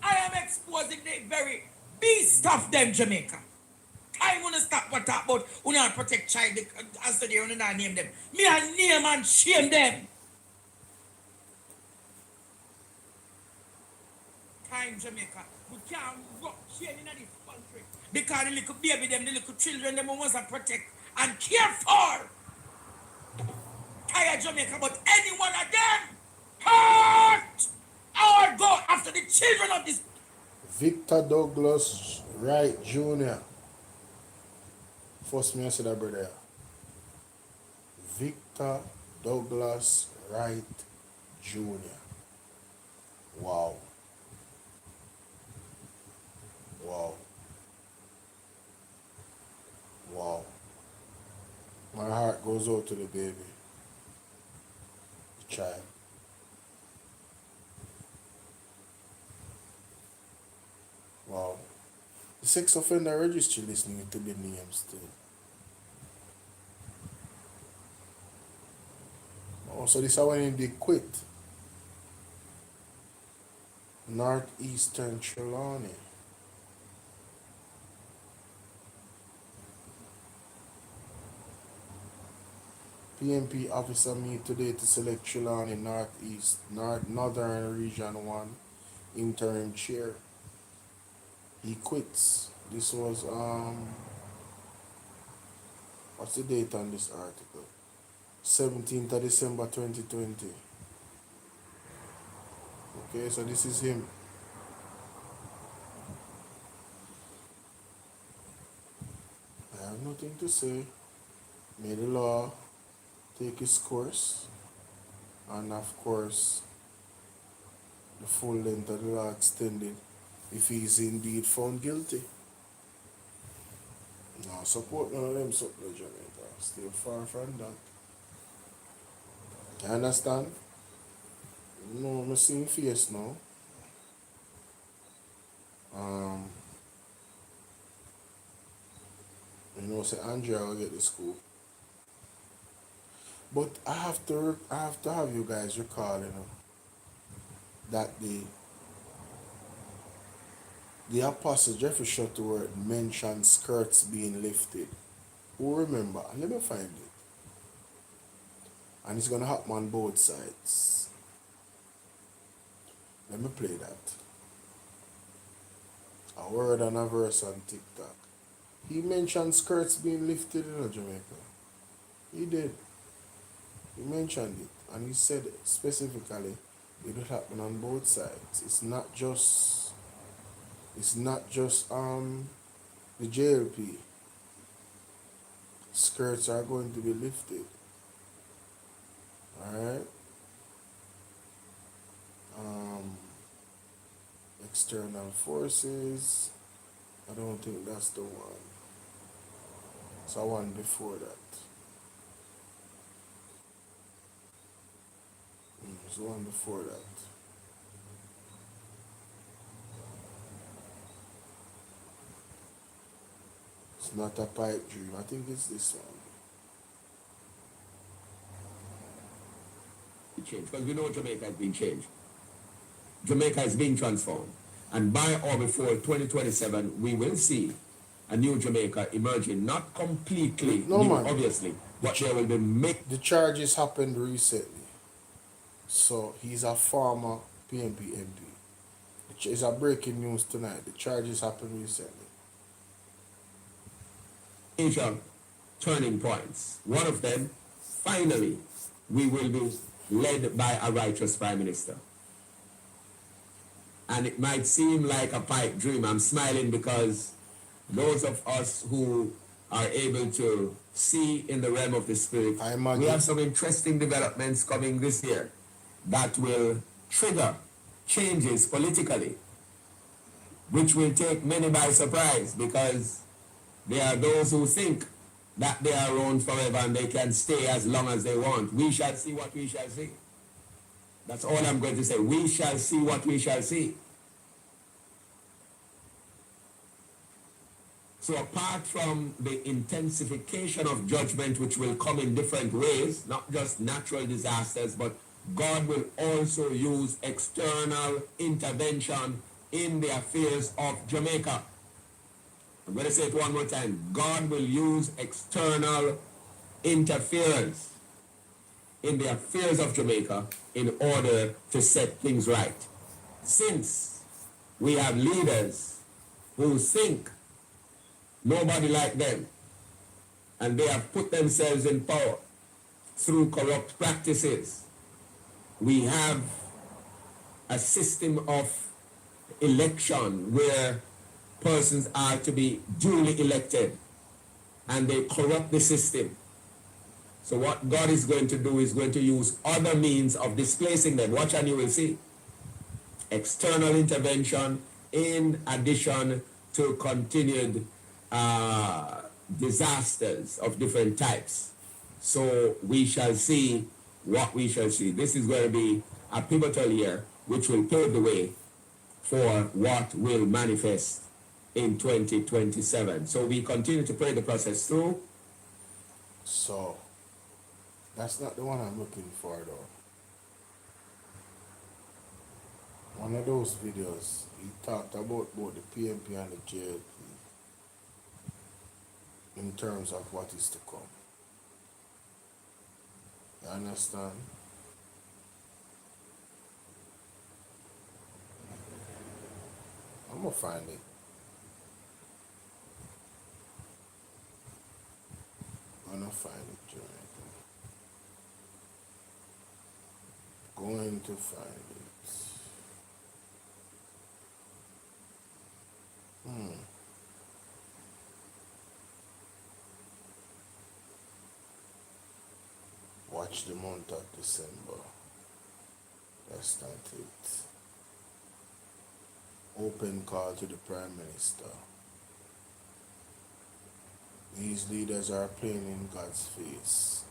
I am exposing the very beast of them, Jamaica. I want to stop what talk about who not protect child as they don't name them. Me I name and shame them. Time, Jamaica. We can't rock chain in this country. Because the little baby, them, the little children, them wants to protect and care for. Tired Jamaica, but any one of them hurt or go after the children of this. Victor Douglas Wright Jr. First me I said that, brother. Victor Douglas Wright Jr. Wow. Wow. Wow. goes out to the baby, the child. Wow. The sex offender registry list need to be named still. Oh, so this is when they quit. Northeastern Trelawney. PMP officer meet today to select Trelawney Northern Region 1 interim chair. He quits. This was what's the date on this article? 17th of December 2020. Okay, so this is him. I have nothing to say. May the law take its course, and of course the full length of the law extended if he is indeed found guilty. No support none of them support Jamaica. Still far from that. You understand? No, I'm seeing face now. You know, say Andrea will get the scoop. But I have to have you guys recall, you know, that the Apostle Jeffrey Shuttleworth mentioned skirts being lifted. Who remember? Let me find it. And it's gonna happen on both sides. Let me play that. A word and a verse on TikTok. He mentioned skirts being lifted in Jamaica. He did. He mentioned it, and he said specifically it will happen on both sides. It's not just the JLP. Skirts are going to be lifted. Alright? External forces. I don't think that's the one. It's a one before that. There's one before that. It's not a pipe dream. I think it's this one. Change, because we know Jamaica has been changed. Jamaica is being transformed. And by or before 2027, we will see a new Jamaica emerging. Not completely new, obviously, but there will be the charges happened recently. So he's a former PMP MP. It's a breaking news tonight. The charges happened recently. major turning points. One of them, finally, we will be led by a righteous Prime Minister. And it might seem like a pipe dream. I'm smiling because those of us who are able to see in the realm of the Spirit, we have some interesting developments coming this year that will trigger changes politically, which will take many by surprise, because there are those who think that they are around forever and they can stay as long as they want. We shall see what we shall see. That's all I'm going to say. We shall see what we shall see. So apart from the intensification of judgment, which will come in different ways, not just natural disasters, but God will also use external intervention in the affairs of Jamaica. I'm going to say it one more time. God will use external interference in the affairs of Jamaica in order to set things right. Since we have leaders who think nobody like them, and they have put themselves in power through corrupt practices, we have a system of election where persons are to be duly elected, and they corrupt the system. So what God is going to do is going to use other means of displacing them. Watch and you will see. External intervention in addition to continued disasters of different types. So we shall see what we shall see. This is going to be a pivotal year, which will pave the way for what will manifest in 2027. So we continue to pray the process through. So that's not the one I'm looking for though. One of those videos, he talked about both the PMP and the JLP in terms of what is to come. You understand? I'm gonna find it. I'm gonna find it, Jamaica. Going to find it. Watch the month of December. That's not it. Open call to the Prime Minister. These leaders are playing in God's face.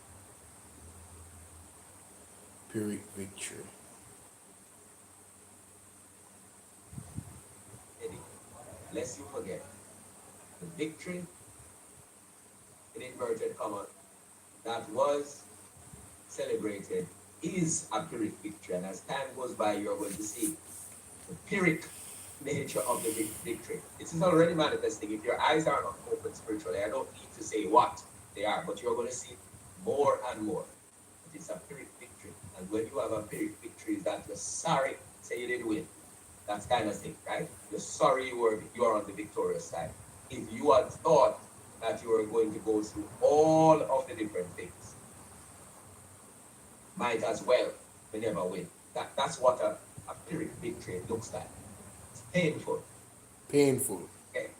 Pyrrhic victory. Eddie, lest you forget, the victory in inverted comma that was celebrated is a Pyrrhic victory, and as time goes by, you're going to see the Pyrrhic nature of the victory. It is already manifesting. If your eyes are not open spiritually, I don't need to say what they are, but you're going to see more and more. It is a Pyrrhic victory, and when you have a Pyrrhic victory, is that you're sorry, say you didn't win. That's kind of thing, right? You're sorry you are on the victorious side. If you had thought that you were going to go through all of the different things, might as well we never win. That's what a Pyrrhic victory looks like. It's painful. Painful. Okay.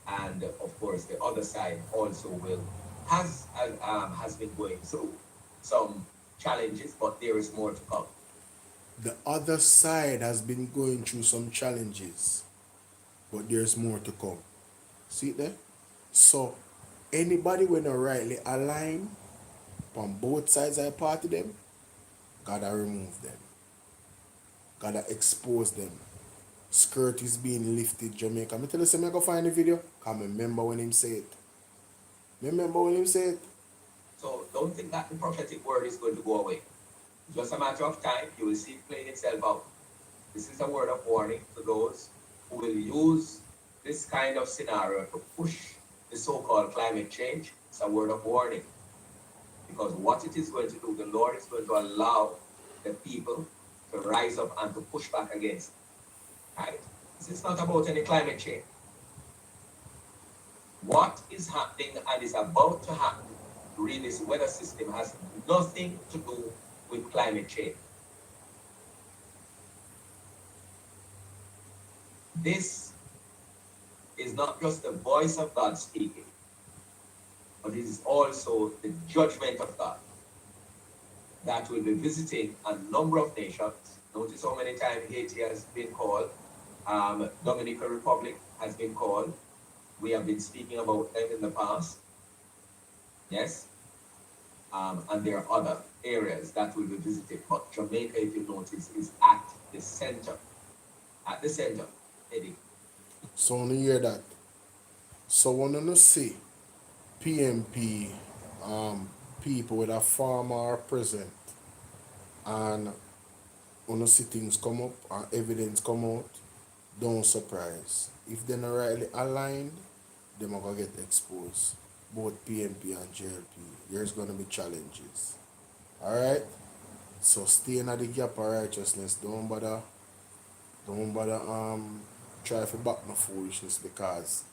And of course the other side also has been going through some challenges, but there is more to come. The other side has been going through some challenges, but there's more to come. See it there? So anybody when are rightly aligned on both sides of the party them, gotta remove them. Gotta expose them. Skirt is being lifted, Jamaica. Me tell you something, I go find the video. Cause remember when him say it. Remember when him say it? So don't think that the prophetic word is going to go away. Just a matter of time, you will see it playing itself out. This is a word of warning to those who will use this kind of scenario to push the so-called climate change. It's a word of warning. Because what it is going to do, the Lord is going to allow the people to rise up and to push back against it. Right? This is not about any climate change. What is happening and is about to happen during this weather system has nothing to do with climate change. This is not just the voice of God speaking, but it is also the judgment of God that will be visiting a number of nations. Notice how many times Haiti has been called, Dominican Republic has been called. We have been speaking about them in the past. Yes? And there are other areas that will be visited. But Jamaica, if you notice, is at the center. At the center, Eddie. So when you hear that, so when you see PMP people with a farmer present and when you see things come up and evidence come out, don't surprise. If they're not rightly aligned, they're gonna get exposed. Both PMP and JLP. There's gonna be challenges. Alright? So stay in the gap of righteousness. Don't bother try to back no foolishness because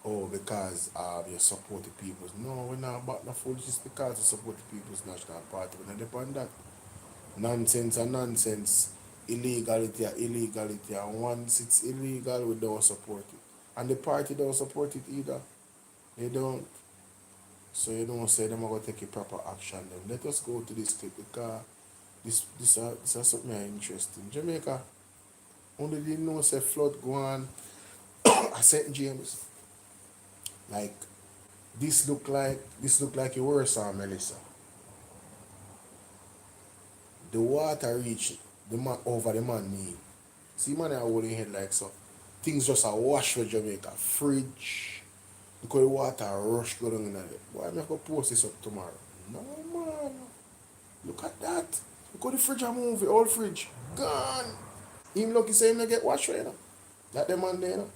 you support the people's. No, we're not back no foolishness because we support the People's National Party. We're not depend on that. Nonsense and nonsense. Illegality and illegality. And once it's illegal, we don't support it. And the party don't support it either. They don't. So you don't say them are going to take a proper action then. Let us go to this clip because this is something interesting. Jamaica, only didn't know say flood go on at St. James. Like this look like a worse on Melissa. the water reach the man over the man knee. See man I holding head like so. Things just a wash with Jamaica. Fridge. Because the water rush go down in it. Why am I going to post this up tomorrow? No man. Look at that. Look how the fridge a move. The old fridge. Gone. Him lucky say him not get washed right now. That the man there, you know.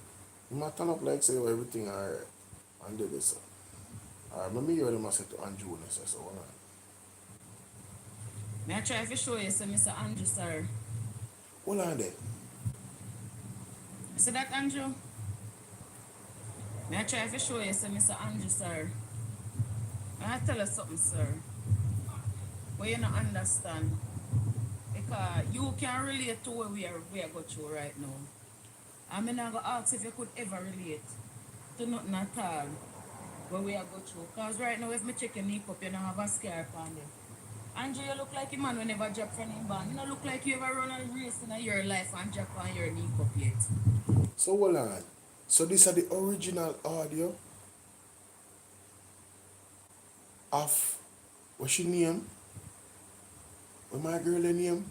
He might turn up like say oh, everything alright. And do this. Alright, let me hear them say to Andrew and say so. Hold on. May I try to show you, so Mr. Andrew, sir. Hold on there. See that, Andrew? May I try to show you, so Mr. Andrew, sir. May I tell you something, sir? What you not understand. Because you can relate to where we are going through right now. I'm not going to ask if you could ever relate to nothing at all where we are going through. Because right now, if me check your makeup, you don't have a scar on there. Andrew, you look like a man who never drop from him band. You don't look like you ever run a race in your life and drop on your makeup yet. So hold on. So these are the original audio of what's she name? What my girl name?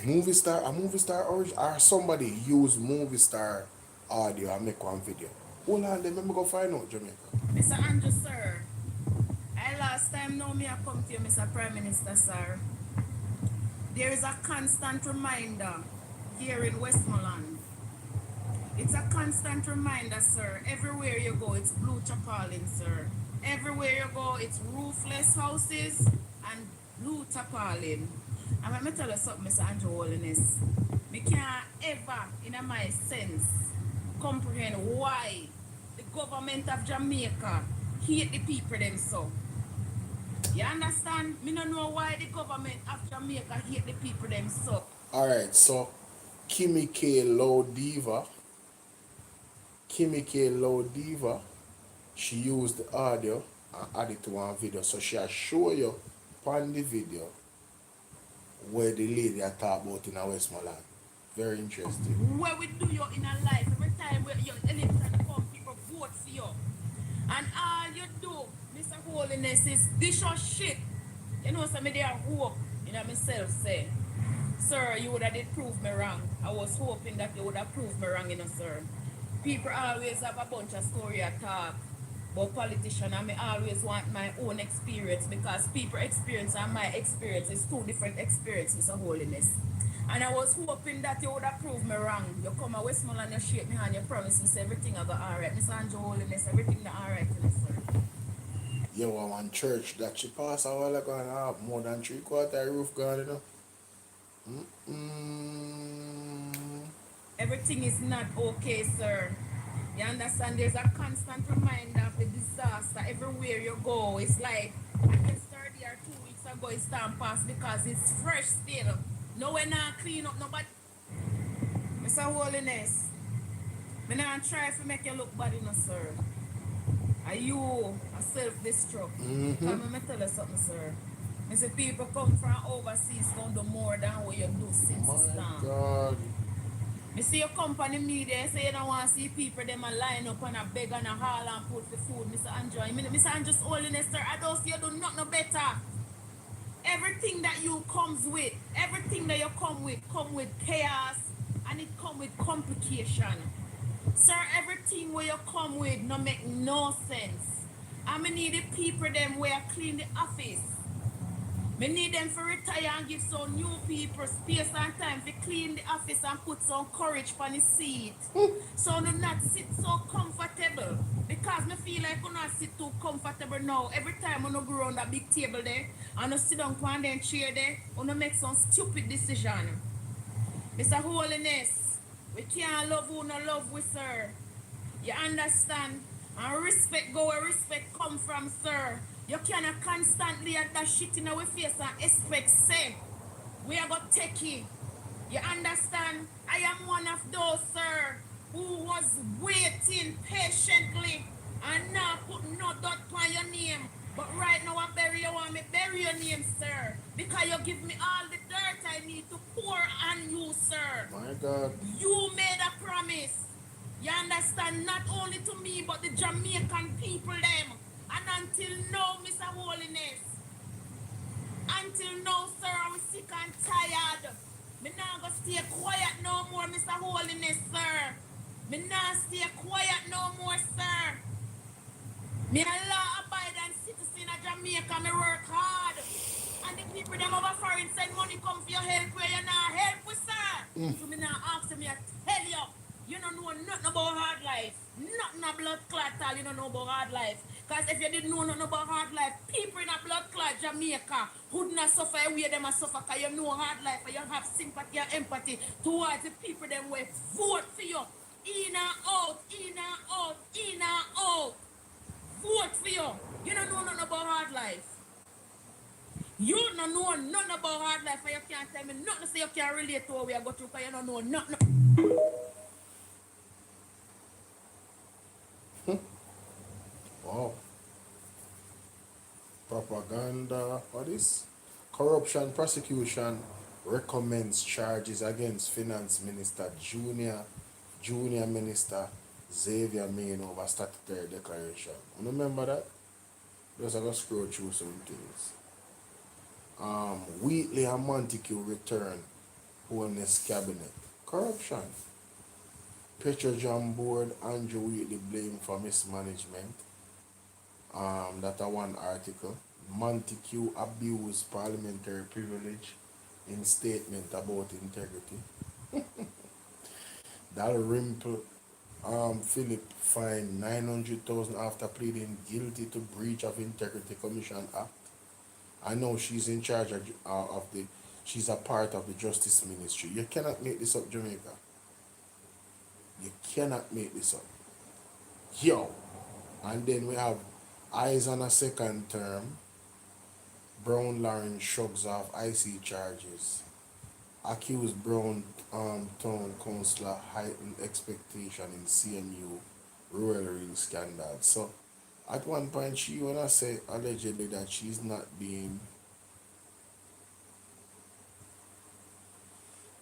Movie star, a movie star origin, or somebody use movie star audio and make one video. Hold on, let me go find out Jamaica. Mr. Andrew, sir, I last time know me I come to you, Mr. Prime Minister, sir. There is a constant reminder here in Westmoreland. It's a constant reminder, sir. Everywhere you go, it's blue tarpaulin, sir. Everywhere you go, it's roofless houses and blue tarpaulin. And let me tell you something, Mr. Andrew Holiness. Me can't ever, in my sense, comprehend why the government of Jamaica hate the people them so. You understand? Me don't know why the government of Jamaica hate the people them so. Alright, so Kimmy K. Low Diva, she used the audio and added to one video. So she'll show you on the video where the lady I talk about in Westmoreland. Very interesting. Where we do you in a life, every time where your election come, people vote for you. And all you do, Mr. Holiness, is dish your shit. You know, some of they are hope, you know, myself say, sir, you would have did prove me wrong. I was hoping that you would have proved me wrong, you know, sir. People always have a bunch of story to talk about politicians, and I always want my own experience because people's experience and my experience is two different experiences, Mr. Holiness. And I was hoping that you would have proved me wrong. You come to Westmoreland, you shake me hand, you promise me say everything will go alright. Mr. Andrew Holiness, everything is alright, you know, sir. You know, one church that she passed a while ago and have more than 3/4 roof gone, you know. Everything is not okay, sir. You understand? There's a constant reminder of the disaster everywhere you go. It's like yesterday or 2 weeks ago it's time past because it's fresh still. No way not clean up nobody. Mr. Holiness, me not try to make you look bad, you know, sir. Are you a self-destruct? Come me tell you something, sir. Me say people come from overseas don't do more than what you do since My time. God. Me see your company media say you don't want to see people them a line up and a beg and a haul and put the food, Mr. Andrew. Mr. Andrew's Holiness, sir, I don't see you do nothing no better. Everything that you comes with, everything that you come with chaos and it come with complication. Sir, everything where you come with no make no sense. And me need the people them where clean the office. Me need them to retire and give some new people space and time to clean the office and put some courage on the seat. So do not sit so comfortable. Because me feel like you not sit too comfortable now. Every time you go around that big table there and you sit down on that chair there, you make some stupid decision. Mr. Holiness, we can't love who no love we, sir. You understand? And respect go where respect come from, sir. You cannot constantly at that shit in our face and expect say we are going to take it. You understand? I am one of those, sir, who was waiting patiently and now put no dot on your name. But right now I bury you, want me bury your name, sir. Because you give me all the dirt I need to pour on you, sir. My God. You made a promise. You understand? Not only to me, but the Jamaican people them. And until now, Mr. Holiness, until now, sir, I'm sick and tired. Me not gonna stay quiet no more, Mr. Holiness, sir. Me not stay quiet no more, sir. Me a law-abiding citizen of Jamaica, me work hard. And the people them over foreign send money come for your help where you not help with, sir. So me not ask me, I tell you don't know nothing about hard life. Nothing about blood clot all you don't know about hard life. Because if you didn't know nothing about hard life, people in a blood clot Jamaica would not suffer the way them a suffer because you know hard life and you have sympathy and empathy towards the people them will vote for you. In and out, in and out, in and out. Vote for you. You don't know nothing about hard life. You don't know nothing about hard life and you can't tell me nothing so you can't relate to what we are going through because you don't know nothing. Wow. Propaganda. What is? Corruption prosecution recommends charges against Finance Minister Junior Minister Xavier Main over statutory declaration. You remember that? Just I go scroll through some things. Wheatley and Montague return Holness cabinet. Corruption. Petrojam board Andrew Wheatley blamed for mismanagement. That one article. Montague abused parliamentary privilege in statement about integrity. Dalrymple Philip fined 900,000 after pleading guilty to breach of Integrity Commission Act. I know she's in charge of she's a part of the Justice Ministry. You cannot make this up, Jamaica. You cannot make this up. Yo. And then we have eyes on a second term. Brown Lauren shrugs off IC charges. Accused Brown Town Councillor heightened expectation in CMU rural ring scandal. So at one point she wanna say allegedly that she's not being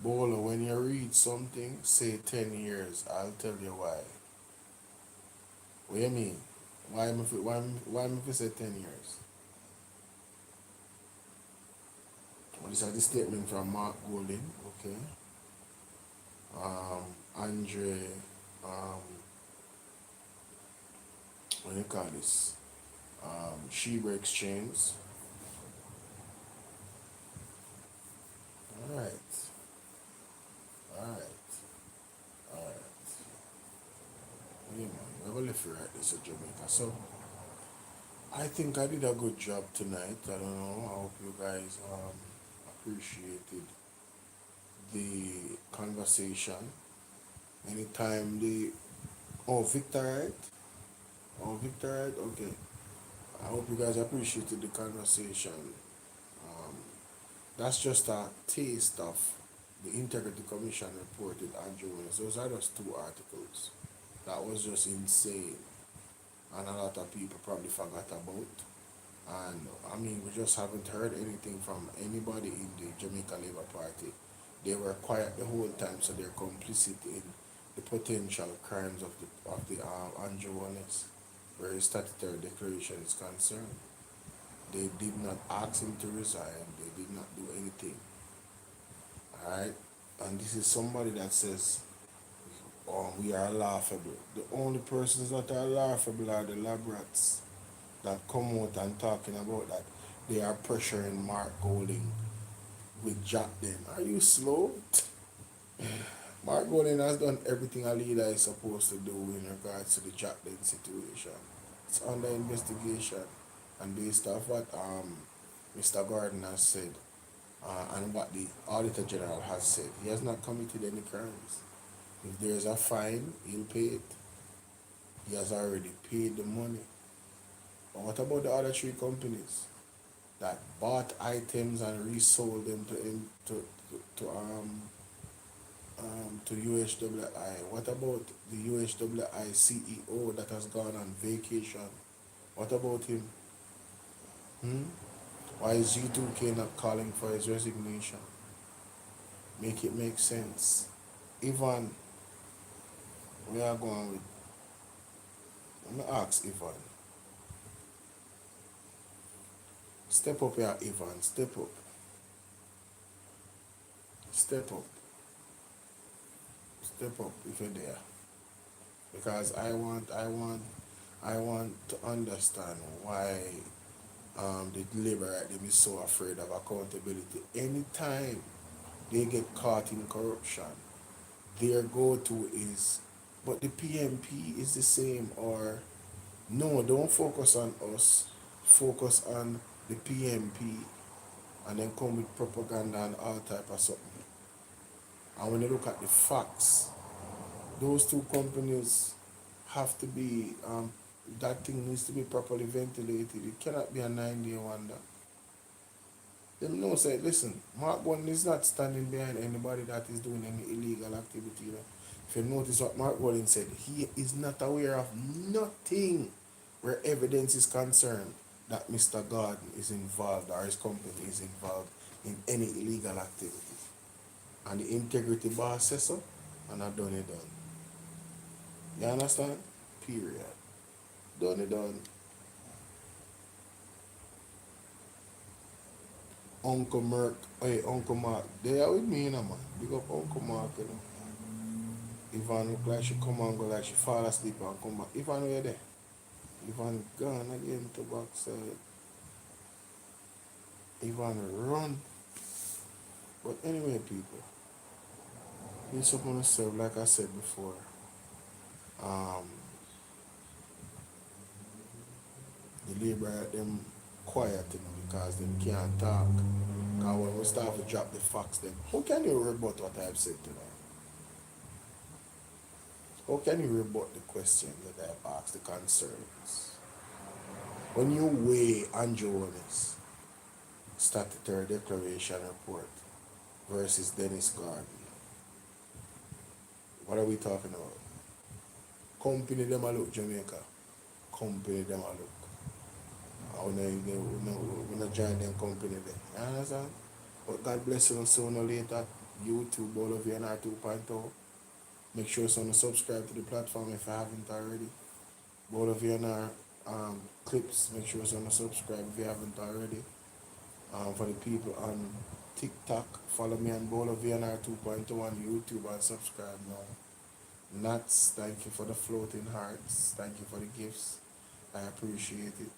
Bolo. When you read something, say 10 years, I'll tell you why. What do you mean? Why am I say 10 years? Well, this is the statement from Mark Golding, okay. Andre, what do you call this? Sheba Exchange. Alright. Yeah, man, we have a left right this in Jamaica. So I think I did a good job tonight. I don't know. I hope you guys appreciated the conversation. Anytime Victor, right? Okay. I hope you guys appreciated the conversation. That's just a taste of the Integrity Commission reported Andrew Williams. Those are just 2 articles. That was just insane. And a lot of people probably forgot about. And I mean, we just haven't heard anything from anybody in the Jamaica Labour Party. They were quiet the whole time, so they're complicit in the potential crimes of the Andrew Wallace, where his statutory declaration is concerned. They did not ask him to resign. They did not do anything. Alright? And this is somebody that says, oh, we are laughable. The only persons that are laughable are the lab rats that come out and talking about that they are pressuring Mark Golding with Jack Den. Are you slow? Mark Golding has done everything a leader is supposed to do in regards to the Jack Den situation. It's under investigation, and based off what Mr. Gordon has said and what the Auditor General has said, he has not committed any crimes. If there's a fine, he'll pay it. He has already paid the money. But what about the other 3 companies that bought items and resold them to UHWI? What about the UHWI CEO that has gone on vacation? What about him? Why is G2K not calling for his resignation? Make it make sense. Ivan, we are going with. Let me ask Ivan. Step up here, Ivan. Step up. Step up. Step up if you're there. Because I want to understand why the Labour right them is so afraid of accountability. Anytime they get caught in corruption, their go-to is, but the PMP is the same, or no, don't focus on us, focus on the PMP, and then come with propaganda and all type of something. And when you look at the facts, those two companies have to be, that thing needs to be properly ventilated. It cannot be a 9-day wonder. Them know say, listen, Mark Gordon is not standing behind anybody that is doing any illegal activity. You know? If you notice what Mark Gordon said, he is not aware of nothing where evidence is concerned that Mr. Gordon is involved or his company is involved in any illegal activity. And the integrity boss says so, and I done it done. You understand? Period. Done it done. Uncle Mark, Uncle Mark, they are with me, you know, man. Big up Uncle Mark, you know. Ivan look like she come and go like she fall asleep and come back. Ivan, where you there? Ivan gone again to backside. Ivan run. But anyway, people, this up on yourself, like I said before. The Labour them quiet, you know, because them can't talk. Because when we start to drop the facts, then how can you rebut what I've said tonight? How can you rebut the question that I've asked, the concerns? When you weigh Andrew Holness statutory declaration report versus Dennis Gordon, what are we talking about? Company them a look, Jamaica. Company them a look. We not join them company there. You understand? But God bless you sooner or later. YouTube, BOLO V&R 2.0. Make sure you subscribe to the platform if you haven't already. BOLO V&R clips, make sure you subscribe if you haven't already. For the people on TikTok, follow me on BOLO V&R 2.0 on YouTube and subscribe now. Nats, thank you for the floating hearts. Thank you for the gifts. I appreciate it.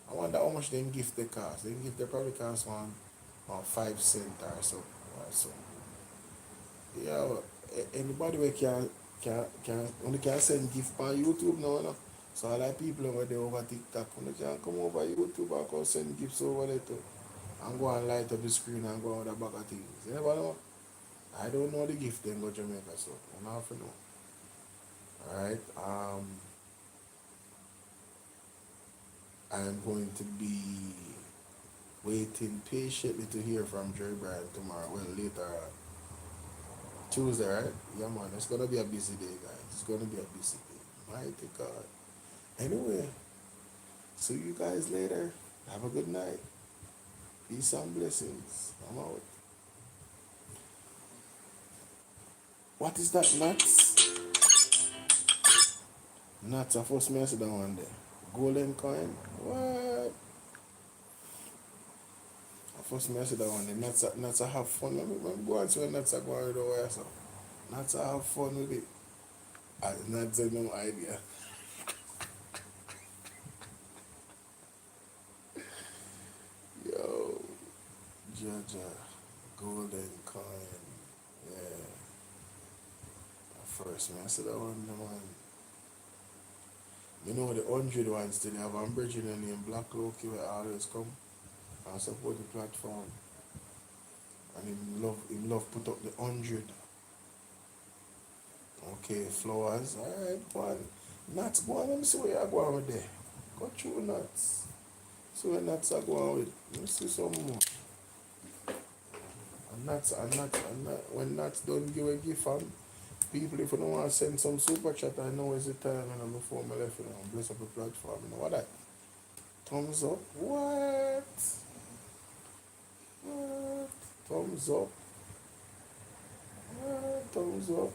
I wonder how much them gift they cost. Them gift they probably cost one 5 cents or so. Yeah, anybody we can only can send gift on YouTube now, no? So a lot of people over there over TikTok, only can come over YouTube and come send gifts over there too. And go and light up the screen and go on with a bag of things. You never know. I don't know the gift then go Jamaica, so I don't have to know. Alright. I'm going to be waiting patiently to hear from Jerry Bryan tomorrow. Well, later on. Tuesday, right? Yeah, man. It's going to be a busy day, guys. It's going to be a busy day. Mighty God. Anyway, see you guys later. Have a good night. Peace and blessings. I'm out. What is that, nuts? Nuts, I first mentioned that one there. Golden coin? What? I first mentioned that one there. Nuts, I have fun. Let me go and see when nuts are going to wear so. Nuts, I have fun with it. Nuts have no idea. Yo, Jaja, golden coin. Yeah. First, man, I said that one, man. You know the 100 ones still have a bridge named Black Loki where always come and support the platform. And him love put up the 100. Okay, flowers. Alright, go on. Nuts, go on. Let me see where you're going with there. Go through nuts. See where nuts are going with. Let me see some more. And nuts, when nuts don't give a gift, people, if you don't want to send some super chat, I know it's the time and before I left, bless up the platform. You know what that? Thumbs up? What? Thumbs up? What? Thumbs up?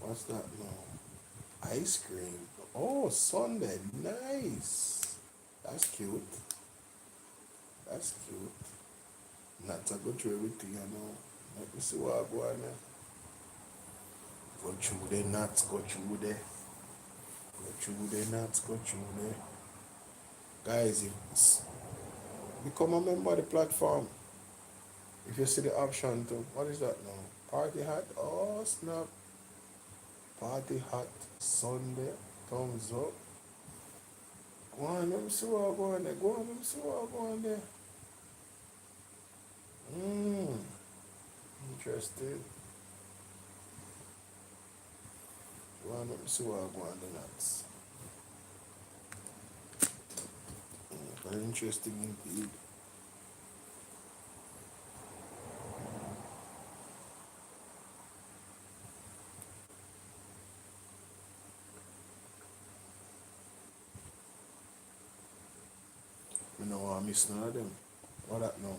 What's that now? Ice cream. Oh, Sunday. Nice. That's cute. That's cute. Not a good trade with you, know. Let me see what I go on there. Go through the nuts, go through there. Go through the nuts, go through there. Guys, become a member of the platform. If you see the option to, what is that now? Party hat? Oh, snap. Party hat Sunday. Thumbs up. Go on, let me see what I go on there. Go on, let me see what I go on there. Interesting. Go on, let me see what I go on the nuts. Very interesting indeed. You know, I miss none of them. What that now?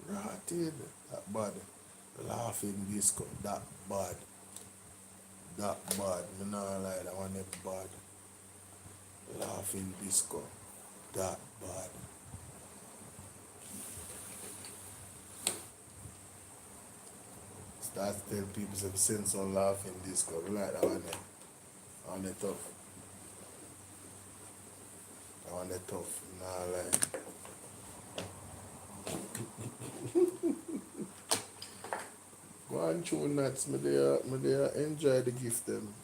Rotted. That bad. Laughing disco. That bad. That bad. Me not lie, that one that bad. Laughing disco. That bad. Start to tell people some sense on laughing disco. We like that one there. That one that tough. That one that tough. Nah lie. Go on chew nuts. Me there enjoy the gift them.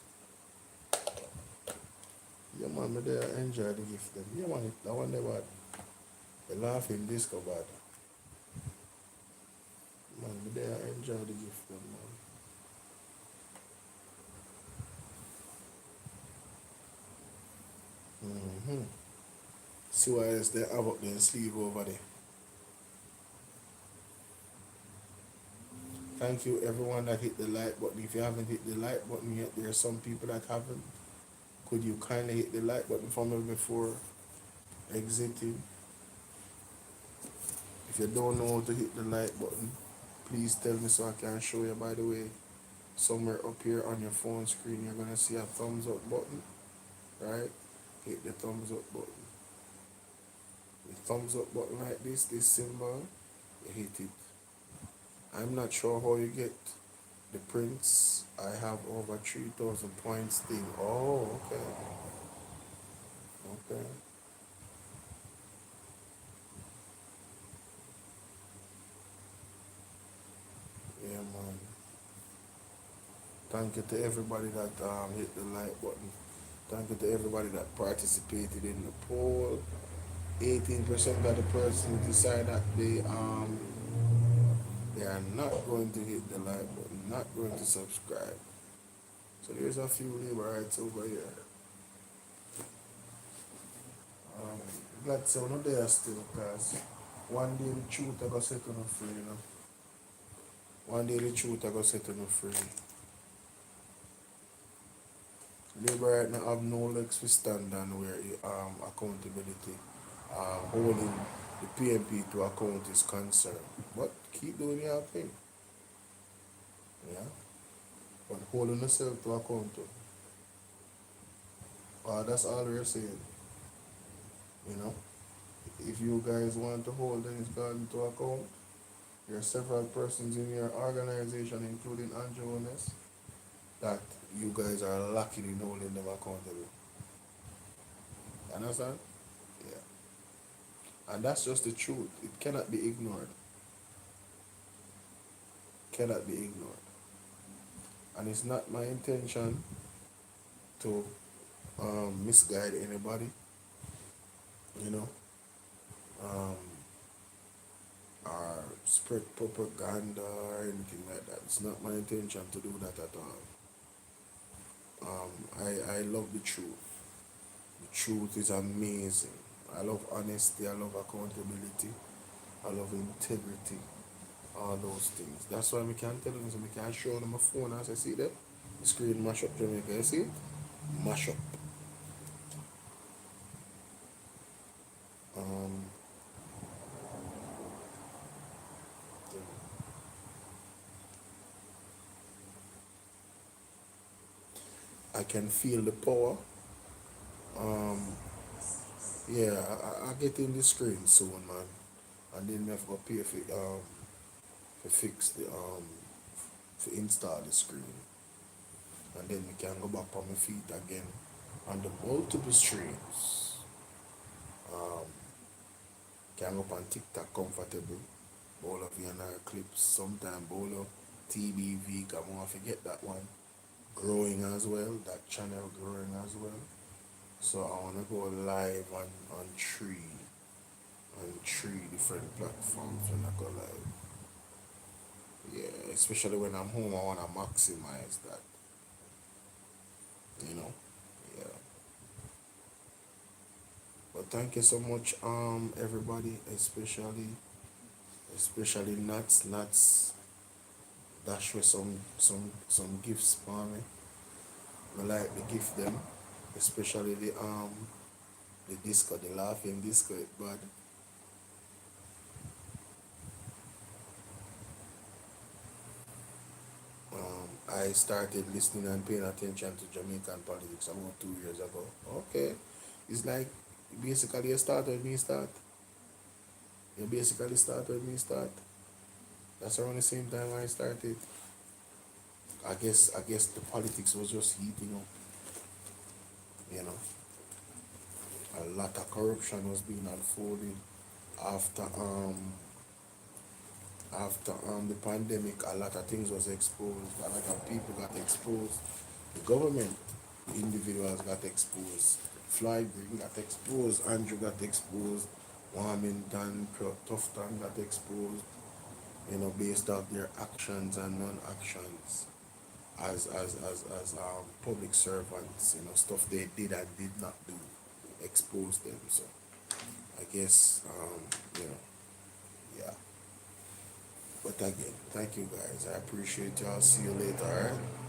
Yeah man, me there enjoy the gift them. Yeah man, that one there bad. The laughing disco bad. Man, me there enjoy the gift them man. See what else they have up there sleeve over there. Thank you everyone that hit the like button. If you haven't hit the like button yet, there are some people that haven't. Could you kindly hit the like button for me before exiting? If you don't know how to hit the like button, please tell me so I can show you. By the way, somewhere up here on your phone screen, you're gonna see a thumbs up button, right? Hit the thumbs up button. The thumbs up button like this symbol, you hit it. I'm not sure how you get the prints. I have over 3,000 points thing. Oh, okay. Okay. Yeah, man. Thank you to everybody that hit the like button. Thank you to everybody that participated in the poll. 18% of the persons decide that they are not going to hit the like button, not going to subscribe. So there's a few labor rights over here. Glad to say we're not there still, because one day the truth I go set on free, you know. One day the truth I go set on free. Labor right now have no legs to stand on where accountability, holding the PMP to account is concerned. But keep doing your thing. Yeah? But holding yourself to account too. That's all we're saying. You know? If you guys want to hold things God to account, there are several persons in your organization, including Andrew Honest, that you guys are lacking in holding them accountable. Understand? Yeah. And that's just the truth. It cannot be ignored. Cannot be ignored. And it's not my intention to misguide anybody, you know, or spread propaganda or anything like that. It's not my intention to do that at all. I love the truth. The truth is amazing. I love honesty, I love accountability, I love integrity, all those things. That's why I can't tell them, so I can't show them my phone as I see that. The screen mash up Jamaica, you see it? Mash up. I can feel the power Yeah, I get in the screen soon, man. And then we have to pay for fix the for install the screen. And then we can go back on my feet again on the multiple streams. Can go up on TikTok comfortable. Bolo V&R clips, sometime Bolo TBV, come on, forget that one. Growing as well, that channel growing as well. So I wanna go live on three different platforms when I go live. Yeah, especially when I'm home, I wanna maximize that. You know? Yeah. But thank you so much, everybody, especially Nuts. Dash with some gifts for me. I like the gift them, especially the disco, the laughing disco, but I started listening and paying attention to Jamaican politics about 2 years ago. Okay. It's like basically you start with me start. You basically start with me start. That's around the same time I started. I guess the politics was just heating up. You know. A lot of corruption was being unfolded after the pandemic. A lot of things was exposed. A lot of people got exposed. The government, individuals got exposed. Floyd Green got exposed. Andrew got exposed. Warmington, Tufton got exposed. You know, based off their actions and non-actions as public servants. You know, stuff they did and did not do, exposed them. So I guess you know, yeah. But again, thank you guys. I appreciate y'all. See you later, alright?